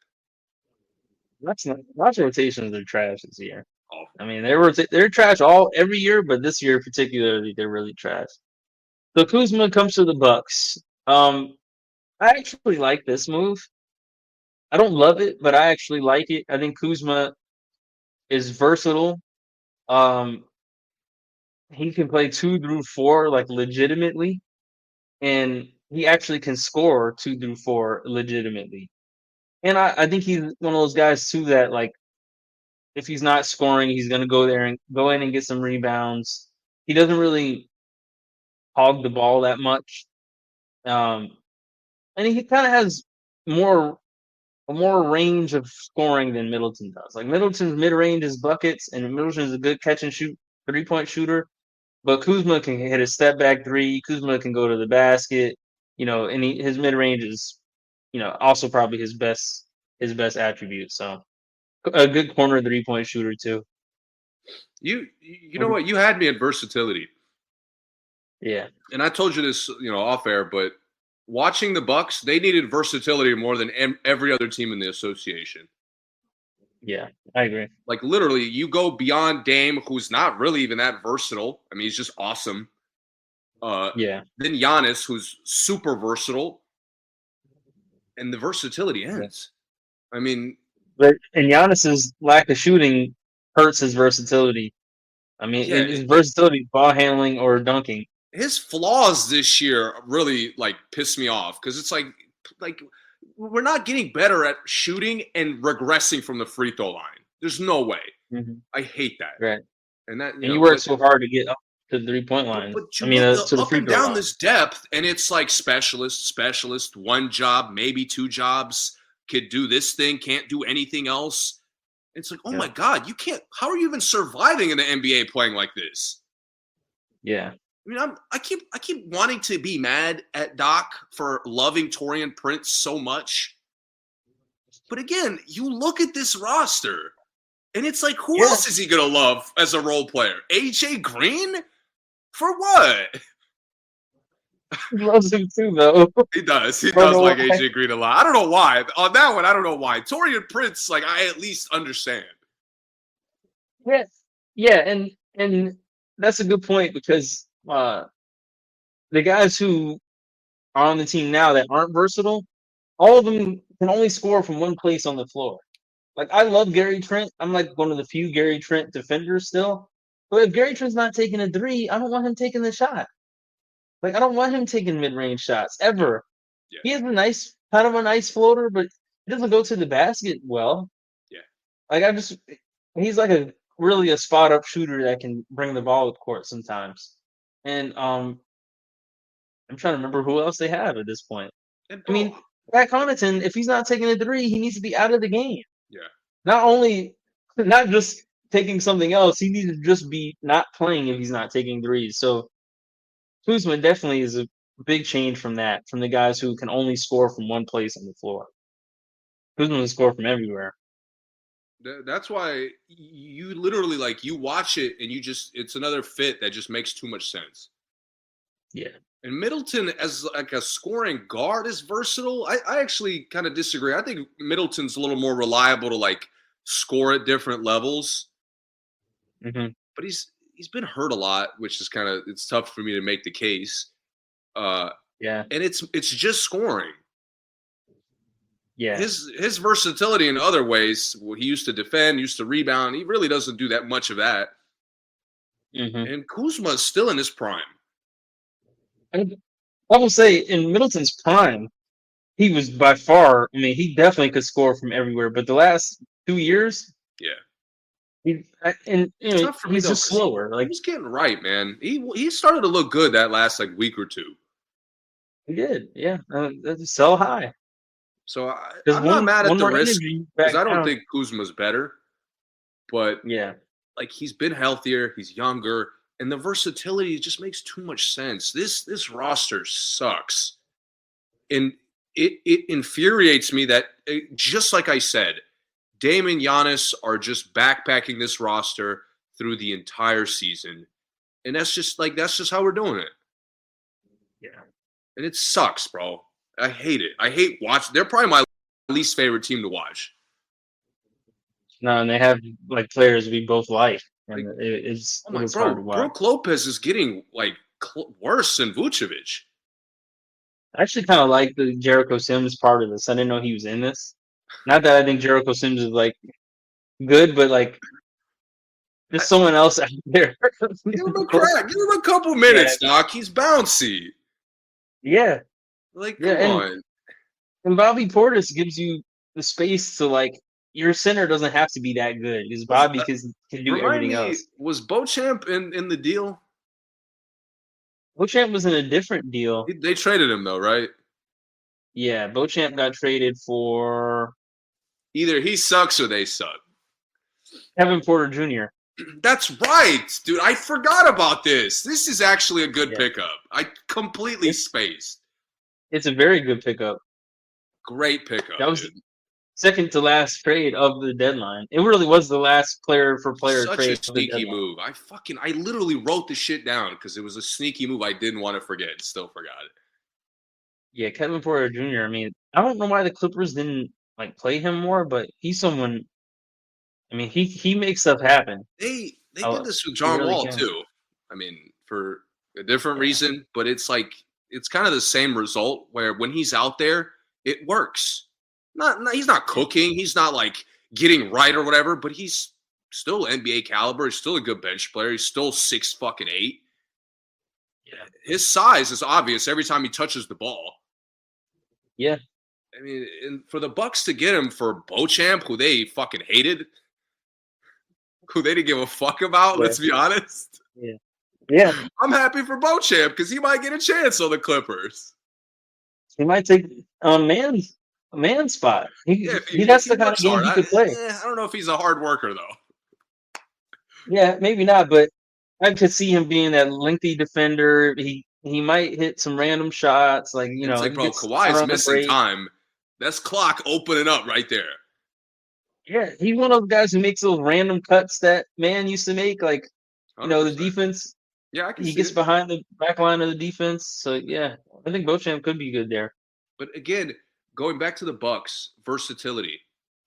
[SPEAKER 1] That's not Bucks rotations are trash this year.
[SPEAKER 2] Oh,
[SPEAKER 1] I mean, they're trash every year, but this year particularly, they're really trash. So Kuzma comes to the Bucks. I actually like this move. I don't love it, but I actually like it. I think Kuzma is versatile. Um, he can play 2 through 4 like legitimately, and he actually can score 2 through 4 legitimately. And I think he's one of those guys too that like if he's not scoring, he's gonna go there and go in and get some rebounds. He doesn't really hog the ball that much. Um, and he kind of has more more range of scoring than Middleton does. Like Middleton's mid range is buckets, and Middleton's a good catch and shoot 3-point shooter. But Kuzma can hit a step back three. Kuzma can go to the basket. And his mid range is, also probably his best attribute. So a good corner 3-point shooter too.
[SPEAKER 2] You know what? You had me at versatility.
[SPEAKER 1] Yeah.
[SPEAKER 2] And I told you this, off air, but watching the Bucks, they needed versatility more than every other team in the association.
[SPEAKER 1] Yeah, I agree.
[SPEAKER 2] Like literally, you go beyond Dame, who's not really even that versatile. I mean, he's just awesome.
[SPEAKER 1] Yeah.
[SPEAKER 2] Then Giannis, who's super versatile, and the versatility ends. Yeah. I mean,
[SPEAKER 1] and Giannis's lack of shooting hurts his versatility. I mean, his versatility, ball handling or dunking.
[SPEAKER 2] His flaws this year really piss me off because it's like we're not getting better at shooting and regressing from the free throw line. There's no way.
[SPEAKER 1] Mm-hmm.
[SPEAKER 2] I hate that.
[SPEAKER 1] Right.
[SPEAKER 2] And
[SPEAKER 1] you work so hard to get up to the 3-point line.
[SPEAKER 2] But you
[SPEAKER 1] look
[SPEAKER 2] to the up and down line. This depth, and it's like specialist, one job, maybe 2 jobs, could do this thing, can't do anything else. It's like, my God, you can't. How are you even surviving in the NBA playing like this?
[SPEAKER 1] Yeah.
[SPEAKER 2] I mean, I keep wanting to be mad at Doc for loving Taurean Prince so much. But again, you look at this roster, and it's like, who else is he going to love as a role player? AJ Green? For what?
[SPEAKER 1] He loves him too, though.
[SPEAKER 2] He does. He does like AJ Green a lot. I don't know why. On that one, I don't know why. Taurean Prince, I at least understand.
[SPEAKER 1] Yes. Yeah, and that's a good point because the guys who are on the team now that aren't versatile, all of them can only score from one place on the floor. Like, I love Gary Trent. I'm like one of the few Gary Trent defenders still. But if Gary Trent's not taking a 3, I don't want him taking the shot. Like, I don't want him taking mid-range shots ever. Yeah. He has kind of a nice floater, but he doesn't go to the basket well.
[SPEAKER 2] Yeah.
[SPEAKER 1] Like, he's like really a spot-up shooter that can bring the ball to court sometimes. And I'm trying to remember who else they have at this point. I mean, Pat Connaughton, if he's not taking a 3, he needs to be out of the game.
[SPEAKER 2] Yeah.
[SPEAKER 1] Not just taking something else, he needs to just be not playing if he's not taking 3s. So Kuzma definitely is a big change from the guys who can only score from one place on the floor. Kuzma can score from everywhere.
[SPEAKER 2] That's why you literally you watch it and it's another fit that just makes too much sense.
[SPEAKER 1] Yeah.
[SPEAKER 2] And Middleton as a scoring guard is versatile. I actually kind of disagree. I think Middleton's a little more reliable to score at different levels.
[SPEAKER 1] Mm-hmm.
[SPEAKER 2] But he's been hurt a lot, which is it's tough for me to make the case.
[SPEAKER 1] Yeah.
[SPEAKER 2] And it's just scoring.
[SPEAKER 1] Yeah.
[SPEAKER 2] His versatility in other ways, he used to defend, used to rebound. He really doesn't do that much of that.
[SPEAKER 1] Mm-hmm.
[SPEAKER 2] And Kuzma is still in his prime.
[SPEAKER 1] I will say in Middleton's prime, he was by far. I mean, he definitely could score from everywhere. But the last 2 years, he's just slower.
[SPEAKER 2] He was getting right, man. He started to look good that last week or two.
[SPEAKER 1] He did, yeah. Sell high.
[SPEAKER 2] So I'm not mad at the risk because I don't think Kuzma's better. But
[SPEAKER 1] yeah,
[SPEAKER 2] he's been healthier, he's younger, and the versatility just makes too much sense. This roster sucks, and it infuriates me that just like I said, Dame and Giannis are just backpacking this roster through the entire season, and that's just how we're doing it.
[SPEAKER 1] Yeah,
[SPEAKER 2] and it sucks, bro. I hate it. I hate watching. They're probably my least favorite team to watch.
[SPEAKER 1] No, and they have like players we both like,
[SPEAKER 2] Like,
[SPEAKER 1] and it, it's
[SPEAKER 2] oh
[SPEAKER 1] it
[SPEAKER 2] my
[SPEAKER 1] was hard to
[SPEAKER 2] bro,
[SPEAKER 1] watch.
[SPEAKER 2] Brooke Lopez is getting like worse than Vucevic.
[SPEAKER 1] I actually kind of like the Jericho Sims part of this. I didn't know he was in this. Not that I think Jericho Sims is like good, but like
[SPEAKER 2] I,
[SPEAKER 1] there's someone else out there.
[SPEAKER 2] give him a crack. Give him a couple
[SPEAKER 1] Yeah,
[SPEAKER 2] minutes, Doc. He's bouncy.
[SPEAKER 1] yeah,
[SPEAKER 2] Like,
[SPEAKER 1] yeah,
[SPEAKER 2] come on.
[SPEAKER 1] and Bobby Portis gives you the space to like your center doesn't have to be that good because
[SPEAKER 2] Was
[SPEAKER 1] Bobby can do
[SPEAKER 2] remind
[SPEAKER 1] everything
[SPEAKER 2] me,
[SPEAKER 1] else.
[SPEAKER 2] was Beauchamp in the deal?
[SPEAKER 1] Beauchamp was in a different deal.
[SPEAKER 2] They traded him though, right?
[SPEAKER 1] Yeah, Beauchamp got traded for
[SPEAKER 2] Either he sucks or they suck.
[SPEAKER 1] Kevin Porter Jr.
[SPEAKER 2] That's right, dude. I forgot about this. This is actually a good
[SPEAKER 1] Yeah,
[SPEAKER 2] pickup. I completely
[SPEAKER 1] it's
[SPEAKER 2] spaced.
[SPEAKER 1] it's a very good pickup.
[SPEAKER 2] Great pickup,
[SPEAKER 1] That was
[SPEAKER 2] dude.
[SPEAKER 1] second to last trade of the deadline. It really was the last player for player
[SPEAKER 2] Such a
[SPEAKER 1] trade of the
[SPEAKER 2] sneaky
[SPEAKER 1] deadline.
[SPEAKER 2] move. I literally wrote the shit down because it was a sneaky move I didn't want to forget. Still forgot it.
[SPEAKER 1] Yeah, Kevin Porter Jr. I mean, I don't know why the Clippers didn't like play him more, but he's someone. I mean, he makes stuff happen.
[SPEAKER 2] They did
[SPEAKER 1] Oh,
[SPEAKER 2] this with
[SPEAKER 1] he
[SPEAKER 2] John
[SPEAKER 1] really
[SPEAKER 2] Wall
[SPEAKER 1] can.
[SPEAKER 2] too. I mean, for a different
[SPEAKER 1] Yeah,
[SPEAKER 2] reason, but it's like it's kind of the same result where when he's out there, it works. Not he's not
[SPEAKER 1] yeah,
[SPEAKER 2] cooking, he's not like getting right or whatever, but he's still NBA caliber. He's still a good bench player. He's still 6'8".
[SPEAKER 1] yeah,
[SPEAKER 2] His size is obvious every time he touches the ball.
[SPEAKER 1] yeah,
[SPEAKER 2] I mean, and for the Bucks to get him for Beauchamp, who they fucking hated, who they didn't give a fuck about,
[SPEAKER 1] yeah,
[SPEAKER 2] let's be honest.
[SPEAKER 1] yeah, yeah.
[SPEAKER 2] I'm happy for Beauchamp because he might get a chance on the Clippers.
[SPEAKER 1] He might take a man spot.
[SPEAKER 2] Yeah,
[SPEAKER 1] That's
[SPEAKER 2] if he
[SPEAKER 1] the kind of
[SPEAKER 2] works
[SPEAKER 1] game
[SPEAKER 2] hard.
[SPEAKER 1] he could play.
[SPEAKER 2] I don't know if he's a hard worker though.
[SPEAKER 1] Yeah, maybe not, but I could see him being that lengthy defender. He might hit some random shots, like
[SPEAKER 2] And it's like,
[SPEAKER 1] he
[SPEAKER 2] bro,
[SPEAKER 1] gets out
[SPEAKER 2] Kawhi's
[SPEAKER 1] on the
[SPEAKER 2] missing
[SPEAKER 1] break.
[SPEAKER 2] time. That's clock opening up right there.
[SPEAKER 1] Yeah, he's one of those guys who makes those random cuts that man used to make. Like,
[SPEAKER 2] 100%.
[SPEAKER 1] the defense,
[SPEAKER 2] Yeah, I can
[SPEAKER 1] he
[SPEAKER 2] see
[SPEAKER 1] gets
[SPEAKER 2] it.
[SPEAKER 1] behind the back line of the defense. So yeah, I think Beauchamp could be good there.
[SPEAKER 2] But again, going back to the Bucks, versatility.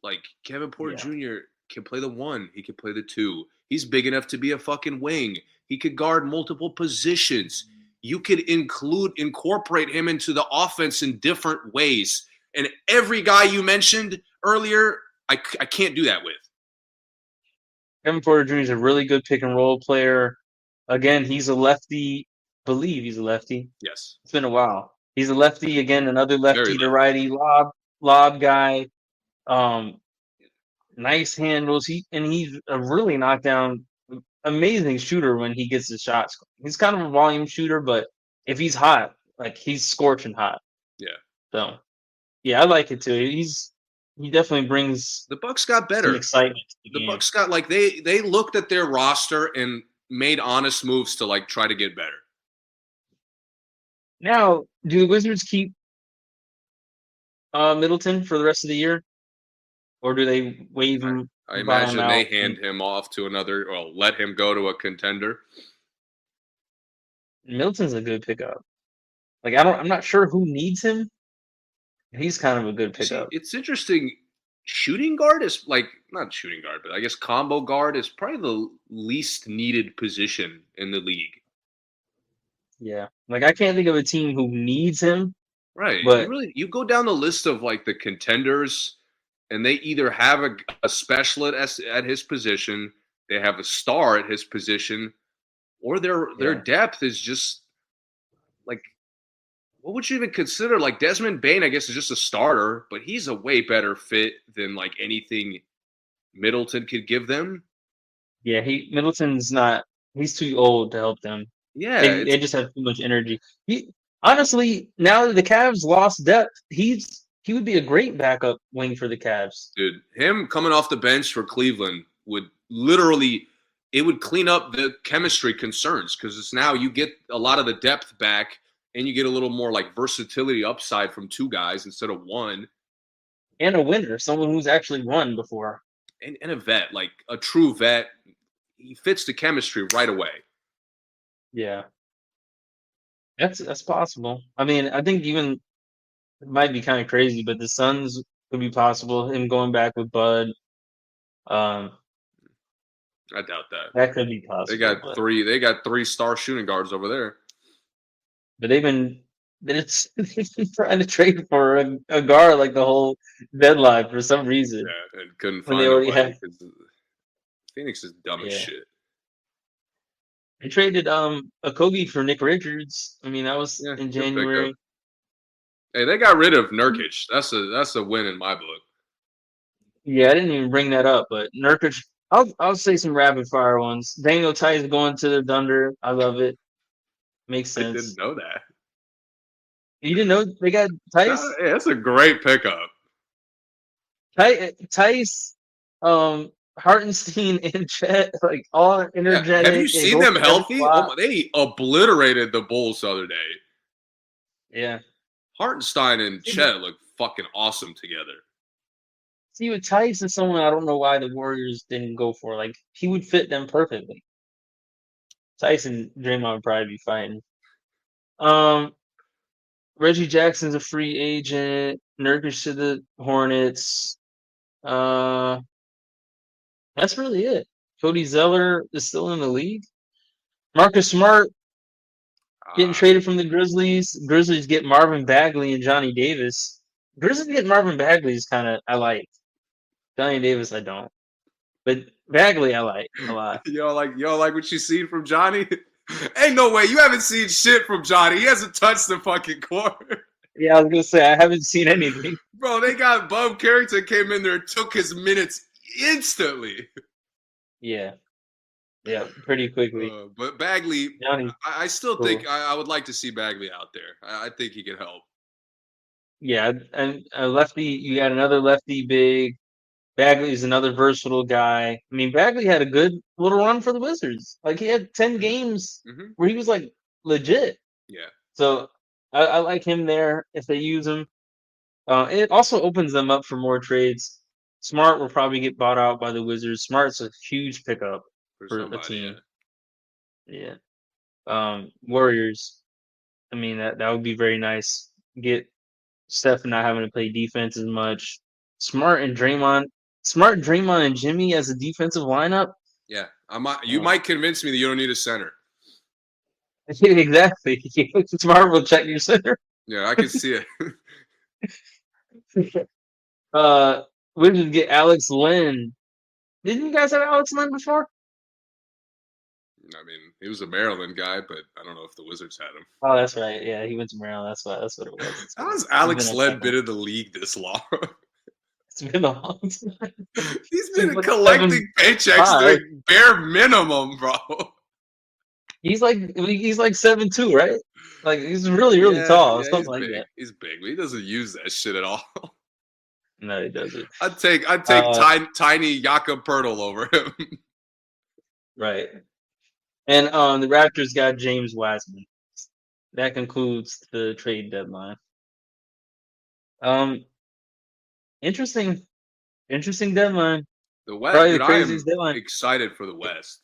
[SPEAKER 2] Like Kevin Porter
[SPEAKER 1] Yeah,
[SPEAKER 2] Jr. can play the one, he can play the two. He's big enough to be a fucking wing. He could guard multiple positions. You could incorporate him into the offense in different ways. And every guy you mentioned earlier, I can't do that with.
[SPEAKER 1] Kevin Porter Jr. is a really good pick and roll player. Again, he's a lefty. Believe he's a lefty.
[SPEAKER 2] Yes.
[SPEAKER 1] It's been a while. He's a lefty again, another
[SPEAKER 2] Very
[SPEAKER 1] lefty to
[SPEAKER 2] lefty.
[SPEAKER 1] righty lob guy. Um, nice handles. He's a really knockdown, amazing shooter when he gets his shots. He's kind of a volume shooter, but if he's hot, like he's scorching hot.
[SPEAKER 2] Yeah.
[SPEAKER 1] So yeah, I like it too. He definitely brings
[SPEAKER 2] The Bucks got
[SPEAKER 1] some
[SPEAKER 2] better.
[SPEAKER 1] excitement to the
[SPEAKER 2] The
[SPEAKER 1] game.
[SPEAKER 2] Bucks got like they looked at their roster and made honest moves to like try to get better.
[SPEAKER 1] Now, do the Wizards keep Middleton for the rest of the year, or do they waive him,
[SPEAKER 2] I
[SPEAKER 1] buy him
[SPEAKER 2] imagine they
[SPEAKER 1] out?
[SPEAKER 2] hand him off to another, or let him go to a contender.
[SPEAKER 1] Middleton's a good pickup. Like I'm not sure who needs him. He's kind of a good
[SPEAKER 2] See,
[SPEAKER 1] pickup.
[SPEAKER 2] it's interesting. Shooting guard is like not shooting guard, but I guess combo guard is probably the least needed position in the league.
[SPEAKER 1] Yeah, like I can't think of a team who needs him,
[SPEAKER 2] Right.
[SPEAKER 1] but
[SPEAKER 2] You go down the list of like the contenders, and they either have a specialist at his position, they have a star at his position, or their
[SPEAKER 1] yeah,
[SPEAKER 2] depth is just like what would you even consider? Like Desmond Bain, I guess, is just a starter, but he's a way better fit than like anything Middleton could give them.
[SPEAKER 1] yeah. Middleton's not. He's too old to help them.
[SPEAKER 2] Yeah,
[SPEAKER 1] They just have too much energy. Honestly, now that the Cavs lost depth, he would be a great backup wing for the Cavs.
[SPEAKER 2] dude, him coming off the bench for Cleveland would literally it would clean up the chemistry concerns because it's now you get a lot of the depth back and you get a little more like versatility upside from two guys instead of one
[SPEAKER 1] And a winner, someone who's actually won before.
[SPEAKER 2] and a vet, like a true vet. He fits the chemistry right away.
[SPEAKER 1] Yeah, that's possible. I mean, I think even it might be kind of crazy, but the Suns could be possible. Him going back with Bud. Um,
[SPEAKER 2] I doubt that.
[SPEAKER 1] that could be possible.
[SPEAKER 2] They got three-star shooting guards over there.
[SPEAKER 1] But they've been trying to trade for a guard like the whole deadline for some reason.
[SPEAKER 2] Yeah, and couldn't
[SPEAKER 1] When they
[SPEAKER 2] find
[SPEAKER 1] already
[SPEAKER 2] nobody
[SPEAKER 1] have,
[SPEAKER 2] because Phoenix is dumb as
[SPEAKER 1] yeah.
[SPEAKER 2] shit.
[SPEAKER 1] They traded Okogie for Nick Richards. I mean, that was
[SPEAKER 2] Yeah,
[SPEAKER 1] in
[SPEAKER 2] good pickup.
[SPEAKER 1] January.
[SPEAKER 2] Hey, they got rid of Nurkic. That's a win in my book.
[SPEAKER 1] Yeah, I didn't even bring that up, but Nurkic. I'll say some rapid fire ones. Daniel Tice going to the Thunder. I love it. Makes
[SPEAKER 2] I didn't
[SPEAKER 1] sense.
[SPEAKER 2] know that.
[SPEAKER 1] You didn't know they got Tice?
[SPEAKER 2] Yeah, that's a great pickup.
[SPEAKER 1] Tice, Hartenstein and Chet, like all
[SPEAKER 2] Yeah. Have you
[SPEAKER 1] energetic. They
[SPEAKER 2] seen
[SPEAKER 1] go
[SPEAKER 2] them
[SPEAKER 1] for every
[SPEAKER 2] healthy? Oh
[SPEAKER 1] spot.
[SPEAKER 2] my, they obliterated the Bulls the other day.
[SPEAKER 1] Yeah.
[SPEAKER 2] Hartenstein and Chet look fucking awesome together.
[SPEAKER 1] See, with Tice is someone I don't know why the Warriors didn't go for. Like, he would fit them perfectly. Tice and Draymond would probably be fighting. Reggie Jackson's a free agent. Nurkic to the Hornets. Uh, that's really it. Cody Zeller is still in the league. Marcus Smart getting traded from the Grizzlies. Grizzlies get Marvin Bagley and Johnny Davis. Grizzlies get Marvin Bagley is kind of I like. Johnny Davis I don't, but Bagley I like a lot.
[SPEAKER 2] You don't like what you seen from Johnny? Ain't no way you haven't seen shit from Johnny. He hasn't touched the fucking court.
[SPEAKER 1] Yeah, I was gonna say I haven't seen anything.
[SPEAKER 2] Bro, they got Bub Carrington came in there and took his minutes instantly.
[SPEAKER 1] Yeah, pretty quickly.
[SPEAKER 2] But Bagley,
[SPEAKER 1] Johnny,
[SPEAKER 2] I still
[SPEAKER 1] cool.
[SPEAKER 2] think I would like to see Bagley out there. I think he can help.
[SPEAKER 1] Yeah, and a lefty. You got another lefty big. Bagley's another versatile guy. I mean, Bagley had a good little run for the Wizards. Like he had 10 games where he was like legit.
[SPEAKER 2] Yeah.
[SPEAKER 1] So I like him there if they use him. It also opens them up for more trades. Smart will probably get bought out by the Wizards. Smart's a huge pickup for a team. Yeah. Warriors. I mean that would be very nice. Get Steph not having to play defense as much. Smart, Draymond, and Jimmy as a defensive lineup.
[SPEAKER 2] Yeah, you might convince me that you don't need a center.
[SPEAKER 1] Exactly. Smart will check your center.
[SPEAKER 2] Yeah, I can see
[SPEAKER 1] it. We did get Alex Len. Didn't you guys have Alex Len before?
[SPEAKER 2] I mean, he was a Maryland guy, but I don't know if the Wizards had him.
[SPEAKER 1] Oh, that's right. Yeah, he went to Maryland. That's what it was.
[SPEAKER 2] How has Alex Len been in the league this long?
[SPEAKER 1] It's been a long time.
[SPEAKER 2] He's been collecting paychecks doing bare minimum, bro.
[SPEAKER 1] He's like 7'2", right? Like he's really tall.
[SPEAKER 2] Yeah,
[SPEAKER 1] something like that.
[SPEAKER 2] He's big, but he doesn't use that shit at all.
[SPEAKER 1] No, he doesn't.
[SPEAKER 2] I'd take tiny Jakob Poeltl over him.
[SPEAKER 1] Right. And the Raptors got James Wiseman. That concludes the trade deadline. Interesting deadline.
[SPEAKER 2] The West,
[SPEAKER 1] probably
[SPEAKER 2] dude,
[SPEAKER 1] the craziest deadline.
[SPEAKER 2] Excited for the West.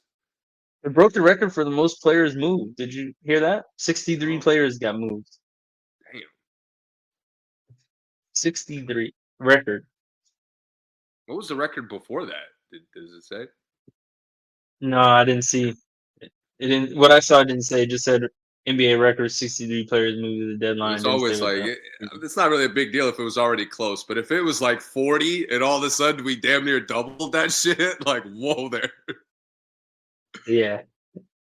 [SPEAKER 1] It broke the record for the most players moved. Did you hear that? 63 players got moved.
[SPEAKER 2] Damn.
[SPEAKER 1] 63 record.
[SPEAKER 2] What was the record before that? Does it say?
[SPEAKER 1] No, I didn't see. It didn't. What I saw didn't say. It just said NBA record 63 players moved to the deadline.
[SPEAKER 2] It's always like it's not really a big deal if it was already close, but if it was like 40 and all of a sudden we damn near doubled that shit, like whoa there.
[SPEAKER 1] Yeah.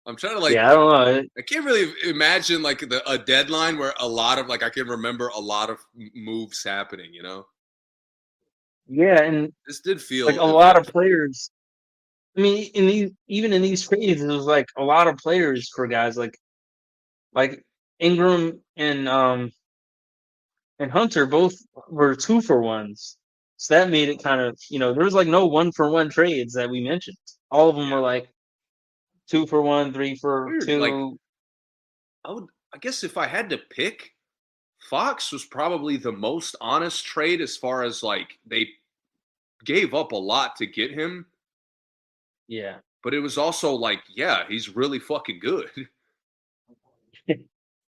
[SPEAKER 2] I'm trying to
[SPEAKER 1] I don't know.
[SPEAKER 2] I can't really imagine like a deadline where a lot of I can remember a lot of moves happening, you know?
[SPEAKER 1] Yeah, and
[SPEAKER 2] this did feel
[SPEAKER 1] like a lot of players. I mean, even in these trades, it was like a lot of players for guys like Ingram and Hunter both were 2-for-1s. So that made it kind of there was like no 1-for-1 trades that we mentioned. All of them were like 2-for-1, 3-for-2.
[SPEAKER 2] I guess if I had to pick, Fox was probably the most honest trade as far as like they gave up a lot to get him.
[SPEAKER 1] Yeah.
[SPEAKER 2] But it was also like, yeah, he's really fucking good.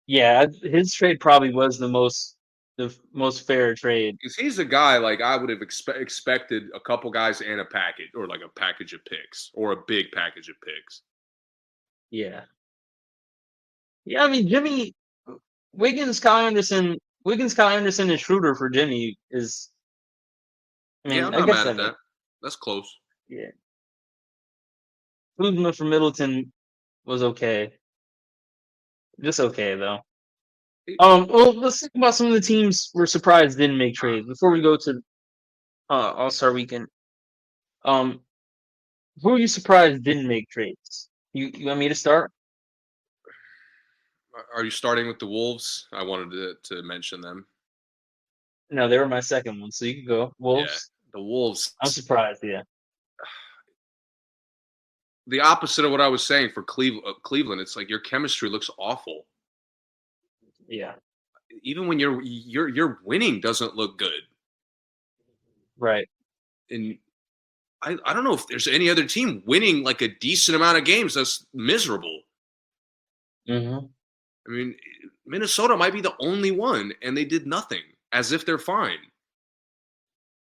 [SPEAKER 1] Yeah, his trade probably was the most the most fair trade.
[SPEAKER 2] Because he's a guy like I would have expected a couple guys and a package, or like a package of picks, or a big package of picks.
[SPEAKER 1] Yeah. Yeah, I mean, Jimmy, Kyle Anderson, and Schroeder for Jimmy is. I mean,
[SPEAKER 2] Yeah, I'm
[SPEAKER 1] I
[SPEAKER 2] not
[SPEAKER 1] guess
[SPEAKER 2] mad at that. That's close.
[SPEAKER 1] Yeah. Kuzma for Middleton was okay. Just okay though. Well, let's think about some of the teams we're surprised didn't make trades before we go to All-Star Weekend. Who are you surprised didn't make trades? You want me to start?
[SPEAKER 2] Are you starting with the Wolves? I wanted to mention them.
[SPEAKER 1] No, they were my second one, so you can go. Wolves.
[SPEAKER 2] Yeah, the Wolves.
[SPEAKER 1] I'm surprised. Yeah.
[SPEAKER 2] The opposite of what I was saying for Cleveland. It's like your chemistry looks awful.
[SPEAKER 1] Yeah.
[SPEAKER 2] Even when you're winning, doesn't look good.
[SPEAKER 1] Right.
[SPEAKER 2] And I don't know if there's any other team winning like a decent amount of games that's miserable.
[SPEAKER 1] Mm-hmm.
[SPEAKER 2] I mean, Minnesota might be the only one, and they did nothing, as if they're fine.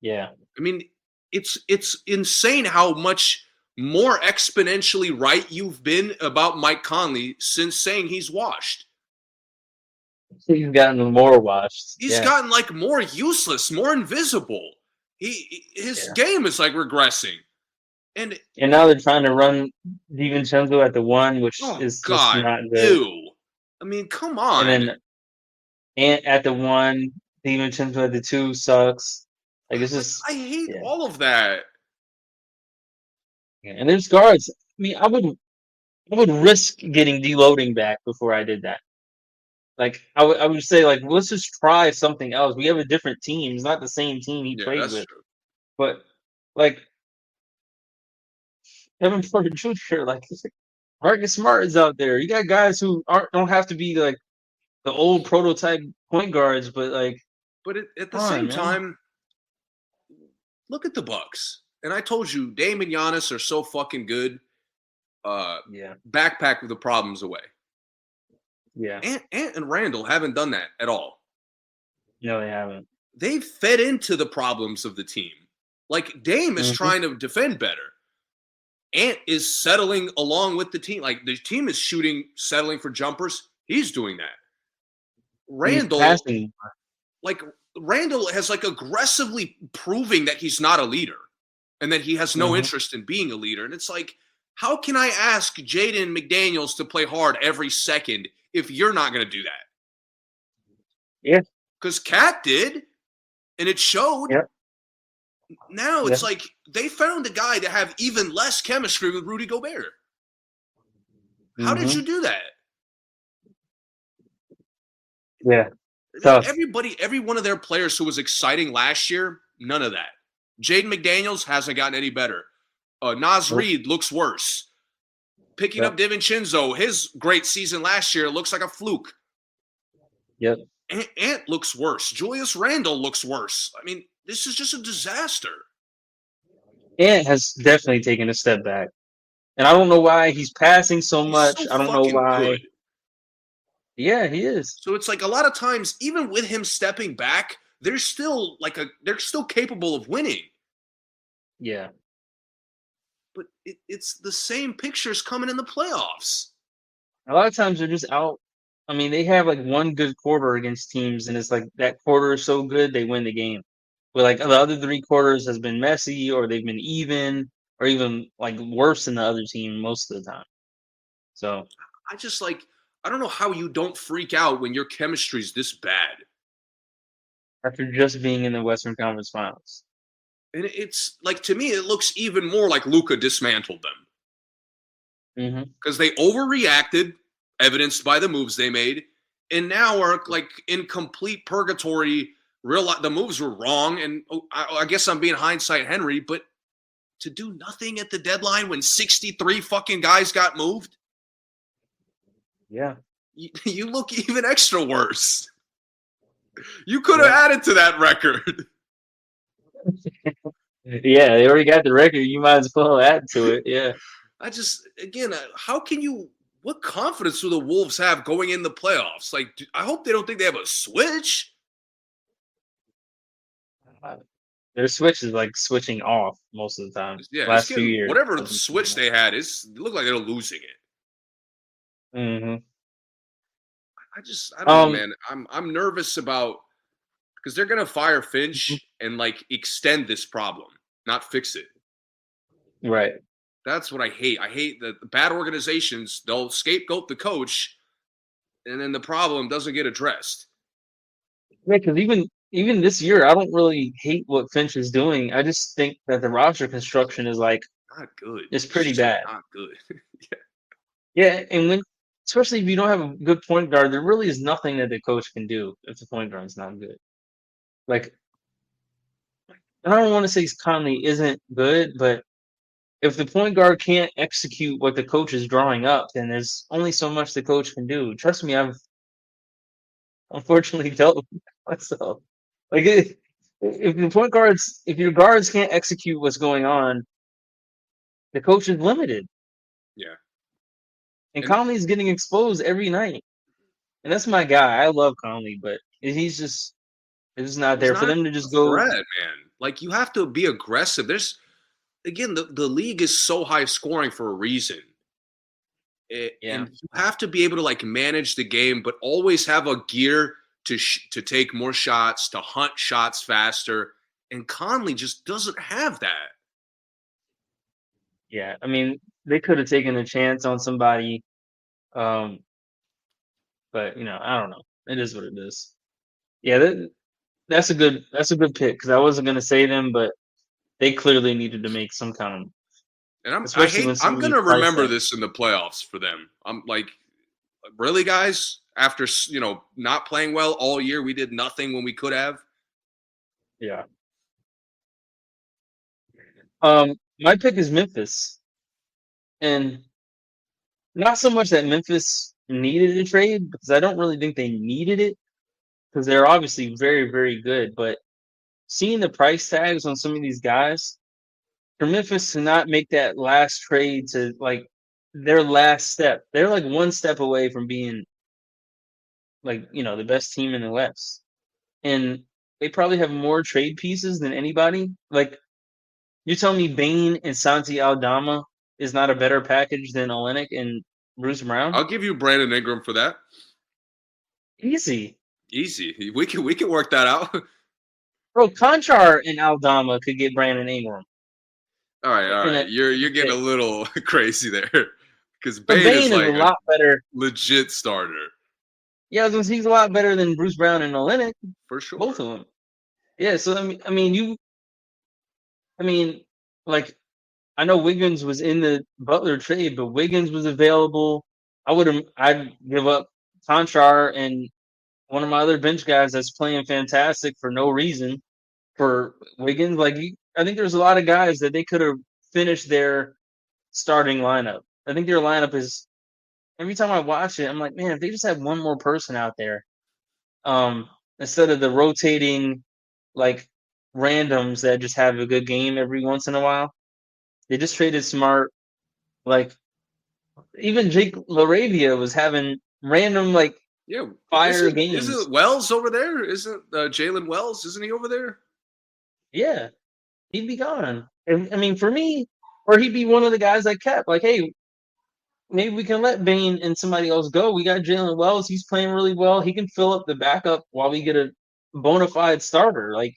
[SPEAKER 1] Yeah.
[SPEAKER 2] I mean, it's insane how much more exponentially right you've been about Mike Conley since saying he's washed.
[SPEAKER 1] He's gotten more washed.
[SPEAKER 2] He's gotten like more useless, more invisible. His game is like regressing. And
[SPEAKER 1] now they're trying to run DiVincenzo at the one, which is just not good.
[SPEAKER 2] Ew. I mean, come on.
[SPEAKER 1] And then Ant at the one, DiVincenzo at the two sucks. Like it's just
[SPEAKER 2] I hate all of that.
[SPEAKER 1] Yeah. And there's guards. I mean, I would risk getting deloading back before I did that. Like I would say, like, let's just try something else. We have a different team. It's not the same team he played with.
[SPEAKER 2] True.
[SPEAKER 1] But like Kevin Porter Jr., like Marcus Smart is out there. You got guys who don't have to be like the old prototype point guards, but like.
[SPEAKER 2] But at the same time, look at the Bucks. And I told you, Dame and Giannis are so fucking good. Backpack the problems away.
[SPEAKER 1] Yeah.
[SPEAKER 2] Ant and Randall haven't done that at all.
[SPEAKER 1] No, they haven't.
[SPEAKER 2] They've fed into the problems of the team. Like Dame is trying to defend better. Ant is settling along with the team. Like the team is settling for jumpers. He's doing that. Randall has like aggressively proving that he's not a leader and that he has no interest in being a leader. And it's like, how can I ask Jaden McDaniels to play hard every second if you're not going to do that?
[SPEAKER 1] Yeah.
[SPEAKER 2] Because Cat did, and it showed.
[SPEAKER 1] Yep.
[SPEAKER 2] Now it's like they found a guy to have even less chemistry with Rudy Gobert. How did you do that?
[SPEAKER 1] Yeah.
[SPEAKER 2] Every one of their players who was exciting last year, none of that. Jaden McDaniels hasn't gotten any better. Naz Reid looks worse. Picking up DiVincenzo, his great season last year looks like a fluke.
[SPEAKER 1] Yep.
[SPEAKER 2] Ant looks worse. Julius Randle looks worse. I mean, this is just a disaster.
[SPEAKER 1] Ant has definitely taken a step back. And I don't know why he's passing so much.
[SPEAKER 2] So
[SPEAKER 1] I don't know why.
[SPEAKER 2] Good.
[SPEAKER 1] Yeah, he is.
[SPEAKER 2] So it's like a lot of times, even with him stepping back, they're still capable of winning.
[SPEAKER 1] Yeah.
[SPEAKER 2] But it's the same pictures coming in the playoffs.
[SPEAKER 1] A lot of times they're just out. I mean, they have like one good quarter against teams, and it's like that quarter is so good they win the game. But like the other 3 quarters has been messy, or they've been even, or even like worse than the other team most of the time. So
[SPEAKER 2] I don't know how you don't freak out when your chemistry's this bad.
[SPEAKER 1] After just being in the Western Conference Finals.
[SPEAKER 2] And it's like, to me, it looks even more like Luka dismantled them. Because they overreacted, evidenced by the moves they made, and now are like in complete purgatory. The moves were wrong, and I guess I'm being hindsight Henry, but to do nothing at the deadline when 63 fucking guys got moved?
[SPEAKER 1] Yeah.
[SPEAKER 2] You look even extra worse. You could have added to that record.
[SPEAKER 1] Yeah, they already got the record. You might as well add to it. Yeah.
[SPEAKER 2] What confidence do the Wolves have going in the playoffs? Like, I hope they don't think they have a switch.
[SPEAKER 1] Their switch is like switching off most of the time.
[SPEAKER 2] Yeah, it's
[SPEAKER 1] Last few
[SPEAKER 2] getting
[SPEAKER 1] years.
[SPEAKER 2] whatever switch they had. It looked like they're losing it.
[SPEAKER 1] Mm-hmm.
[SPEAKER 2] I don't know,
[SPEAKER 1] Um.
[SPEAKER 2] man. I'm nervous about because they're gonna fire Finch and like extend this problem, not fix it.
[SPEAKER 1] Right.
[SPEAKER 2] That's what I hate. I hate that the bad organizations, they'll scapegoat the coach, and then the problem doesn't get addressed.
[SPEAKER 1] Yeah, because even this year, I don't really hate what Finch is doing. I just think that the roster construction is like
[SPEAKER 2] Not good.
[SPEAKER 1] it's
[SPEAKER 2] It's
[SPEAKER 1] pretty
[SPEAKER 2] just
[SPEAKER 1] bad.
[SPEAKER 2] not good.
[SPEAKER 1] Yeah, and when especially if you don't have a good point guard, there really is nothing that the coach can do if the point guard is not good. Like I don't want to say Conley isn't good, but if the point guard can't execute what the coach is drawing up, then there's only so much the coach can do. Trust me, I've unfortunately dealt with myself. Like if the point guards, if your guards can't execute what's going on, the coach is limited.
[SPEAKER 2] Yeah.
[SPEAKER 1] And
[SPEAKER 2] And
[SPEAKER 1] Conley's getting exposed every night. And that's my guy. I love Conley, but it's just not
[SPEAKER 2] he's
[SPEAKER 1] there for
[SPEAKER 2] not
[SPEAKER 1] them to
[SPEAKER 2] a
[SPEAKER 1] just go.
[SPEAKER 2] threat, man. Like you have to be aggressive. There's again, the league is so high scoring for a reason.
[SPEAKER 1] Yeah,
[SPEAKER 2] And you have to be able to like manage the game, but always have a gear to take more shots, to hunt shots faster. And Conley just doesn't have that.
[SPEAKER 1] yeah. I mean, they could have taken a chance on somebody, um, but I don't know. It is what it is. Yeah, that's a good pick because I wasn't gonna say them, but they clearly needed to make some kind of,
[SPEAKER 2] And
[SPEAKER 1] especially when some
[SPEAKER 2] I'm
[SPEAKER 1] of these
[SPEAKER 2] gonna
[SPEAKER 1] price
[SPEAKER 2] remember
[SPEAKER 1] tags.
[SPEAKER 2] this in the playoffs for them. I'm like, really, guys? After not playing well all year, we did nothing when we could have.
[SPEAKER 1] Yeah. My pick is Memphis, and not so much that Memphis needed a trade because I don't really think they needed it because they're obviously very, very good. But seeing the price tags on some of these guys, for Memphis to not make that last trade to like their last step, they're like one step away from being like, the best team in the West. And they probably have more trade pieces than anybody. Like, you tell me Bain and Santi Aldama is not a better package than Olenek and Bruce Brown?
[SPEAKER 2] I'll give you Brandon Ingram for that.
[SPEAKER 1] Easy.
[SPEAKER 2] Easy. We can work that out.
[SPEAKER 1] Bro, Conchar and Aldama could get Brandon Ingram.
[SPEAKER 2] All right, all
[SPEAKER 1] In a,
[SPEAKER 2] right. You're
[SPEAKER 1] in
[SPEAKER 2] getting a
[SPEAKER 1] a
[SPEAKER 2] little crazy there because
[SPEAKER 1] But
[SPEAKER 2] Bane is
[SPEAKER 1] Bain is a
[SPEAKER 2] like a
[SPEAKER 1] lot better.
[SPEAKER 2] legit starter
[SPEAKER 1] Yeah, I was gonna say he's a lot better than Bruce Brown and Olenek,
[SPEAKER 2] for
[SPEAKER 1] both
[SPEAKER 2] sure.
[SPEAKER 1] of them. Yeah, so I mean, like I know Wiggins was in the Butler trade, but Wiggins was available. I'd give up Conchar and one of my other bench guys that's playing fantastic for no reason for Wiggins. I think there's a lot of guys that they could have finished their starting lineup. I think their lineup is every time I watch it, I'm like, man, if they just had one more person out there, instead of the rotating like randoms that just have a good game every once in a while, they just traded Smart. Like even Jake Laravia was having random like
[SPEAKER 2] Yeah,
[SPEAKER 1] fire
[SPEAKER 2] isn't
[SPEAKER 1] games.
[SPEAKER 2] Wells over there? Isn't Jalen Wells? Isn't he over there?
[SPEAKER 1] Yeah, he'd be gone. I mean, for me, or he'd be one of the guys I kept. Like, hey, maybe we can let Bain and somebody else go. We got Jalen Wells. He's playing really well. He can fill up the backup while we get a bona fide starter. Like,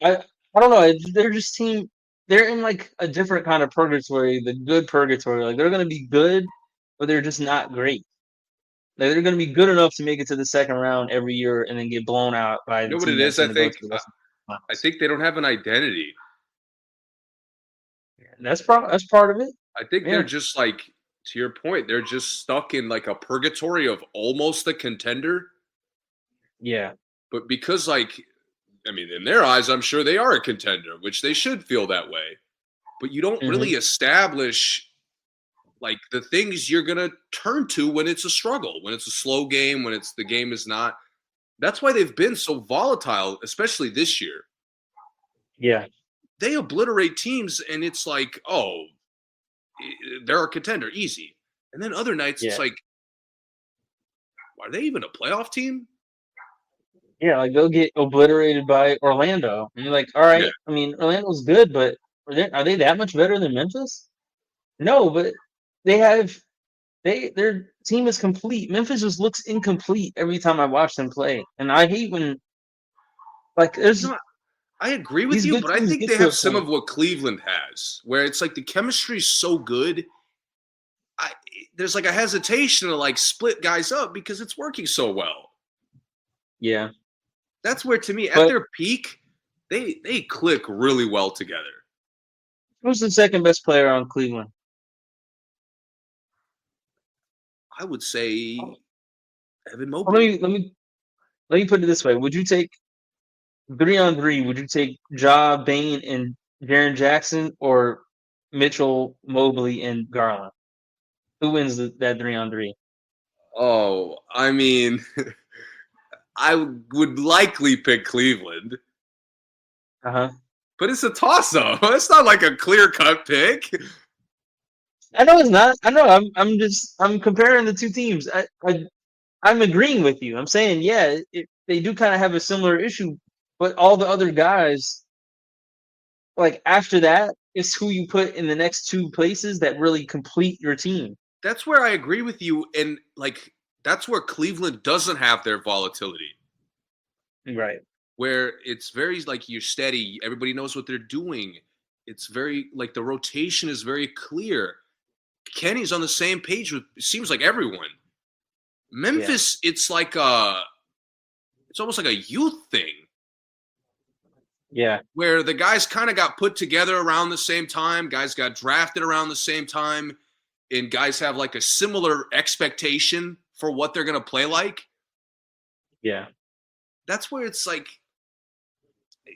[SPEAKER 1] I don't know. They're just team. They're in like a different kind of purgatory, the good purgatory. Like they're gonna be good, but they're just not great. Like they're gonna be good enough to make it to the second round every year and then get blown out by
[SPEAKER 2] You
[SPEAKER 1] the
[SPEAKER 2] know what
[SPEAKER 1] team
[SPEAKER 2] it
[SPEAKER 1] that's
[SPEAKER 2] is? I
[SPEAKER 1] gonna go
[SPEAKER 2] think
[SPEAKER 1] to the Western
[SPEAKER 2] I
[SPEAKER 1] Finals.
[SPEAKER 2] think they don't have an identity.
[SPEAKER 1] That's part of it.
[SPEAKER 2] I think they're
[SPEAKER 1] Yeah.
[SPEAKER 2] just like to your point. They're just stuck in like a purgatory of almost a contender,
[SPEAKER 1] Yeah.
[SPEAKER 2] but because like I mean, in their eyes, I'm sure they are a contender, which they should feel that way. But you don't
[SPEAKER 1] Hmm.
[SPEAKER 2] really establish like the things you're gonna turn to when it's a struggle, when it's a slow game, when it's the game is not. That's why they've been so volatile, especially this year.
[SPEAKER 1] Yeah.
[SPEAKER 2] They obliterate teams, and it's like, oh, they're a contender, easy. And then other nights, it's
[SPEAKER 1] Yeah.
[SPEAKER 2] like, are they even a playoff team?
[SPEAKER 1] Yeah, like they'll get obliterated by Orlando, and you're like, all
[SPEAKER 2] Yeah.
[SPEAKER 1] right. I mean, Orlando's good, but are they that much better than Memphis? No, but they have their team is complete. Memphis just looks incomplete every time I watch them play, and I hate when like there's
[SPEAKER 2] No, I agree with
[SPEAKER 1] these
[SPEAKER 2] you,
[SPEAKER 1] good
[SPEAKER 2] but I
[SPEAKER 1] teams
[SPEAKER 2] think
[SPEAKER 1] get
[SPEAKER 2] they
[SPEAKER 1] to
[SPEAKER 2] have
[SPEAKER 1] a
[SPEAKER 2] some
[SPEAKER 1] point.
[SPEAKER 2] of what Cleveland has, where it's like the chemistry is so good. I there's like a hesitation to like split guys up because it's working so well.
[SPEAKER 1] Yeah,
[SPEAKER 2] That's where to me, at
[SPEAKER 1] but
[SPEAKER 2] their peak, they click really well together.
[SPEAKER 1] who's the second best player on Cleveland?
[SPEAKER 2] I would say
[SPEAKER 1] Well,
[SPEAKER 2] Evan
[SPEAKER 1] let
[SPEAKER 2] Mobley.
[SPEAKER 1] me put it this way: would you take 3-on-3? Would you take Ja, Bain, and Jaren Jackson, or Mitchell, Mobley, and Garland? Who wins that 3-on-3?
[SPEAKER 2] Oh, I mean, I would likely pick Cleveland,
[SPEAKER 1] Uh huh.
[SPEAKER 2] but it's a toss up. It's not like a clear cut pick.
[SPEAKER 1] I know it's not. I know. I'm comparing the two teams. I'm agreeing with you. I'm saying yeah, they do kind of have a similar issue, but all the other guys, like after that, is who you put in the next two places that really complete your team.
[SPEAKER 2] That's where I agree with you, and like that's where Cleveland doesn't have their volatility,
[SPEAKER 1] Right.
[SPEAKER 2] where it's very like you're steady. Everybody knows what they're doing. It's very like the rotation is very clear. Kenny's on the same page with it seems like everyone.
[SPEAKER 1] Yeah.
[SPEAKER 2] Memphis, it's almost like a youth thing
[SPEAKER 1] Yeah.
[SPEAKER 2] where the guys kind of got put together around the same time, guys got drafted around the same time, and guys have like a similar expectation for what they're going to play like.
[SPEAKER 1] Yeah.
[SPEAKER 2] That's where it's like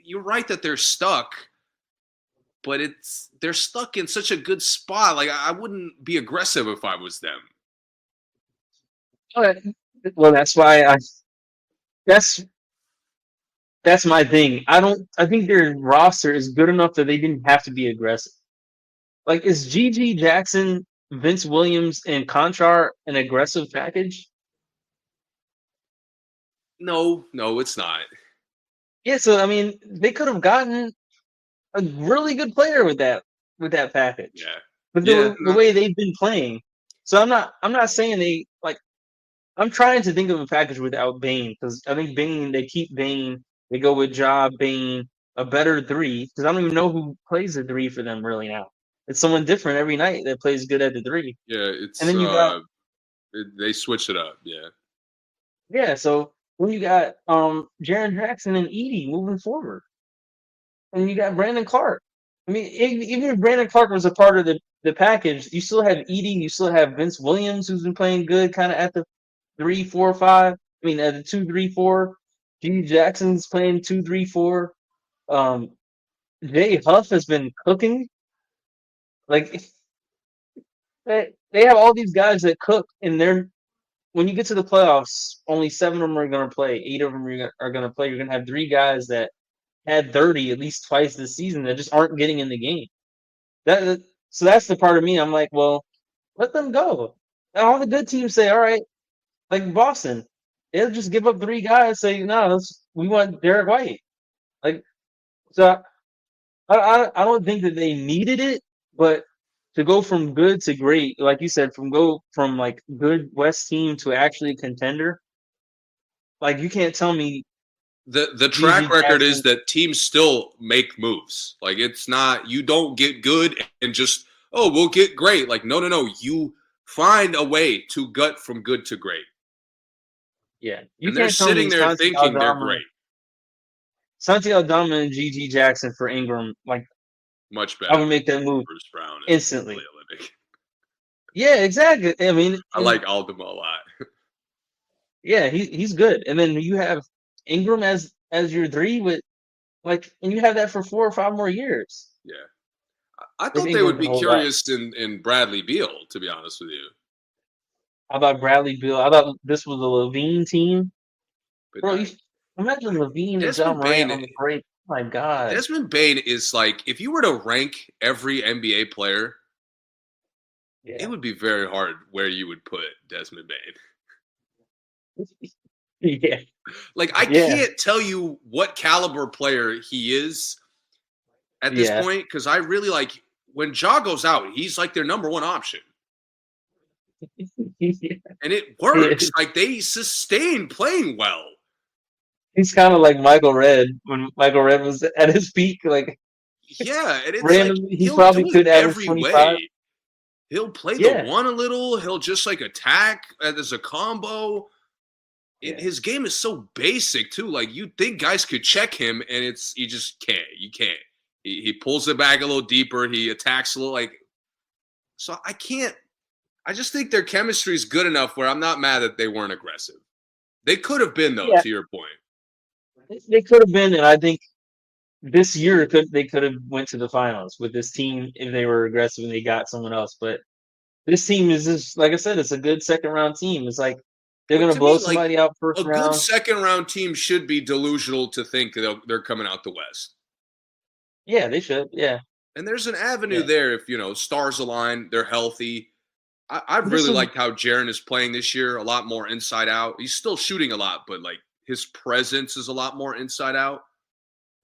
[SPEAKER 2] you're right that they're stuck, but they're stuck in such a good spot. Like I wouldn't be aggressive if I was them.
[SPEAKER 1] Okay. Well, that's that's my thing. I think their roster is good enough that they didn't have to be aggressive. Like, is GG Jackson, Vince Williams, and Conchar an aggressive package?
[SPEAKER 2] No, no, it's not.
[SPEAKER 1] Yeah, so I mean, they could have gotten a really good player with that package.
[SPEAKER 2] Yeah,
[SPEAKER 1] But
[SPEAKER 2] yeah,
[SPEAKER 1] the way they've been playing. So I'm not saying they like I'm trying to think of a package without Bane because I think Bane they keep Bane, they go with Ja, Bane, a better three, because I don't even know who plays the three for them really now. It's someone different every night that plays good at the three.
[SPEAKER 2] yeah.
[SPEAKER 1] And
[SPEAKER 2] It's
[SPEAKER 1] then you got
[SPEAKER 2] they switch it up. Yeah,
[SPEAKER 1] yeah, so when you got Jaren Jackson and Edie moving forward. And you got Brandon Clark. I mean, even if Brandon Clark was a part of the package, you still have Edie, you still have Vince Williams, who's been playing good, kind of at the 3-4-5. I mean, at the 2-3-4. G Jackson's playing 2-3-4. Um, Jay Huff has been cooking. Like they have all these guys that cook, and they're when you get to the playoffs, only 7 of them are going to play. 8 of them are going to play. You're going to have 3 guys that had 30 at least twice this season that just aren't getting in the game. So that's the part of me. I'm like, well, let them go. And all the good teams say, all right, like Boston, they'll just give up 3 guys. Say, no, we want Derek White. Like, so I don't think that they needed it, but to go from good to great, like you said, from like good West team to actually a contender, like you can't tell me
[SPEAKER 2] the track
[SPEAKER 1] GG
[SPEAKER 2] record is
[SPEAKER 1] Jackson.
[SPEAKER 2] that teams still make moves. Like it's not you don't get good and just we'll get great. Like no, you find a way to gut from good to great,
[SPEAKER 1] Yeah, you
[SPEAKER 2] and they're
[SPEAKER 1] can't tell
[SPEAKER 2] sitting
[SPEAKER 1] me
[SPEAKER 2] there thinking they're great.
[SPEAKER 1] Santi Aldama and GG Jackson for Ingram. Like
[SPEAKER 2] Much
[SPEAKER 1] I
[SPEAKER 2] better
[SPEAKER 1] would
[SPEAKER 2] than
[SPEAKER 1] make that move
[SPEAKER 2] Bruce Brown and Kelly
[SPEAKER 1] instantly.
[SPEAKER 2] Olynyk.
[SPEAKER 1] Yeah, exactly. I mean,
[SPEAKER 2] I
[SPEAKER 1] and
[SPEAKER 2] like Aldama a lot.
[SPEAKER 1] yeah, he's good. And then you have Ingram as your three with like, and you have that for 4 or 5 more years
[SPEAKER 2] Yeah, I
[SPEAKER 1] if
[SPEAKER 2] thought they
[SPEAKER 1] Ingram
[SPEAKER 2] would
[SPEAKER 1] can
[SPEAKER 2] be
[SPEAKER 1] hold up.
[SPEAKER 2] curious in Bradley Beal. To be honest with you,
[SPEAKER 1] How about Bradley Beal? I thought this was a Levine team,
[SPEAKER 2] but
[SPEAKER 1] bro. Imagine Levine and John
[SPEAKER 2] Desmond
[SPEAKER 1] Morant
[SPEAKER 2] Bain
[SPEAKER 1] on the break. Oh my God.
[SPEAKER 2] Desmond Bain is like if you were to rank every NBA player, it
[SPEAKER 1] Yeah.
[SPEAKER 2] would be very hard where you would put Desmond Bain.
[SPEAKER 1] Yeah,
[SPEAKER 2] Like I
[SPEAKER 1] yeah,
[SPEAKER 2] can't tell you what caliber player he is at this
[SPEAKER 1] yeah.
[SPEAKER 2] point because I really like when Ja goes out, he's like their number one option. And it works.
[SPEAKER 1] He-
[SPEAKER 2] Like they sustain playing well.
[SPEAKER 1] He's kind of like Michael Red when Michael Red was at his peak. Like
[SPEAKER 2] Yeah, and it's like
[SPEAKER 1] randomly, he
[SPEAKER 2] he'll
[SPEAKER 1] probably
[SPEAKER 2] do it
[SPEAKER 1] could average
[SPEAKER 2] every
[SPEAKER 1] 25.
[SPEAKER 2] way. He'll play the
[SPEAKER 1] Yeah,
[SPEAKER 2] one a little. He'll just like attack as a combo.
[SPEAKER 1] yeah,
[SPEAKER 2] His game is so basic too. Like you think guys could check him, and it's you just can't. You can't. He pulls it back a little deeper. He attacks a little like. So I can't. I just think their chemistry is good enough where I'm not mad that they weren't aggressive. They could have been though.
[SPEAKER 1] yeah.
[SPEAKER 2] To your point,
[SPEAKER 1] They could have been, and I think this year they could have went to the finals with this team if they were aggressive and they got someone else. But this team is just like I said, it's a good second round team. It's like they're
[SPEAKER 2] but
[SPEAKER 1] gonna
[SPEAKER 2] to
[SPEAKER 1] blow
[SPEAKER 2] me, like
[SPEAKER 1] somebody out first
[SPEAKER 2] a good
[SPEAKER 1] round.
[SPEAKER 2] second round team should be delusional to think they're coming out the West.
[SPEAKER 1] Yeah, they should. Yeah,
[SPEAKER 2] And there's an avenue
[SPEAKER 1] yeah.
[SPEAKER 2] there if stars align, they're healthy. I've
[SPEAKER 1] This
[SPEAKER 2] really
[SPEAKER 1] will
[SPEAKER 2] liked how Jaren is playing this year, a lot more inside out. He's still shooting a lot, but like his presence is a lot more inside out.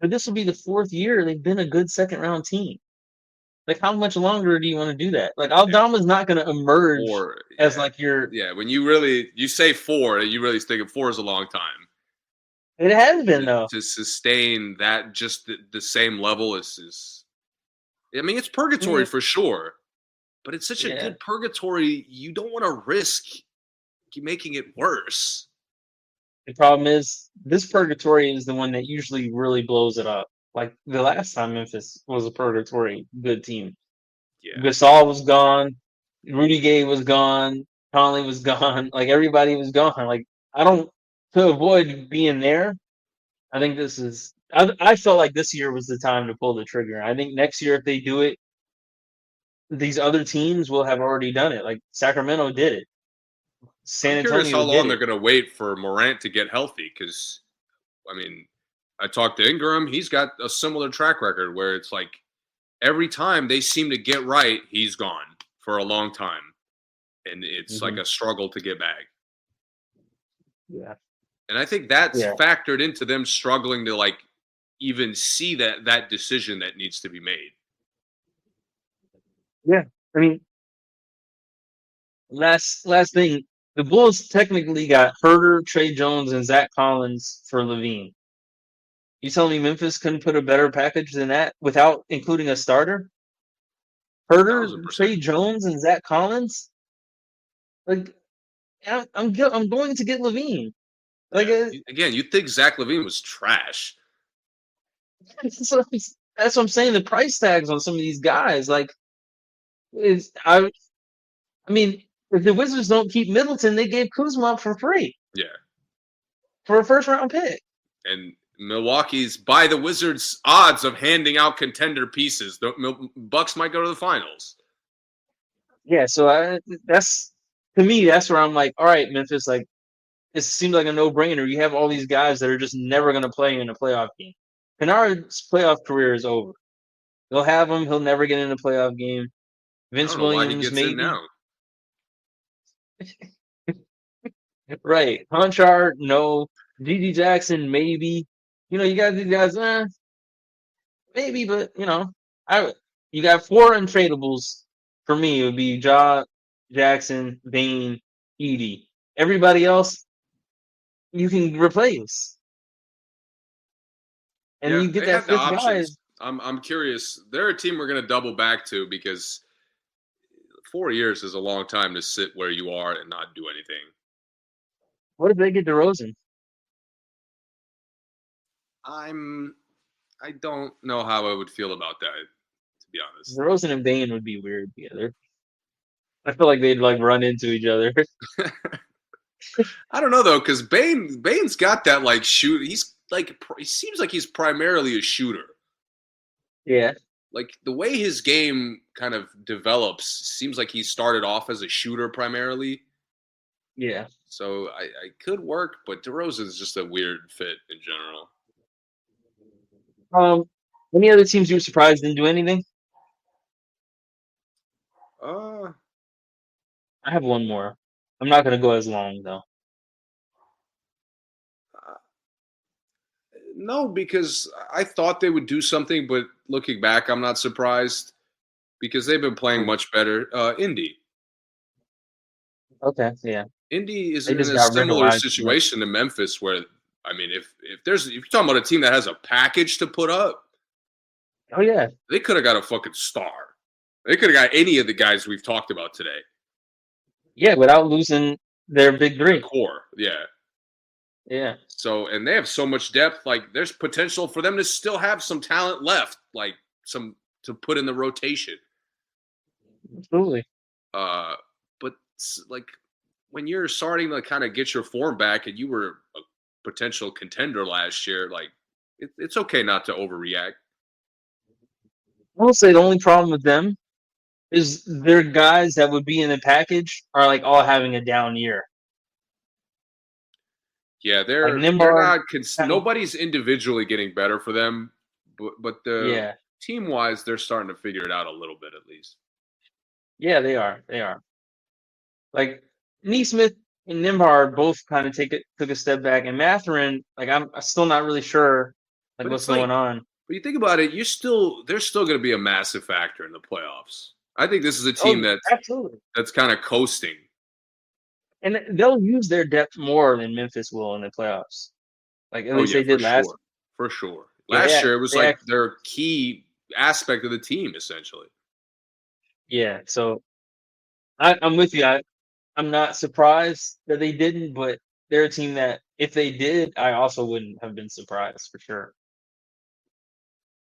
[SPEAKER 1] this will be the fourth year they've been a good second round team. Like, how much longer do you want to do that? Like,
[SPEAKER 2] Yeah.
[SPEAKER 1] Aldama's not going to emerge
[SPEAKER 2] Four,
[SPEAKER 1] as
[SPEAKER 2] yeah,
[SPEAKER 1] like your.
[SPEAKER 2] yeah. When you say four, you really think of four is a long time.
[SPEAKER 1] It has been though.
[SPEAKER 2] To sustain that just the same level is I mean it's purgatory
[SPEAKER 1] Yeah,
[SPEAKER 2] for sure, but it's such a
[SPEAKER 1] yeah.
[SPEAKER 2] good purgatory. You don't want to risk making it worse.
[SPEAKER 1] The problem is this purgatory is the one that usually really blows it up. Like the last time Memphis was a purgatory good team.
[SPEAKER 2] Yeah.
[SPEAKER 1] Gasol was gone, Rudy Gay was gone, Conley was gone. Like everybody was gone. Like I don't to avoid being there. I think this is. I felt like this year was the time to pull the trigger. I think next year if they do it, these other teams will have already done it. Like Sacramento did it,
[SPEAKER 2] I'm
[SPEAKER 1] San
[SPEAKER 2] curious how
[SPEAKER 1] Antonio did
[SPEAKER 2] long they're
[SPEAKER 1] it.
[SPEAKER 2] going to wait for Morant to get healthy because, I mean, I talked to Ingram. He's got a similar track record where it's like every time they seem to get right, he's gone for a long time. And it's like
[SPEAKER 1] Hmm.
[SPEAKER 2] a struggle to get back.
[SPEAKER 1] Yeah,
[SPEAKER 2] And I think that's
[SPEAKER 1] yeah,
[SPEAKER 2] factored into them struggling to like even see that decision that needs to be made.
[SPEAKER 1] yeah. I mean, last thing, the Bulls technically got Herter, Trey Jones, and Zach Collins for Levine. You telling me Memphis couldn't put a better package than that without including a starter? Herter,
[SPEAKER 2] 1,000%.
[SPEAKER 1] Trey Jones, and Zach Collins. Like I'm going to get Levine. Like
[SPEAKER 2] Yeah. Again, you'd think Zach LaVine was trash.
[SPEAKER 1] that's what I'm saying. The price tags on some of these guys, like, is I mean, if the Wizards don't keep Middleton, they gave Kuzma up for free
[SPEAKER 2] Yeah.
[SPEAKER 1] for a first round pick.
[SPEAKER 2] And Milwaukee's by the Wizards' odds of handing out contender pieces. The Bucks might go to the finals.
[SPEAKER 1] Yeah, so that's to me, that's where I'm like, all right, Memphis, like it seems like a no brainer. You have all these guys that are just never going to play in a playoff game. Kennard's playoff career is over. They'll have him. He'll never get in a playoff game.
[SPEAKER 2] I
[SPEAKER 1] Vince
[SPEAKER 2] don't know why he
[SPEAKER 1] Williams,
[SPEAKER 2] gets in
[SPEAKER 1] maybe.
[SPEAKER 2] now.
[SPEAKER 1] Right. Honchar, no. GG Jackson, maybe. You got these guys, maybe, but I you got four untradables for me. It would be Ja, Jackson, Bain, Edie. Everybody else you can replace. And
[SPEAKER 2] Yeah,
[SPEAKER 1] you get
[SPEAKER 2] they
[SPEAKER 1] that
[SPEAKER 2] have the
[SPEAKER 1] fifth guy.
[SPEAKER 2] options. I'm curious. They're a team we're going to double back to because 4 years is a long time to sit where you are and not do anything.
[SPEAKER 1] What if they get DeRozan?
[SPEAKER 2] I don't know how I would feel about that, to be honest.
[SPEAKER 1] DeRozan and Bain would be weird together. I feel like they'd like run into each other.
[SPEAKER 2] I don't know though, because Bane's got that like shoot. He's like he seems like he's primarily a shooter.
[SPEAKER 1] Yeah,
[SPEAKER 2] Like the way his game kind of develops seems like he started off as a shooter primarily.
[SPEAKER 1] yeah.
[SPEAKER 2] So I could work, but DeRozan's just a weird fit in general.
[SPEAKER 1] Um, any other teams you were surprised didn't do anything?
[SPEAKER 2] Uh,
[SPEAKER 1] I have one more. I'm not gonna go as long though.
[SPEAKER 2] No, because I thought they would do something, but looking back, I'm not surprised because they've been playing much better. Indy.
[SPEAKER 1] Okay, yeah.
[SPEAKER 2] Indy is
[SPEAKER 1] They
[SPEAKER 2] in
[SPEAKER 1] just
[SPEAKER 2] a
[SPEAKER 1] got rid of
[SPEAKER 2] similar
[SPEAKER 1] wide.
[SPEAKER 2] situation to Memphis, where I mean, if you're talking about a team that has a package to put up,
[SPEAKER 1] Oh yeah,
[SPEAKER 2] they could have got a fucking star. They could have got any of the guys we've talked about today.
[SPEAKER 1] yeah, without losing their big
[SPEAKER 2] The
[SPEAKER 1] three.
[SPEAKER 2] core, yeah.
[SPEAKER 1] Yeah,
[SPEAKER 2] So, and they have so much depth. Like, there's potential for them to still have some talent left, like some to put in the rotation.
[SPEAKER 1] absolutely.
[SPEAKER 2] But like when you're starting to kind of get your form back, and you were a potential contender last year, like it's okay not to overreact.
[SPEAKER 1] I will say the only problem with them is their guys that would be in the package are like all having a down year.
[SPEAKER 2] Yeah,
[SPEAKER 1] Like
[SPEAKER 2] they're
[SPEAKER 1] Nimbar,
[SPEAKER 2] not. Nobody's individually getting better for them, but the
[SPEAKER 1] yeah,
[SPEAKER 2] team wise, they're starting to figure it out a little bit at least.
[SPEAKER 1] yeah, they are. They are. Like Neesmith and Nimbar both kind of took a step back, and Matherin, like I'm still not really sure like
[SPEAKER 2] But
[SPEAKER 1] what's
[SPEAKER 2] it's like,
[SPEAKER 1] going on.
[SPEAKER 2] but you think about it, they're still going to be a massive factor in the playoffs. I think this is a team
[SPEAKER 1] Oh, absolutely.
[SPEAKER 2] that's kind of coasting.
[SPEAKER 1] And they'll use their depth more than Memphis will in the playoffs. Like at
[SPEAKER 2] Oh
[SPEAKER 1] least
[SPEAKER 2] yeah,
[SPEAKER 1] they did last.
[SPEAKER 2] for sure.
[SPEAKER 1] Yeah,
[SPEAKER 2] Last year it was
[SPEAKER 1] they
[SPEAKER 2] like
[SPEAKER 1] act,
[SPEAKER 2] their key aspect of the team essentially.
[SPEAKER 1] yeah. So I'm with you. I'm not surprised that they didn't, but they're a team that if they did, I also wouldn't have been surprised for sure.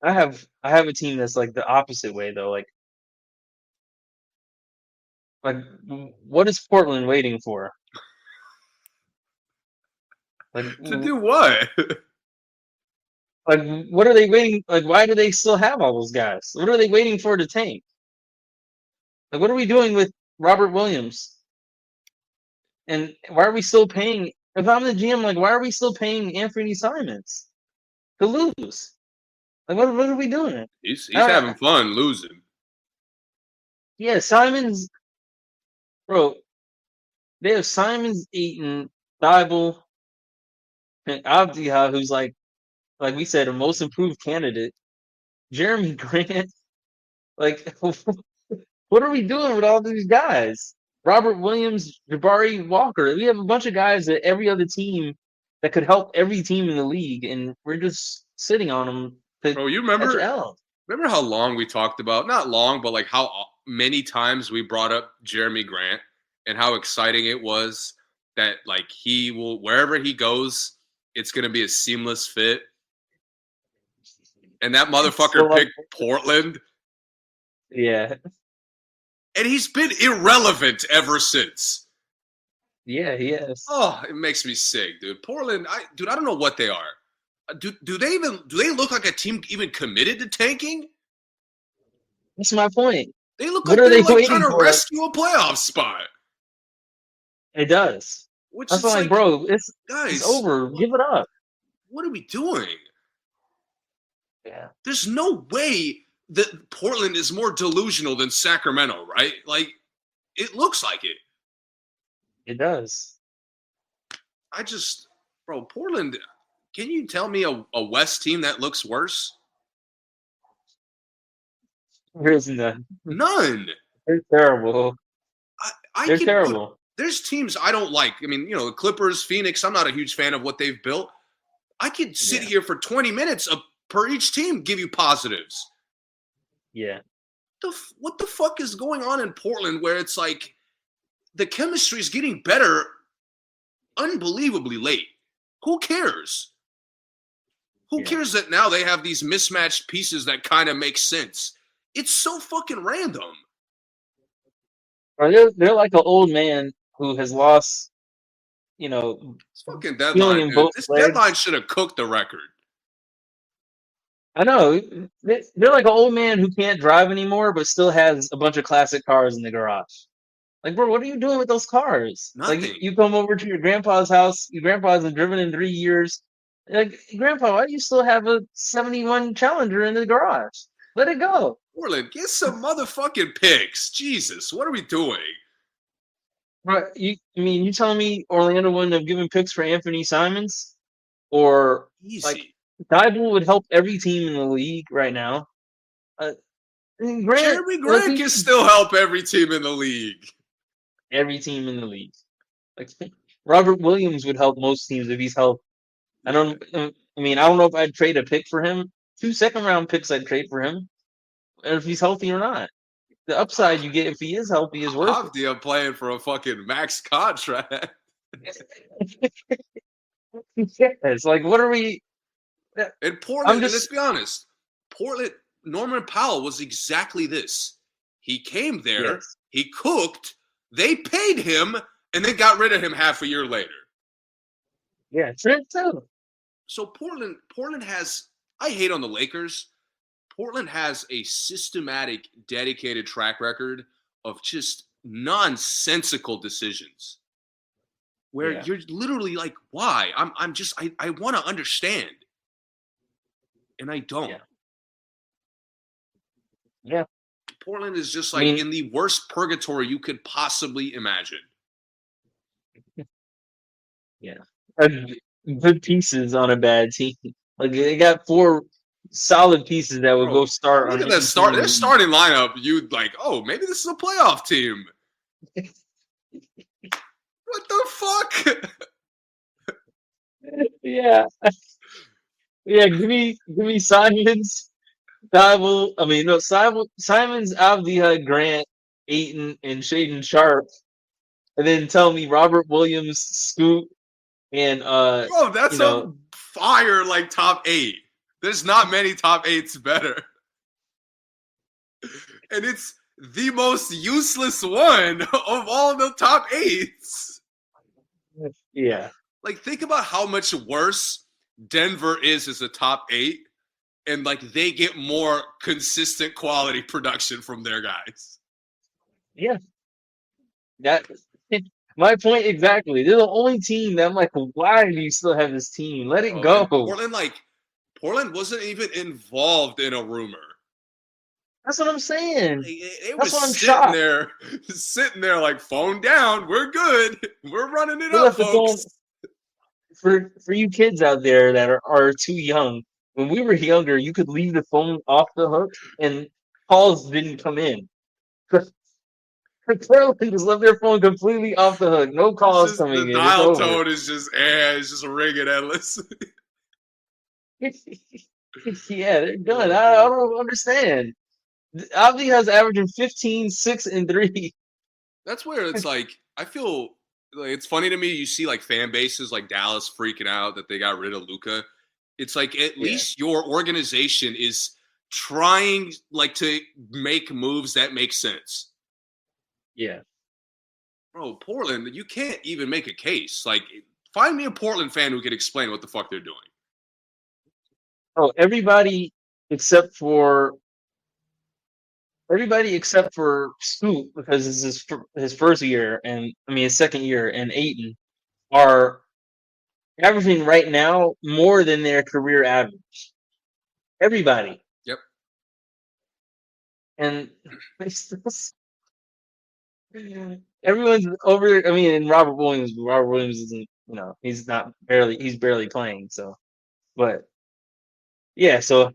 [SPEAKER 1] I have a team that's like the opposite way though. Like what is Portland waiting for? Like
[SPEAKER 2] To do what?
[SPEAKER 1] like what are they waiting? Like why do they still have all those guys? What are they waiting for to tank? Like what are we doing with Robert Williams? And why are we still paying? If I'm the GM, like why are we still paying Anthony Simons to lose? Like what are we doing?
[SPEAKER 2] He's
[SPEAKER 1] Uh,
[SPEAKER 2] having fun losing.
[SPEAKER 1] yeah, Simons, bro. They have Simons, Eaton, Thibault, and Abdiha, who's like we said, a most improved candidate. Jeremy Grant. Like, what are we doing with all these guys? Robert Williams, Jabari Walker. We have a bunch of guys that every other team that could help every team in the league, and we're just sitting on them to
[SPEAKER 2] Bro, you
[SPEAKER 1] catch
[SPEAKER 2] remember
[SPEAKER 1] L.
[SPEAKER 2] remember how long we talked about, not long, but like how many times we brought up Jeremy Grant and how exciting it was that like he will, wherever he goes, it's going to be a seamless fit. And that
[SPEAKER 1] So
[SPEAKER 2] motherfucker
[SPEAKER 1] like,
[SPEAKER 2] picked Portland,
[SPEAKER 1] yeah,
[SPEAKER 2] and he's been irrelevant ever since.
[SPEAKER 1] yeah, he is.
[SPEAKER 2] Oh, it makes me sick, dude. Portland, I don't know what they are. Do they look like a team even committed to tanking?
[SPEAKER 1] That's my point.
[SPEAKER 2] They look
[SPEAKER 1] What
[SPEAKER 2] like
[SPEAKER 1] are
[SPEAKER 2] they're
[SPEAKER 1] they
[SPEAKER 2] like trying
[SPEAKER 1] waiting
[SPEAKER 2] to
[SPEAKER 1] for?
[SPEAKER 2] rescue a playoff spot.
[SPEAKER 1] It does.
[SPEAKER 2] Which
[SPEAKER 1] That's
[SPEAKER 2] it's
[SPEAKER 1] why, like,
[SPEAKER 2] like,
[SPEAKER 1] bro, it's
[SPEAKER 2] guys,
[SPEAKER 1] over. Give it up.
[SPEAKER 2] what are we doing?
[SPEAKER 1] Yeah,
[SPEAKER 2] There's no way that Portland is more delusional than Sacramento, right? Like, it looks like it.
[SPEAKER 1] it does.
[SPEAKER 2] I just, bro, Portland, can you tell me a West team that looks worse?
[SPEAKER 1] There isn't none.
[SPEAKER 2] None.
[SPEAKER 1] They're terrible.
[SPEAKER 2] I
[SPEAKER 1] They're
[SPEAKER 2] can look,
[SPEAKER 1] terrible.
[SPEAKER 2] there's teams I don't like. I mean, the Clippers, Phoenix, I'm not a huge fan of what they've built. I could sit
[SPEAKER 1] Yeah,
[SPEAKER 2] here for 20 minutes per each team, give you positives.
[SPEAKER 1] yeah.
[SPEAKER 2] What the fuck is going on in Portland where it's like the chemistry is getting better unbelievably late? Who cares? Who
[SPEAKER 1] Yeah.
[SPEAKER 2] cares that now they have these mismatched pieces that kind of make sense? It's so fucking random.
[SPEAKER 1] Or they're like an old man who has lost,
[SPEAKER 2] It's fucking
[SPEAKER 1] feeling
[SPEAKER 2] deadline,
[SPEAKER 1] in
[SPEAKER 2] dude.
[SPEAKER 1] both
[SPEAKER 2] This
[SPEAKER 1] legs.
[SPEAKER 2] deadline should have cooked the record.
[SPEAKER 1] I know. They're like an old man who can't drive anymore, but still has a bunch of classic cars in the garage. Like, bro, what are you doing with those cars? Like,
[SPEAKER 2] Nothing.
[SPEAKER 1] you come over to your grandpa's house. Your grandpa hasn't driven in 3 years. Like, grandpa, why do you still have a '71 Challenger in the garage? Let it go.
[SPEAKER 2] Portland, get some motherfucking picks. Jesus, what are we doing?
[SPEAKER 1] Right? You telling me Orlando wouldn't have given picks for Anthony Simons, or like
[SPEAKER 2] Easy.
[SPEAKER 1] Thibault would help every team in the league right now. Grant,
[SPEAKER 2] Jeremy
[SPEAKER 1] like
[SPEAKER 2] Grant can still help every team in the league.
[SPEAKER 1] every team in the league. Like Robert Williams would help most teams if he's healthy. I don't. I mean, I don't know if I'd trade a pick for him. 2 second-round picks I'd trade for him, and if he's healthy or not. The upside you get if he is healthy is worth
[SPEAKER 2] Avdia playing for a fucking max contract.
[SPEAKER 1] it. It's like, what are we?
[SPEAKER 2] And
[SPEAKER 1] I'm
[SPEAKER 2] Portland, and let's
[SPEAKER 1] just
[SPEAKER 2] be honest, Portland, Norman Powell was exactly this. He came there,
[SPEAKER 1] yes,
[SPEAKER 2] he cooked, they paid him, and then got rid of him half a year later.
[SPEAKER 1] yeah, Trent too.
[SPEAKER 2] So Portland has, I hate on the Lakers. Portland has a systematic, dedicated track record of just nonsensical decisions where
[SPEAKER 1] Yeah,
[SPEAKER 2] you're literally like, why? I want to understand. And I don't.
[SPEAKER 1] yeah, yeah.
[SPEAKER 2] Portland is just
[SPEAKER 1] I
[SPEAKER 2] like
[SPEAKER 1] mean,
[SPEAKER 2] in the worst purgatory you could possibly imagine.
[SPEAKER 1] yeah, uh, good pieces on a bad team. Like they got 4 solid pieces that would go
[SPEAKER 2] Bro,
[SPEAKER 1] start
[SPEAKER 2] look
[SPEAKER 1] on
[SPEAKER 2] at that
[SPEAKER 1] any team
[SPEAKER 2] start.
[SPEAKER 1] in
[SPEAKER 2] Their
[SPEAKER 1] the league.
[SPEAKER 2] starting lineup, you'd like, oh, maybe this is a playoff team. What the fuck?
[SPEAKER 1] Yeah, yeah. Give me Simons, Thibault. I mean, no, Simons, Avdia, Grant, Aiton, and Shaden Sharp, and then tell me Robert Williams, Scoot, and
[SPEAKER 2] Bro,
[SPEAKER 1] you
[SPEAKER 2] that's
[SPEAKER 1] know,
[SPEAKER 2] a fire like top 8. There's not many top 8s better. And it's the most useless one of all the top 8s.
[SPEAKER 1] yeah,
[SPEAKER 2] Like, think about how much worse Denver is as a top 8, and like they get more consistent quality production from their guys.
[SPEAKER 1] yeah. That my point exactly. They're the only team that I'm like, why do you still have this team? Let it
[SPEAKER 2] Bro, and
[SPEAKER 1] go.
[SPEAKER 2] Portland wasn't even involved in a rumor.
[SPEAKER 1] That's what I'm saying.
[SPEAKER 2] They were
[SPEAKER 1] That's what I'm
[SPEAKER 2] sitting
[SPEAKER 1] shocked.
[SPEAKER 2] there, sitting there like phone down. We're good. We're running it
[SPEAKER 1] They
[SPEAKER 2] up,
[SPEAKER 1] left the
[SPEAKER 2] folks.
[SPEAKER 1] phone for you kids out there that are too young. When we were younger, you could leave the phone off the hook and calls didn't come in. Portland just left their phone completely off the hook. No
[SPEAKER 2] It's
[SPEAKER 1] calls
[SPEAKER 2] just the
[SPEAKER 1] coming in. It's
[SPEAKER 2] dial
[SPEAKER 1] over.
[SPEAKER 2] tone is just it's just ringing endless.
[SPEAKER 1] Yeah, they're done.
[SPEAKER 2] Oh,
[SPEAKER 1] I
[SPEAKER 2] dude.
[SPEAKER 1] don't understand. Avdi has averaging 15, 6, and 3.
[SPEAKER 2] That's where it's like I feel like it's funny to me. You see like fan bases like Dallas freaking out that they got rid of Luka. It's like at
[SPEAKER 1] Yeah,
[SPEAKER 2] least your organization is trying like to make moves that make sense.
[SPEAKER 1] yeah.
[SPEAKER 2] Bro, Portland, you can't even make a case. Like, find me a Portland fan who can explain what the fuck they're doing.
[SPEAKER 1] Oh, everybody except for Scoot because this is his first year, and I mean his second year, and Aiton are averaging right now more than their career average. Everybody,
[SPEAKER 2] Yep.
[SPEAKER 1] and everyone's over. I mean, and Robert Williams. Robert Williams isn't. He's barely playing. So, but yeah. So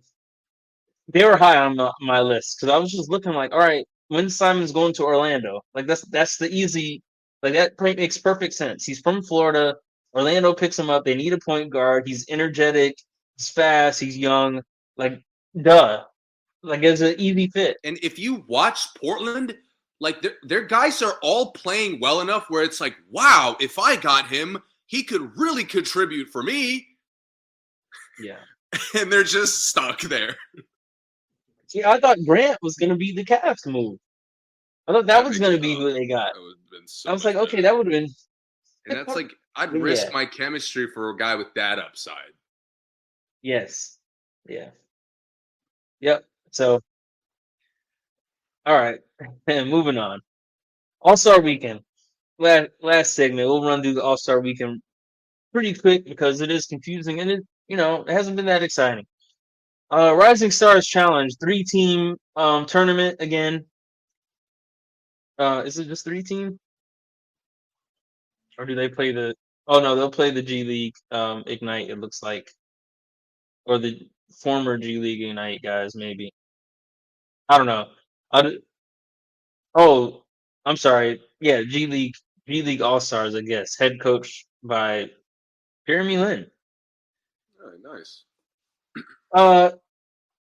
[SPEAKER 1] they were high on my list because I was just looking like, all right, when Simon's going to Orlando, like that's the easy, like makes perfect sense. He's from Florida. Orlando picks him up. They need a point guard. He's energetic. He's fast. He's young. Like, duh. Like it's an easy fit.
[SPEAKER 2] And if you watch Portland, like their guys are all playing well enough where it's like, wow, if I got him, he could really contribute for me.
[SPEAKER 1] Yeah.
[SPEAKER 2] And they're just stuck there.
[SPEAKER 1] See, I thought Grant was gonna be the Cavs move. I thought that
[SPEAKER 2] That
[SPEAKER 1] was
[SPEAKER 2] makes
[SPEAKER 1] gonna be who they got.
[SPEAKER 2] that would have been
[SPEAKER 1] I
[SPEAKER 2] so
[SPEAKER 1] was
[SPEAKER 2] much
[SPEAKER 1] like, okay,
[SPEAKER 2] better.
[SPEAKER 1] that would have been.
[SPEAKER 2] And that's like I'd
[SPEAKER 1] Yeah.
[SPEAKER 2] risk my chemistry for a guy with that upside.
[SPEAKER 1] Yes. Yeah. Yep. So, all right. Moving on. All-Star Weekend. Last segment. We'll run through the All-Star Weekend pretty quick because it is confusing and it hasn't been that exciting. Rising Stars Challenge, 3-team tournament again. Is it just 3-team? Or do they play the? Oh no, they'll play the G League Ignite. It looks like. or the former G League Ignite guys, maybe. I don't know. I, oh, I'm sorry. Yeah, G League All Stars, I guess. Head coach by Jeremy Lin.
[SPEAKER 2] Oh, nice.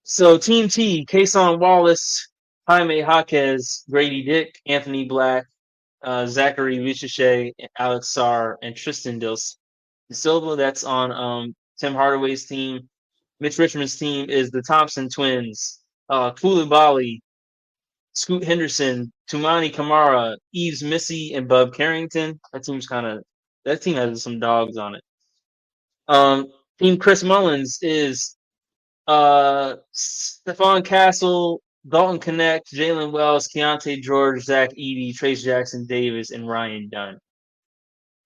[SPEAKER 1] So Team T: Kason Wallace, Jaime Jaquez, Grady Dick, Anthony Black, Zachary Vichache, Alex Sarr, and Tristan Del Silva. That's on Tim Hardaway's team. Mitch Richmond's team is the Thompson twins, Koulibaly, Scoot Henderson, Tumani Kamara, Eves Missy, and Bub Carrington. That team has some dogs on it. Team Chris Mullins is Stephon Castle, Dalton Connect, Jalen Wells, Keontae George, Zach Edey, Trace Jackson Davis, and Ryan Dunn.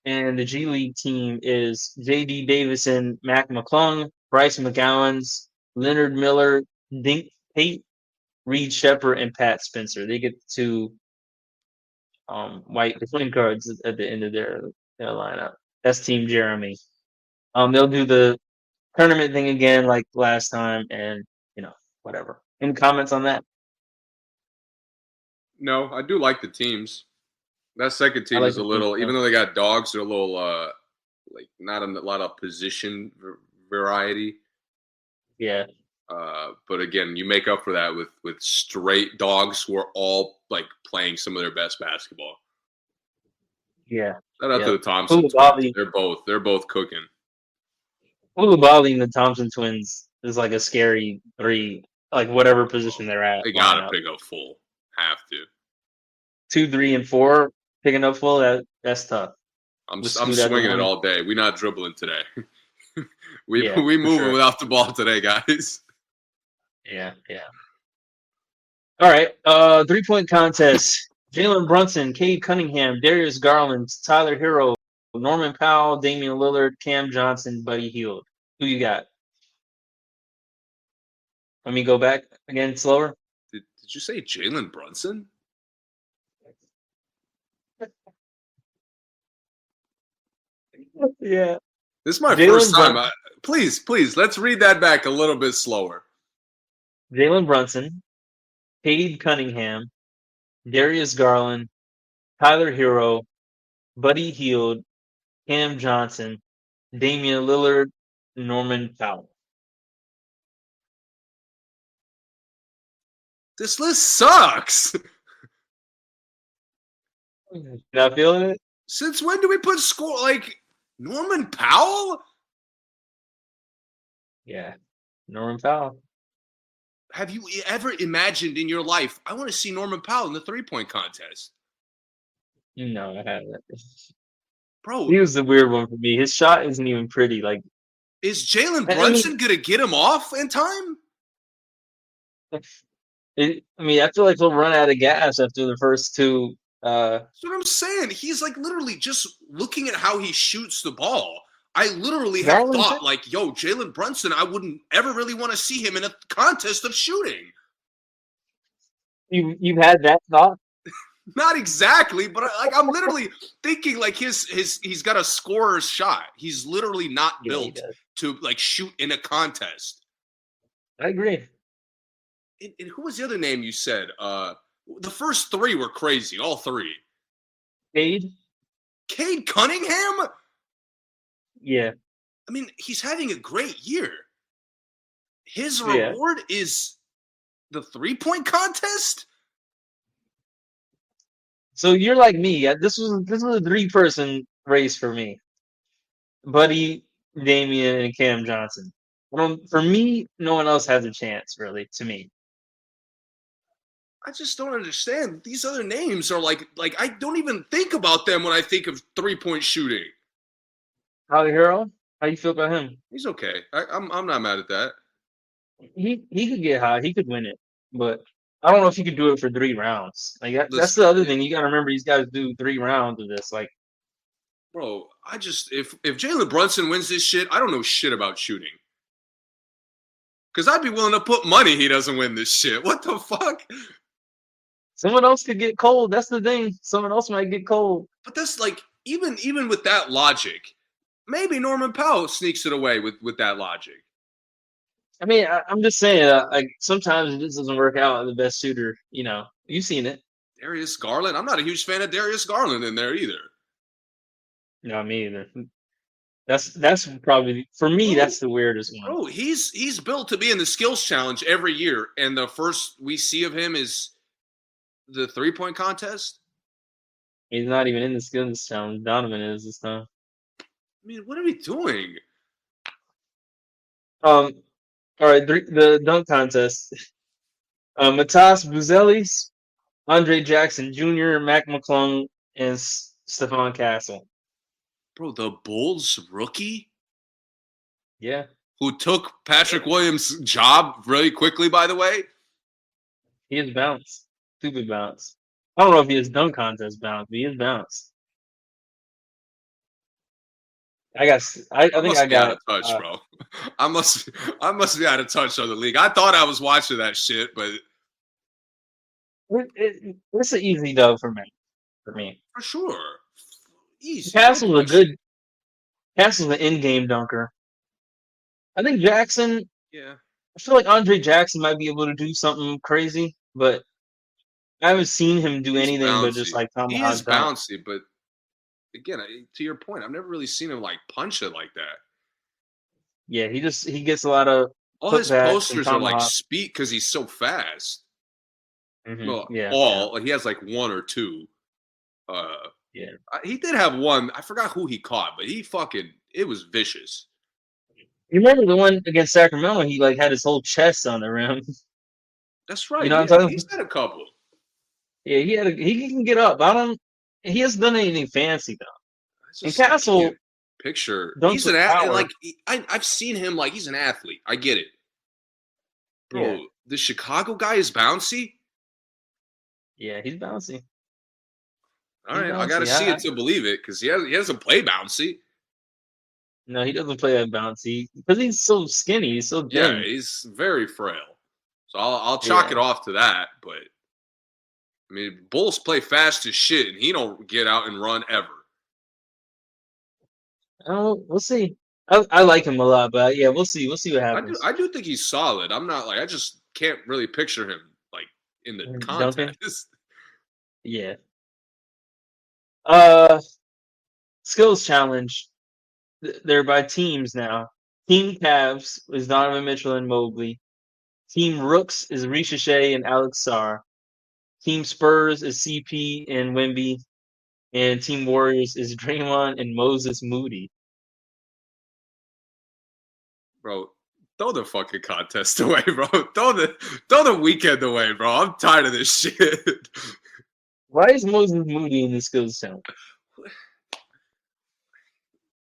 [SPEAKER 1] And the G League team is J.D. Davison, Mac McClung, Bryce McGowan's, Leonard Miller, Dink Tate, Reed Shepard, and Pat Spencer. They get two white point guards at the end of their lineup. That's Team Jeremy. They'll do the tournament thing again like last time, and whatever. Any comments on that?
[SPEAKER 2] No, I do like the teams. That second team
[SPEAKER 1] like
[SPEAKER 2] is a little, even though they got dogs, they're a little like not a lot of position variety.
[SPEAKER 1] Yeah.
[SPEAKER 2] But again, you make up for that with straight dogs who are all like playing some of their best basketball.
[SPEAKER 1] Yeah.
[SPEAKER 2] Shout out to the Thompson twins. They're both cooking.
[SPEAKER 1] Koulibaly and the Thompson twins is like a scary three, like whatever position they're at.
[SPEAKER 2] They gotta pick up full. Have to.
[SPEAKER 1] 2, 3, and 4 picking up full. That's tough.
[SPEAKER 2] I'm swinging it all day. We're not dribbling today. we moving without the ball today, guys.
[SPEAKER 1] Yeah. All right. 3-point contest. Jalen Brunson, Cade Cunningham, Darius Garland, Tyler Hero, Norman Powell, Damian Lillard, Cam Johnson, Buddy Hield. Who you got? Let me go back again slower.
[SPEAKER 2] Did you say Jalen Brunson?
[SPEAKER 1] Yeah.
[SPEAKER 2] This is my first time. Please, let's read that back a little bit slower.
[SPEAKER 1] Jalen Brunson, Cade Cunningham, Darius Garland, Tyler Hero, Buddy Hield, Cam Johnson, Damian Lillard, Norman Powell.
[SPEAKER 2] This list sucks.
[SPEAKER 1] Not feeling it?
[SPEAKER 2] Since when do we put score like Norman Powell?
[SPEAKER 1] Yeah, Norman Powell.
[SPEAKER 2] Have you ever imagined in your life, I want to see Norman Powell in the 3-point contest?
[SPEAKER 1] No, I haven't.
[SPEAKER 2] Bro,
[SPEAKER 1] he was the weird one for me. His shot isn't even pretty. Like,
[SPEAKER 2] is Jalen Brunson gonna get him off in time?
[SPEAKER 1] I feel like he'll run out of gas after the first two.
[SPEAKER 2] That's what I'm saying. He's like literally just looking at how he shoots the ball. I literally have thought like, yo, Jalen Brunson, I wouldn't ever really want to see him in a contest of shooting.
[SPEAKER 1] You've had that thought?
[SPEAKER 2] Not exactly, but I'm literally thinking like he's got a scorer's shot. He's literally not built to like shoot in a contest.
[SPEAKER 1] I agree.
[SPEAKER 2] And who was the other name you said? The first three were crazy. All three.
[SPEAKER 1] Cade
[SPEAKER 2] Cunningham?
[SPEAKER 1] Yeah.
[SPEAKER 2] I mean, he's having a great year. His reward is the 3-point contest?
[SPEAKER 1] So you're like me. This was a 3-person race for me. Buddy, Damian, and Cam Johnson. For me, no one else has a chance, really, to me.
[SPEAKER 2] I just don't understand. These other names are like I don't even think about them when I think of 3-point shooting.
[SPEAKER 1] Tyler Hero, how you feel about him?
[SPEAKER 2] He's okay. I'm not mad at that.
[SPEAKER 1] He could get high. He could win it, but I don't know if he could do it for 3 rounds. Like that's the other thing. You got to remember these guys do 3 rounds of this. Like,
[SPEAKER 2] bro, if Jalen Brunson wins this shit, I don't know shit about shooting. Because I'd be willing to put money he doesn't win this shit. What the fuck?
[SPEAKER 1] Someone else could get cold. That's the thing. Someone else might get cold.
[SPEAKER 2] But that's like even with that logic, maybe Norman Powell sneaks it away with that logic.
[SPEAKER 1] I mean, I'm just saying, like sometimes it just doesn't work out. The best shooter, you've seen it.
[SPEAKER 2] Darius Garland. I'm not a huge fan of Darius Garland in there either.
[SPEAKER 1] No, me either. That's probably for me.
[SPEAKER 2] Bro,
[SPEAKER 1] That's the weirdest one.
[SPEAKER 2] bro, he's built to be in the skills challenge every year, and the first we see of him is the 3-point contest.
[SPEAKER 1] He's not even in the skills challenge. Donovan is this time.
[SPEAKER 2] I mean, what are we doing?
[SPEAKER 1] All right, the dunk contest. Matas Buzelis, Andre Jackson Jr., Mac McClung, and Stephon Castle.
[SPEAKER 2] Bro, the Bulls rookie
[SPEAKER 1] Yeah,
[SPEAKER 2] who took Patrick Williams' job really quickly, by the way.
[SPEAKER 1] he is bounced. Stupid bounce. I don't know if he is dunk contest bounce, but he is bounced. I
[SPEAKER 2] I
[SPEAKER 1] think
[SPEAKER 2] must
[SPEAKER 1] I
[SPEAKER 2] be out
[SPEAKER 1] got
[SPEAKER 2] of touch, bro. I must be out of touch on the league. I thought I was watching that shit, but
[SPEAKER 1] it's an easy dub for me. For me,
[SPEAKER 2] for sure. Easy, no
[SPEAKER 1] Castle's a
[SPEAKER 2] question.
[SPEAKER 1] good. Castle's an in-game dunker. I think Jackson.
[SPEAKER 2] Yeah.
[SPEAKER 1] I feel like Andre Jackson might be able to do something crazy, but I haven't seen him do
[SPEAKER 2] He's
[SPEAKER 1] anything but just
[SPEAKER 2] bouncy.
[SPEAKER 1] like
[SPEAKER 2] He is
[SPEAKER 1] tomahawk dunk.
[SPEAKER 2] bouncy, but again, to your point, I've never really seen him like punch it like that.
[SPEAKER 1] Yeah, he gets a lot of
[SPEAKER 2] All his
[SPEAKER 1] putbacks and
[SPEAKER 2] posters are like
[SPEAKER 1] tomahawk.
[SPEAKER 2] speed because he's so fast. Well,
[SPEAKER 1] Yeah, yeah,
[SPEAKER 2] all like he has like one or two. Uh,
[SPEAKER 1] yeah.
[SPEAKER 2] he did have one. I forgot who he caught, but it was vicious.
[SPEAKER 1] You remember the one against Sacramento? He like had his whole chest on the rim.
[SPEAKER 2] That's
[SPEAKER 1] You
[SPEAKER 2] right.
[SPEAKER 1] know what
[SPEAKER 2] Yeah,
[SPEAKER 1] I'm talking
[SPEAKER 2] he's
[SPEAKER 1] about?
[SPEAKER 2] had a couple.
[SPEAKER 1] Yeah, he can get up. I don't. He hasn't done anything fancy though. And
[SPEAKER 2] I
[SPEAKER 1] Castle
[SPEAKER 2] can't picture.
[SPEAKER 1] dunks
[SPEAKER 2] He's an
[SPEAKER 1] with
[SPEAKER 2] athlete.
[SPEAKER 1] power.
[SPEAKER 2] Like I've seen him. Like he's an athlete. I get it,
[SPEAKER 1] Yeah,
[SPEAKER 2] bro. The Chicago guy is bouncy.
[SPEAKER 1] yeah, he's bouncy.
[SPEAKER 2] All
[SPEAKER 1] He's
[SPEAKER 2] right, I got to
[SPEAKER 1] bouncy.
[SPEAKER 2] see it to believe it because he hasn't played bouncy.
[SPEAKER 1] No, he doesn't play that bouncy because he's so skinny. He's so
[SPEAKER 2] Yeah,
[SPEAKER 1] thin.
[SPEAKER 2] he's very frail. So I'll chalk it
[SPEAKER 1] Yeah.
[SPEAKER 2] off to that. But I mean, Bulls play fast as shit, and he don't get out and run ever.
[SPEAKER 1] Oh, we'll see. I like him a lot, but yeah, we'll see. We'll see what happens.
[SPEAKER 2] I do think he's solid. I'm not like I just can't really picture him like in the
[SPEAKER 1] Duncan.
[SPEAKER 2] contest.
[SPEAKER 1] Yeah. Uh, skills challenge. They're by teams now. Team Cavs is Donovan Mitchell and Mobley. Team Rooks is Ricochet and Alex Sarr. Team Spurs is CP and Wemby. And Team Warriors is Draymond and Moses Moody.
[SPEAKER 2] Bro, throw the fucking contest away, bro. Throw the weekend away, bro. I'm tired of this shit.
[SPEAKER 1] Why is Moses Moody in the skills challenge?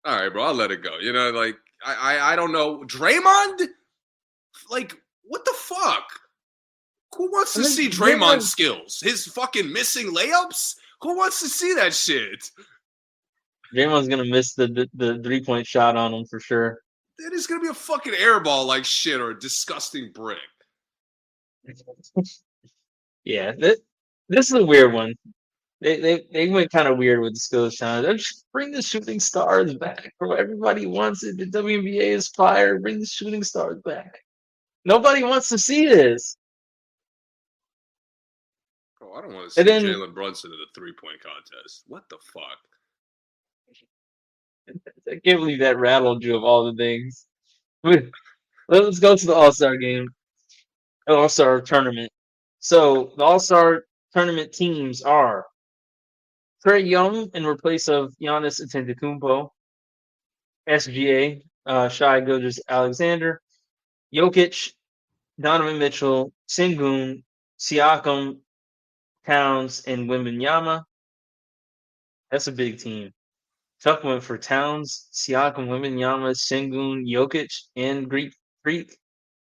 [SPEAKER 2] All right, bro. I'll let it go. You know, like I don't know. Draymond? Like, what the fuck? Who wants to see Draymond's skills? His fucking missing layups? Who wants to see that shit?
[SPEAKER 1] Draymond's gonna miss the 3-point shot on him for sure.
[SPEAKER 2] It is gonna be a fucking airball like shit or a disgusting brick.
[SPEAKER 1] Yeah, this is a weird one. They went kind of weird with the skills challenge. They're just bring the shooting stars back, bro. Everybody wants it. The WNBA is fired. Bring the shooting stars back. Nobody wants to see this.
[SPEAKER 2] Bro, I don't want to see Jalen Brunson in the 3-point contest. What the fuck?
[SPEAKER 1] I can't believe that rattled you of all the things. Let's go to the All-Star game. All-Star tournament. So the All-Star tournament teams are Trae Young in replace of Giannis Antetokounmpo, SGA, Shai Gilgeous-Alexander, Jokic, Donovan Mitchell, Sengun, Siakam, Towns, and Wembanyama. That's a big team. Tough one for Towns, Siakam, Wembanyama, Sengun, Jokic, and Greek Freak.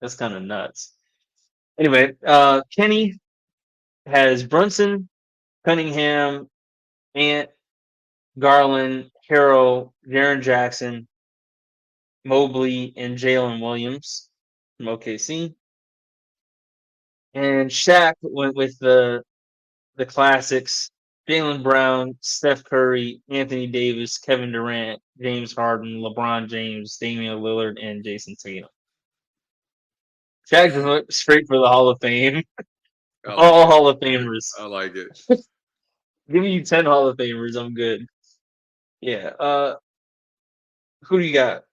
[SPEAKER 1] That's kind of nuts. Anyway, Kenny has Brunson, Cunningham, Ant, Garland, Harrell, Jaren Jackson, Mobley, and Jalen Williams from OKC. And Shaq went with the classics: Jalen Brown, Steph Curry, Anthony Davis, Kevin Durant, James Harden, LeBron James, Damian Lillard, and Jason Tatum. Shaq just went straight for the Hall of Fame.
[SPEAKER 2] I like
[SPEAKER 1] All
[SPEAKER 2] it.
[SPEAKER 1] Hall of Famers.
[SPEAKER 2] I like it.
[SPEAKER 1] Give me 10 Hall of Famers. I'm good. Yeah. Who do you got?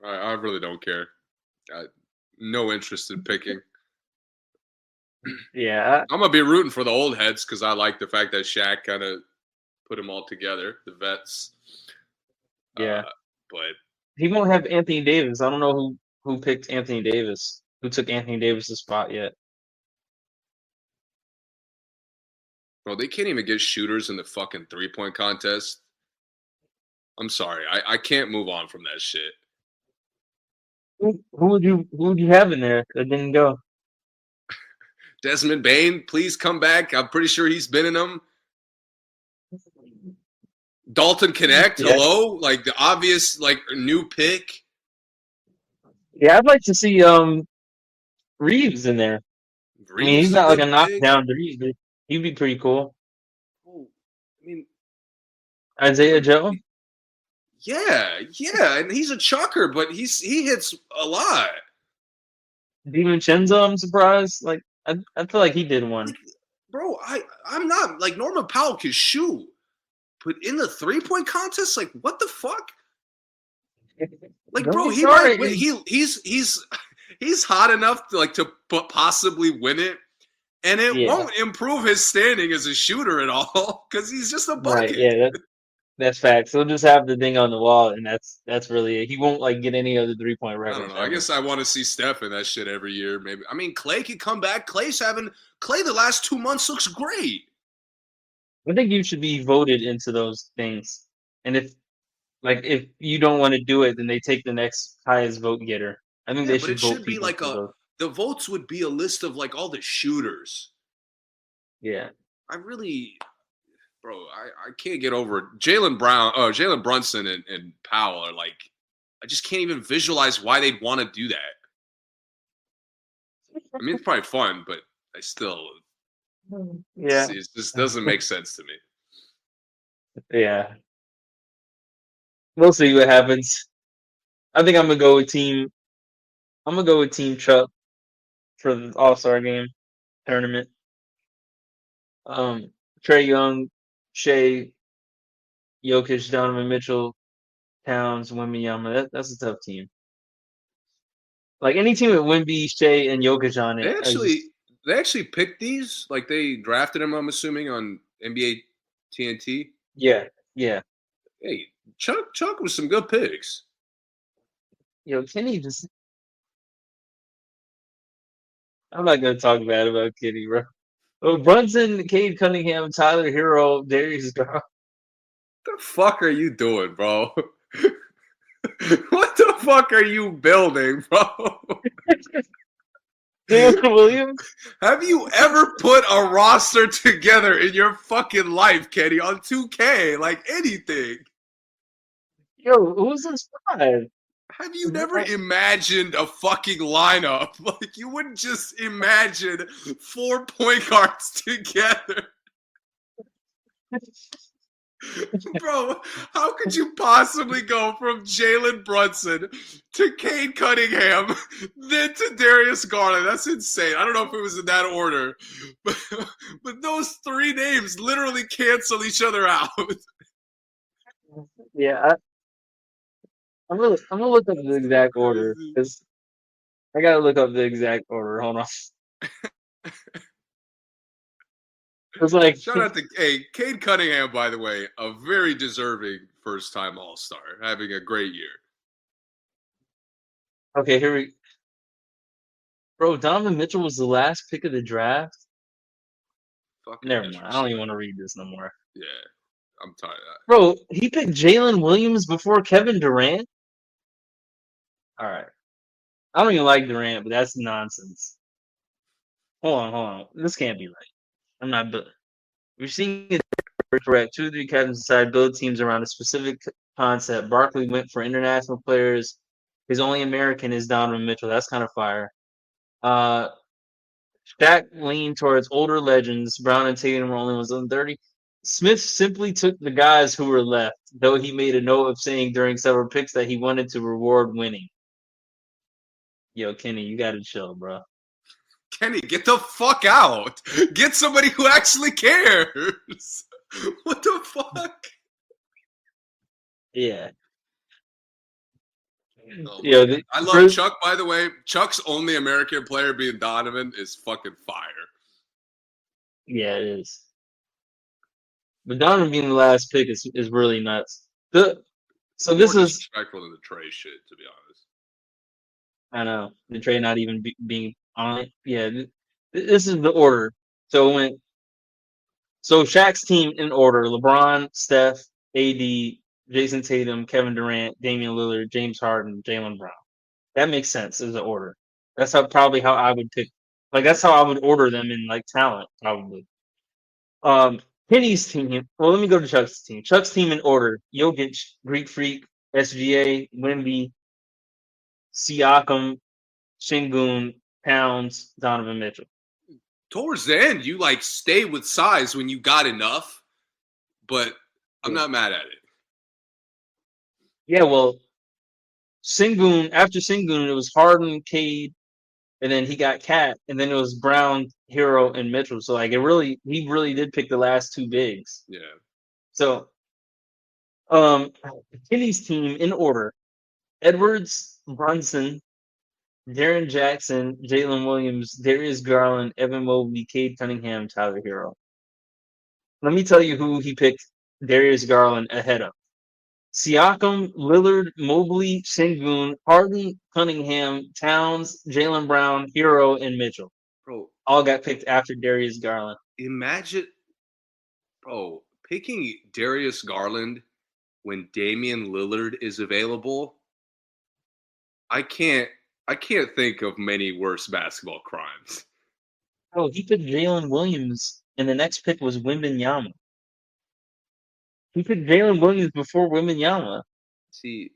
[SPEAKER 2] I really don't care. No interest in picking.
[SPEAKER 1] Yeah.
[SPEAKER 2] I'm gonna be rooting for the old heads because I like the fact that Shaq kind of put them all together, the vets.
[SPEAKER 1] Yeah.
[SPEAKER 2] But
[SPEAKER 1] He won't have Anthony Davis. I don't know who picked Anthony Davis. Who took Anthony Davis's spot yet?
[SPEAKER 2] bro, they can't even get shooters in the fucking 3-point contest. I'm sorry, I can't move on from that shit.
[SPEAKER 1] Who would you have in there that didn't go?
[SPEAKER 2] Desmond Bain, please come back. I'm pretty sure he's been in them. Dalton Connect,
[SPEAKER 1] Yeah.
[SPEAKER 2] hello, like the obvious like new pick.
[SPEAKER 1] Yeah, I'd like to see Reeves in there. I mean,
[SPEAKER 2] Reeves
[SPEAKER 1] he's
[SPEAKER 2] is a
[SPEAKER 1] not like a
[SPEAKER 2] good pick.
[SPEAKER 1] knockdown three, but he'd be pretty cool.
[SPEAKER 2] Oh, I mean,
[SPEAKER 1] Isaiah
[SPEAKER 2] like,
[SPEAKER 1] Joe?
[SPEAKER 2] yeah, and he's a chucker, but he hits a lot.
[SPEAKER 1] DiVincenzo, I'm surprised. Like I feel like he did one.
[SPEAKER 2] Like, bro, I'm not like Norman Powell can shoot, but in the 3-point contest, like what the fuck? Like,
[SPEAKER 1] Don't
[SPEAKER 2] bro,
[SPEAKER 1] get
[SPEAKER 2] he might
[SPEAKER 1] started.
[SPEAKER 2] he's hot enough to like to possibly win it, and it
[SPEAKER 1] Yeah,
[SPEAKER 2] won't improve his standing as a shooter at all because he's just a
[SPEAKER 1] right.
[SPEAKER 2] bucket.
[SPEAKER 1] Yeah, that's facts. He'll just have the thing on the wall, and that's really it. He won't like get any other 3-point
[SPEAKER 2] I don't
[SPEAKER 1] records
[SPEAKER 2] know. I
[SPEAKER 1] ever.
[SPEAKER 2] guess I want to see Steph in that shit every year. Maybe. I mean, Clay could come back. Clay the last 2 months looks great.
[SPEAKER 1] I think you should be voted into those things. And if you don't want to do it, then they take the next highest vote getter. I think
[SPEAKER 2] Yeah,
[SPEAKER 1] they
[SPEAKER 2] but it
[SPEAKER 1] should vote
[SPEAKER 2] should be
[SPEAKER 1] people
[SPEAKER 2] like
[SPEAKER 1] for those.
[SPEAKER 2] the votes would be a list of like all the shooters.
[SPEAKER 1] Yeah.
[SPEAKER 2] I really, bro, I can't get over it. Jalen Brunson and Powell are like, I just can't even visualize why they'd want to do that. I mean, it's probably fun, but I still,
[SPEAKER 1] Yeah.
[SPEAKER 2] it just doesn't make sense to me.
[SPEAKER 1] Yeah. We'll see what happens. I think I'm gonna go with Team Chuck for the All-Star game tournament. Trey Young, Shea, Jokic, Donovan Mitchell, Towns, Wembanyama. That's a tough team. Like any team with Wemby, Shea, and Jokic on
[SPEAKER 2] They
[SPEAKER 1] it, I
[SPEAKER 2] actually
[SPEAKER 1] just
[SPEAKER 2] they actually picked these. Like they drafted them. I'm assuming on NBA TNT.
[SPEAKER 1] yeah, yeah.
[SPEAKER 2] Hey, Chuck was some good picks.
[SPEAKER 1] Kenny just. I'm not gonna talk bad about Kenny, bro. Oh, Brunson, Cade Cunningham, Tyler Hero, Darius Garland.
[SPEAKER 2] What the fuck are you doing, bro? What the fuck are you building, bro?
[SPEAKER 1] Jalen Williams.
[SPEAKER 2] Have you ever put a roster together in your fucking life, Kenny, on 2K? Like anything?
[SPEAKER 1] Yo, who's this five?
[SPEAKER 2] Have you never imagined a fucking lineup? Like you wouldn't just imagine 4 point guards together. Bro, how could you possibly go from Jalen Brunson to Cade Cunningham, then to Darius Garland? That's insane. I don't know if it was in that order, but those three names literally cancel each other out.
[SPEAKER 1] Yeah, I'm gonna look up the
[SPEAKER 2] That's so
[SPEAKER 1] exact order
[SPEAKER 2] crazy.
[SPEAKER 1] because I gotta look up the exact order. Hold on. It's like
[SPEAKER 2] Shout out to Cade Cunningham, by the way, a very deserving first-time All-Star, having a great year.
[SPEAKER 1] okay, here we. Bro, Donovan Mitchell was the last pick of the draft.
[SPEAKER 2] Fucking
[SPEAKER 1] Never mind. I don't
[SPEAKER 2] disrespect.
[SPEAKER 1] even want to read this no more.
[SPEAKER 2] Yeah, I'm tired of that.
[SPEAKER 1] Bro, he picked Jalen Williams before Kevin Durant. All right. I don't even like Durant, but that's nonsense. Hold on. This can't be right. I'm not. We're seeing it correct. 2 or 3 captains decide to build teams around a specific concept. Barkley went for international players. His only American is Donovan Mitchell. That's kind of fire. Uh, Shaq leaned towards older legends. Brown and Tatum were only ones on 30. Smith simply took the guys who were left, though he made a note of saying during several picks that he wanted to reward winning. Yo, Kenny, you gotta chill, bro.
[SPEAKER 2] Kenny, get the fuck out. Get somebody who actually cares. What the fuck?
[SPEAKER 1] Yeah.
[SPEAKER 2] Oh my
[SPEAKER 1] Yo,
[SPEAKER 2] God. I love Chuck, by the way. Chuck's only American player being Donovan is fucking fire.
[SPEAKER 1] Yeah, it is. But Donovan being the last pick is really nuts. So this
[SPEAKER 2] More
[SPEAKER 1] is,
[SPEAKER 2] disrespectful than the Trey shit, to be honest.
[SPEAKER 1] I know, the trade not even being on it. Yeah, this is the order. So it went, so Shaq's team in order: LeBron, Steph, AD, Jason Tatum, Kevin Durant, Damian Lillard, James Harden, Jalen Brown. That makes sense as an order. That's probably how I would pick. Like that's how I would order them in like talent, probably. Um, Kenny's team. Well, let me go to Chuck's team. Chuck's team in order: Jokic, Greek Freak, SGA, Wemby, Siakam, Şengün, Towns, Donovan Mitchell.
[SPEAKER 2] Towards the end, you like stay with size when you got enough, but I'm not mad at it.
[SPEAKER 1] Yeah, well, after Şengün, it was Harden, Cade, and then he got Cat, and then it was Brown, Hero, and Mitchell. So like he really did pick the last two bigs.
[SPEAKER 2] Yeah.
[SPEAKER 1] So Kenny's team in order: Edwards, Brunson, Darren Jackson, Jalen Williams, Darius Garland, Evan Mobley, Cade Cunningham, Tyler Hero. Let me tell you who he picked Darius Garland ahead of: Siakam, Lillard, Mobley, Şengün, Harden, Cunningham, Towns, Jalen Brown, Hero, and Mitchell.
[SPEAKER 2] Bro,
[SPEAKER 1] all got picked after Darius Garland.
[SPEAKER 2] imagine, bro, picking Darius Garland when Damian Lillard is available. I can't think of many worse basketball crimes.
[SPEAKER 1] Oh, he picked Jalen Williams, and the next pick was Wembanyama. He picked Jalen Williams before Wembanyama.
[SPEAKER 2] See,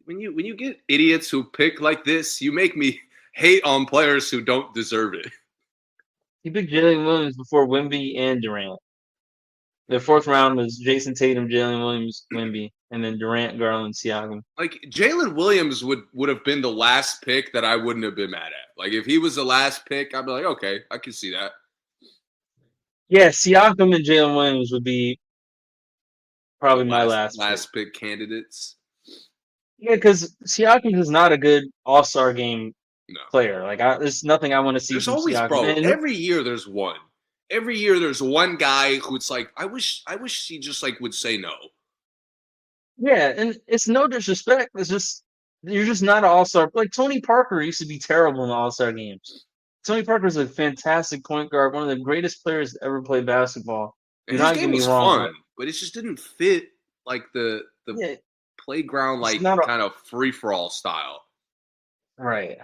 [SPEAKER 2] when you get idiots who pick like this, you make me hate on players who don't deserve it.
[SPEAKER 1] He picked Jalen Williams before Wemby and Durant. The fourth round was Jason Tatum, Jalen Williams, Wemby, and then Durant, Garland, Siakam.
[SPEAKER 2] Like Jalen Williams would have been the last pick that I wouldn't have been mad at. Like if he was the last pick, I'd be like, okay, I can see that.
[SPEAKER 1] Yeah, Siakam and Jalen Williams would be probably my last
[SPEAKER 2] pick candidates.
[SPEAKER 1] Yeah, because Siakam is not a good All-Star game
[SPEAKER 2] No.
[SPEAKER 1] player. Like, there's nothing I want to see
[SPEAKER 2] There's
[SPEAKER 1] from
[SPEAKER 2] always,
[SPEAKER 1] Siakam.
[SPEAKER 2] bro. Every year there's one. Every year there's one guy who it's like, I wish he just like would say no.
[SPEAKER 1] Yeah, and it's no disrespect. It's just you're just not an all-star. Like Tony Parker used to be terrible in the all-star games. Tony Parker's a fantastic point guard, one of the greatest players to ever play basketball.
[SPEAKER 2] And his game was fun, but it just didn't fit like the playground like kind of free-for-all style.
[SPEAKER 1] Right.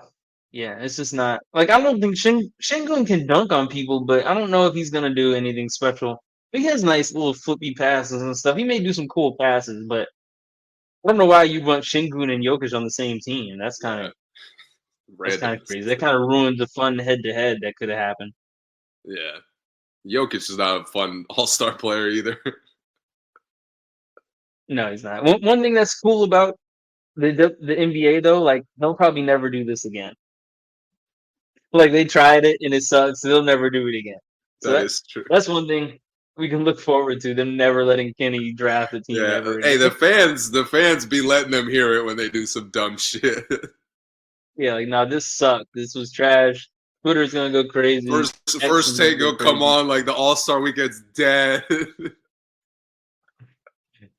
[SPEAKER 1] Yeah, it's just not like I don't think Şengün can dunk on people, but I don't know if he's gonna do anything special. He has nice little flippy passes and stuff. He may do some cool passes, but I don't know why you want Şengün and Jokic on the same team. That's kind of crazy. That kind of ruins the fun head-to-head that could have happened.
[SPEAKER 2] Yeah, Jokic is not a fun all-star player either.
[SPEAKER 1] No, he's not. One thing that's cool about the NBA though, like they'll probably never do this again. Like they tried it and it sucks. So they'll never do it again. So
[SPEAKER 2] that is true.
[SPEAKER 1] That's one thing we can look forward to, them never letting Kenny draft a team ever again.
[SPEAKER 2] Hey, the fans be letting them hear it when they do some dumb shit.
[SPEAKER 1] Yeah, like no, this sucked. This was trash. Twitter's gonna go crazy.
[SPEAKER 2] First take will come on like the All-Star weekend's dead.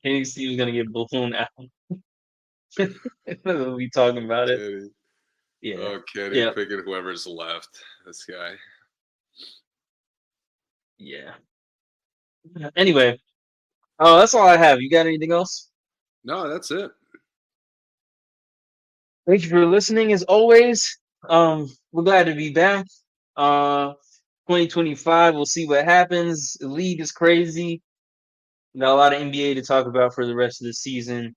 [SPEAKER 1] Kenny's team's gonna get blown out. We'll be talking about it.
[SPEAKER 2] Kenny.
[SPEAKER 1] Yeah.
[SPEAKER 2] Oh, Kenny picking whoever's left. This guy.
[SPEAKER 1] Yeah. Anyway, that's all I have. You got anything else?
[SPEAKER 2] No, that's it.
[SPEAKER 1] Thank you for listening. As always, we're glad to be back. 2025, we'll see what happens. The league is crazy. We got a lot of NBA to talk about for the rest of the season.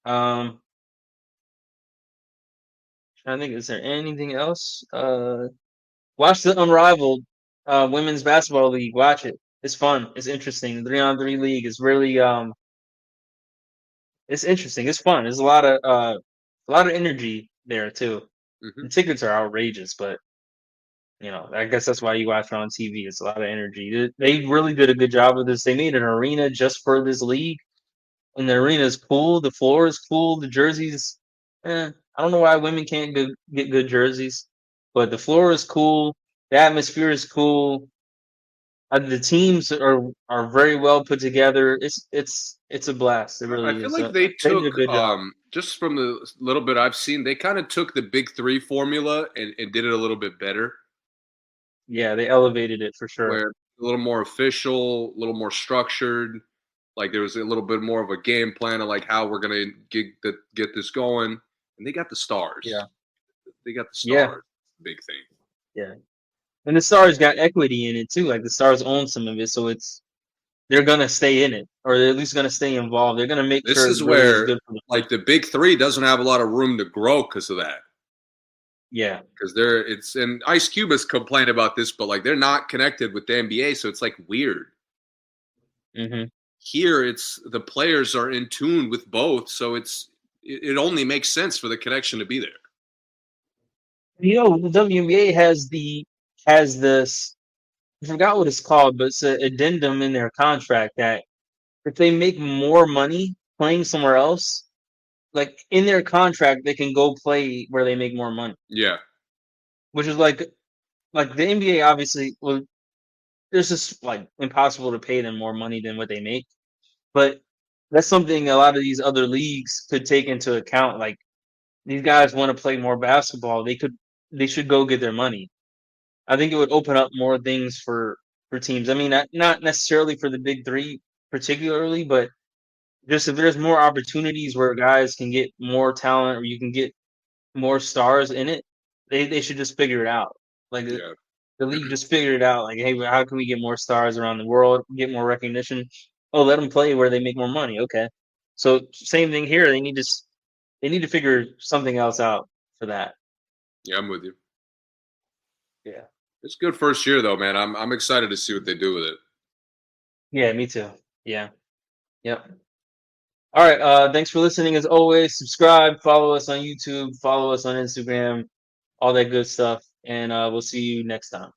[SPEAKER 1] I think, is there anything else? Watch the Unrivaled Women's Basketball League. Watch it. It's fun. It's interesting. The 3-on-3 league is really it's interesting. It's fun. There's a lot of energy there too.
[SPEAKER 2] Hmm.
[SPEAKER 1] The tickets are outrageous, but I guess that's why you watch it on TV. It's a lot of energy. They really did a good job with this. They made an arena just for this league, and the arena is cool. The floor is cool. The jerseys, I don't know why women can't get good jerseys, but the floor is cool. The atmosphere is cool. The teams are very well put together. It's a blast. It
[SPEAKER 2] I
[SPEAKER 1] really
[SPEAKER 2] feel
[SPEAKER 1] is.
[SPEAKER 2] like they
[SPEAKER 1] They did
[SPEAKER 2] took
[SPEAKER 1] a good job.
[SPEAKER 2] just from the little bit I've seen, they kind of took the big three formula and did it a little bit better,
[SPEAKER 1] Yeah, they elevated it for sure.
[SPEAKER 2] where a little more official, a little more structured. Like there was a little bit more of a game plan of like how we're gonna get this going, and they got the stars.
[SPEAKER 1] Yeah,
[SPEAKER 2] They got the
[SPEAKER 1] yeah,
[SPEAKER 2] stars. Big thing.
[SPEAKER 1] yeah. And the Stars got equity in it too. Like the Stars own some of it, so they're gonna stay in it, or they're at least gonna stay involved. They're gonna make
[SPEAKER 2] This
[SPEAKER 1] sure
[SPEAKER 2] is
[SPEAKER 1] it really is
[SPEAKER 2] where
[SPEAKER 1] good for the
[SPEAKER 2] like
[SPEAKER 1] players.
[SPEAKER 2] the big three doesn't have a lot of room to grow because of that.
[SPEAKER 1] Yeah.
[SPEAKER 2] Because it's and Ice Cube has complained about this, but like they're not connected with the NBA, so it's like weird.
[SPEAKER 1] Hmm.
[SPEAKER 2] Here, it's the players are in tune with both, so it only makes sense for the connection to be there.
[SPEAKER 1] The WNBA has this. I forgot what it's called, but it's an addendum in their contract that if they make more money playing somewhere else, like in their contract, they can go play where they make more money.
[SPEAKER 2] Yeah,
[SPEAKER 1] Which is like the NBA obviously, well, it's just like impossible to pay them more money than what they make. But that's something a lot of these other leagues could take into account. Like these guys want to play more basketball, they should go get their money. I think it would open up more things for teams. I mean, not necessarily for the big three particularly, but just if there's more opportunities where guys can get more talent or you can get more stars in it, they should just figure it out. Like
[SPEAKER 2] yeah.
[SPEAKER 1] the league just figured it out. Like, hey, how can we get more stars around the world, get more recognition? Oh, let them play where they make more money. Okay, so same thing here. They need to figure something else out for that.
[SPEAKER 2] Yeah, I'm with you.
[SPEAKER 1] Yeah,
[SPEAKER 2] It's good first year though, man. I'm excited to see what they do with it.
[SPEAKER 1] yeah, me too. Yeah, yep. All right. Thanks for listening. As always, subscribe, follow us on YouTube, follow us on Instagram, all that good stuff, and we'll see you next time.